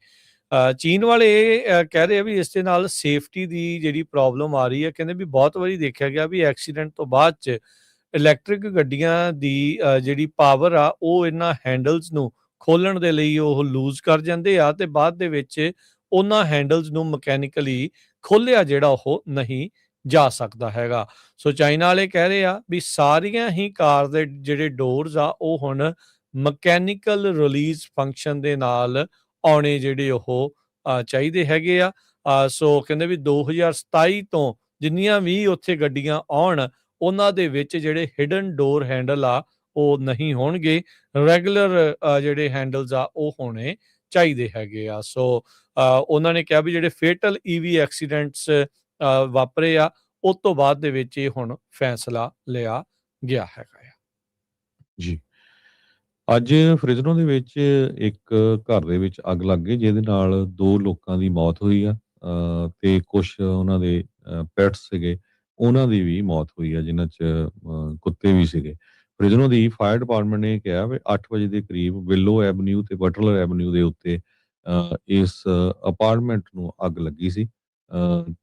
Speaker 2: ਚੀਨ ਵਾਲੇ ਇਹ ਕਹਿ ਰਹੇ ਆ ਵੀ ਇਸ ਦੇ ਨਾਲ ਸੇਫਟੀ ਦੀ ਜਿਹੜੀ ਪ੍ਰੋਬਲਮ ਆ ਰਹੀ ਹੈ। ਕਹਿੰਦੇ ਵੀ ਬਹੁਤ ਵਾਰੀ ਦੇਖਿਆ ਗਿਆ ਵੀ ਐਕਸੀਡੈਂਟ ਤੋਂ ਬਾਅਦ 'ਚ ਇਲੈਕਟ੍ਰਿਕ ਗੱਡੀਆਂ ਦੀ ਜਿਹੜੀ ਪਾਵਰ ਆ ਉਹ ਇਹਨਾਂ ਹੈਂਡਲਸ ਨੂੰ ਖੋਲ੍ਹਣ ਦੇ ਲਈ ਉਹ ਲੂਜ਼ ਕਰ ਜਾਂਦੇ ਆ, ਤੇ ਬਾਅਦ ਦੇ ਵਿੱਚ ਉਹਨਾਂ ਹੈਂਡਲਸ ਨੂੰ ਮਕੈਨੀਕਲੀ ਖੋਲ੍ਹਿਆ ਜਿਹੜਾ ਉਹ ਨਹੀਂ ਜਾ ਸਕਦਾ ਹੈਗਾ। ਸੋ ਚਾਈਨਾ ਵਾਲੇ ਕਹਿ ਰਹੇ ਆ ਵੀ ਸਾਰੀਆਂ ਹੀ ਕਾਰ ਦੇ ਜਿਹੜੇ ਡੋਰਸ ਆ ਉਹ ਹੁਣ ਮਕੈਨੀਕਲ ਰਿਲੀਜ਼ ਫੰਕਸ਼ਨ ਦੇ ਨਾਲ ਆਉਣੇ ਜਿਹੜੇ ਉਹ ਚਾਹੀਦੇ ਹੈਗੇ ਆ। ਸੋ ਕਹਿੰਦੇ ਵੀ 2027 ਤੋਂ ਜਿੰਨੀਆਂ ਵੀ ਉੱਥੇ ਗੱਡੀਆਂ ਆਉਣ ਉਹਨਾਂ ਦੇ ਵਿੱਚ ਜਿਹੜੇ ਹਿਡਨ ਡੋਰ ਹੈਂਡਲ ਆ ਉਹ ਨਹੀਂ ਹੋਣਗੇ, ਰੈਗੂਲਰ ਜਿਹੜੇ ਹੈਂਡਲਸ ਆ ਉਹ ਹੋਣੇ ਚਾਹੀਦੇ ਹੈਗੇ ਆ। ਸੋ ਉਹਨਾਂ ਨੇ ਕਿਹਾ ਵੀ ਜਿਹੜੇ ਫੇਟਲ ਈਵੀ ਐਕਸੀਡੈਂਟਸ ਵਾਪਰੇ ਆ ਉਸ ਤੋਂ ਬਾਅਦ ਦੇ ਵਿੱਚ ਇਹ ਹੁਣ ਫੈਸਲਾ ਲਿਆ ਗਿਆ ਹੈਗਾ ਆ।
Speaker 1: ਜੀ। ਅੱਜ ਫਰਿਜ਼ਨੋ ਦੇ ਵਿੱਚ ਇੱਕ ਘਰ ਦੇ ਵਿੱਚ ਅੱਗ ਲੱਗ ਗਈ, ਜਿਹਦੇ ਨਾਲ 2 ਲੋਕਾਂ ਦੀ ਮੌਤ ਹੋਈ ਆ, ਤੇ ਕੁਛ ਉਹਨਾਂ ਦੇ ਪੈਟਸ ਸੀਗੇ, ਉਹਨਾਂ ਦੀ ਵੀ ਮੌਤ ਹੋਈ ਆ, ਜਿਨ੍ਹਾਂ 'ਚ ਕੁੱਤੇ ਵੀ ਸੀਗੇ। ਫਰਿਜ਼ਨੋ ਦੀ ਫਾਇਰ ਡਿਪਾਰਟਮੈਂਟ ਨੇ ਕਿਹਾ ਵੀ 8 ਵਜੇ ਦੇ ਕਰੀਬ ਵਿਲੋ ਐਵਨਿਊ ਤੇ ਬਟਲਰ ਐਵਨਿਊ ਦੇ ਉੱਤੇ ਇਸ ਅਪਾਰਟਮੈਂਟ ਨੂੰ ਅੱਗ ਲੱਗੀ ਸੀ,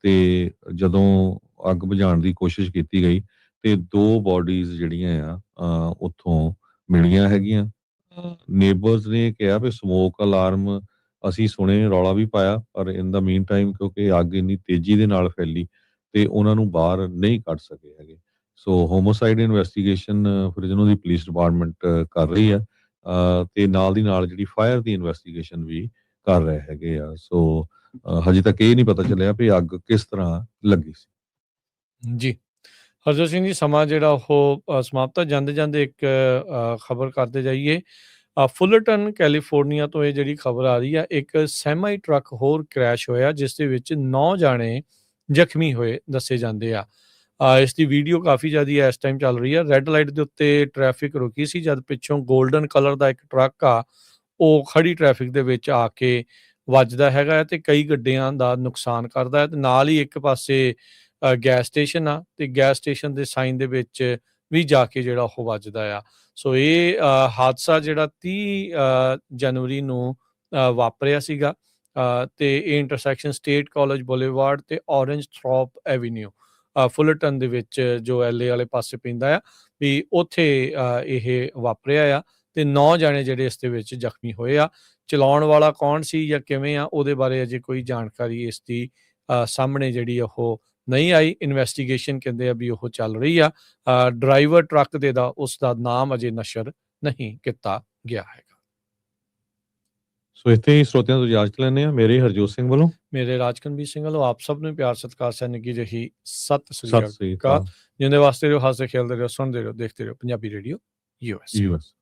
Speaker 1: ਤੇ ਜਦੋਂ ਅੱਗ ਬੁਝਾਉਣ ਦੀ ਕੋਸ਼ਿਸ਼ ਕੀਤੀ ਗਈ ਤੇ 2 ਬਾਡੀਜ਼ ਜਿਹੜੀਆਂ ਆ ਉੱਥੋਂ ਮਿਲੀਆਂ ਹੈਗੀਆਂ। ਨੇਬਰਸ ਨੇ ਕਿਹਾ ਵੀ ਸਮੋਕ ਅਲਾਰਮ ਅਸੀਂ ਸੁਣੇ, ਰੌਲਾ ਵੀ ਪਾਇਆ, ਪਰ ਇਨ ਦਾ ਮੀਨ ਟਾਈਮ ਕਿਉਂਕਿ ਅੱਗ ਇੰਨੀ ਤੇਜ਼ੀ ਦੇ ਨਾਲ ਫੈਲੀ ਤੇ ਉਹਨਾਂ ਨੂੰ ਬਾਹਰ ਨਹੀਂ ਕੱਢ ਸਕੇ ਹੈਗੇ। ਸੋ ਹੋਮੋਸਾਈਡ ਇਨਵੈਸਟੀਗੇਸ਼ਨ ਫਰਿਜ਼ਨੋ ਦੀ ਪੁਲਿਸ ਡਿਪਾਰਟਮੈਂਟ ਕਰ ਰਹੀ ਆ, ਤੇ ਨਾਲ ਦੀ ਨਾਲ ਜਿਹੜੀ ਫਾਇਰ ਦੀ ਇਨਵੈਸਟੀਗੇਸ਼ਨ ਵੀ ਕਰ ਰਹੇ ਹੈਗੇ ਆ। ਸੋ ਹਜੇ ਤੱਕ ਇਹ ਨਹੀਂ ਪਤਾ ਚੱਲਿਆ ਵੀ ਅੱਗ ਕਿਸ ਤਰ੍ਹਾਂ ਲੱਗੀ ਸੀ।
Speaker 2: ਜੀ, ਹਰਜੋਤ ਸਿੰਘ ਜੀ, ਸਮਾਂ ਜਿਹੜਾ ਉਹ ਸਮਾਪਤ ਜਾਂਦੇ ਇੱਕ ਖਬਰ ਕਰਦੇ ਜਾਈਏ। ਫੁਲਰਟਨ ਕੈਲੀਫੋਰਨੀਆ ਤੋਂ ਇਹ ਜਿਹੜੀ ਖਬਰ ਆ ਰਹੀ ਆ, ਇੱਕ ਸੈਮਾਈ ਟਰੱਕ ਹੋਰ ਕ੍ਰੈਸ਼ ਹੋਇਆ ਜਿਸ ਦੇ ਵਿੱਚ 9 ਜਾਣੇ ਜ਼ਖਮੀ ਹੋਏ ਦੱਸੇ ਜਾਂਦੇ ਆ। ਇਸ ਦੀ ਵੀਡੀਓ ਕਾਫੀ ਜ਼ਿਆਦਾ ਇਸ ਟਾਈਮ ਚੱਲ ਰਹੀ ਆ। ਰੈੱਡ ਲਾਈਟ ਦੇ ਉੱਤੇ ਟ੍ਰੈਫਿਕ ਰੁਕੀ ਸੀ ਜਦ ਪਿੱਛੋਂ ਗੋਲਡਨ ਕਲਰ ਦਾ ਇੱਕ ਟਰੱਕ ਆ ਉਹ ਖੜੀ ਟ੍ਰੈਫਿਕ ਦੇ ਵਿੱਚ ਆ ਕੇ ਵੱਜਦਾ ਹੈਗਾ ਤੇ ਕਈ ਗੱਡੀਆਂ ਦਾ ਨੁਕਸਾਨ ਕਰਦਾ ਹੈ, ਤੇ ਨਾਲ ਹੀ ਇੱਕ ਪਾਸੇ ਗੈਸ ਸਟੇਸ਼ਨ ਆ ਤੇ ਗੈਸ ਸਟੇਸ਼ਨ ਦੇ ਸਾਈਨ ਦੇ ਵਿੱਚ ਵੀ ਜਾ ਕੇ ਜਿਹੜਾ ਉਹ ਵੱਜਦਾ ਆ। ਸੋ ਇਹ ਹਾਦਸਾ ਜਿਹੜਾ 30 ਜਨਵਰੀ ਨੂੰ ਵਾਪਰਿਆ ਸੀਗਾ, ਤੇ ਇਹ ਇੰਟਰਸੈਕਸ਼ਨ ਸਟੇਟ ਕਾਲਜ ਬੁਲੇਵਾਰਡ ਤੇ ਔਰੇਂਜ ਥਰੋਪ ਐਵੀਨਿਊ ਫੁਲਰਟਨ ਦੇ ਵਿੱਚ ਜੋ LA ਵਾਲੇ ਪਾਸੇ ਪੈਂਦਾ ਆ ਵੀ ਉੱਥੇ ਇਹ ਵਾਪਰਿਆ ਆ, ਤੇ 9 ਜਾਣੇ ਜਿਹੜੇ ਇਸ ਦੇ ਵਿੱਚ ਜ਼ਖਮੀ ਹੋਏ ਆ। ਚਲਾਉਣ ਵਾਲਾ ਕੌਣ ਸੀ ਜਾਂ ਕਿਵੇਂ ਆ ਉਹਦੇ ਬਾਰੇ ਅਜੇ ਕੋਈ ਜਾਣਕਾਰੀ ਇਸ ਦੀ ਸਾਹਮਣੇ ਜਿਹੜੀ ਉਹ ਨਹੀਂ ਆਈ। ਇਨਵੈਸਟੀਗੇਸ਼ਨ ਕਹਿੰਦੇ ਆ ਵੀ ਉਹ ਚੱਲ ਰਹੀ ਆ। ਡਰਾਈਵਰ ਟਰੱਕ ਦੇ ਦਾ ਉਸ ਦਾ ਨਾਮ ਅਜੇ ਨਸ਼ਰ ਨਹੀਂ ਕੀਤਾ ਗਿਆ ਹੈਗਾ।
Speaker 1: ਸੋ ਇੱਥੇ ਹੀ ਸਰੋਤਿਆਂ ਤੋਂ ਇਜਾਜ਼ਤ ਲੈਂਦੇ ਹਾਂ। ਮੇਰੇ ਹਰਜੋਤ ਸਿੰਘ ਵੱਲੋਂ,
Speaker 2: ਮੇਰੇ ਰਾਜਕਨਵੀਰ ਸਿੰਘ ਵੱਲੋਂ ਆਪ ਸਭ ਨੂੰ ਪਿਆਰ ਸਤਿਕਾਰ ਸਹਿ ਨਿੱਘੀ ਜਿਹੀ ਸਤਿ
Speaker 1: ਸਤਿ
Speaker 2: ਸ੍ਰੀ
Speaker 1: ਸ੍ਰੀ
Speaker 2: ਅਕਾਲ।
Speaker 1: ਅਕਾਲ।
Speaker 2: ਜਿੰਦੇ ਵਾਸਤੇ ਰਹੋ, ਹੱਸਦੇ ਖੇਲਦੇ ਰਹੋ, ਸੁਣਦੇ ਰਹੋ, ਦੇਖਦੇ ਰਹੋ ਪੰਜਾਬੀ ਰੇਡੀਓ US।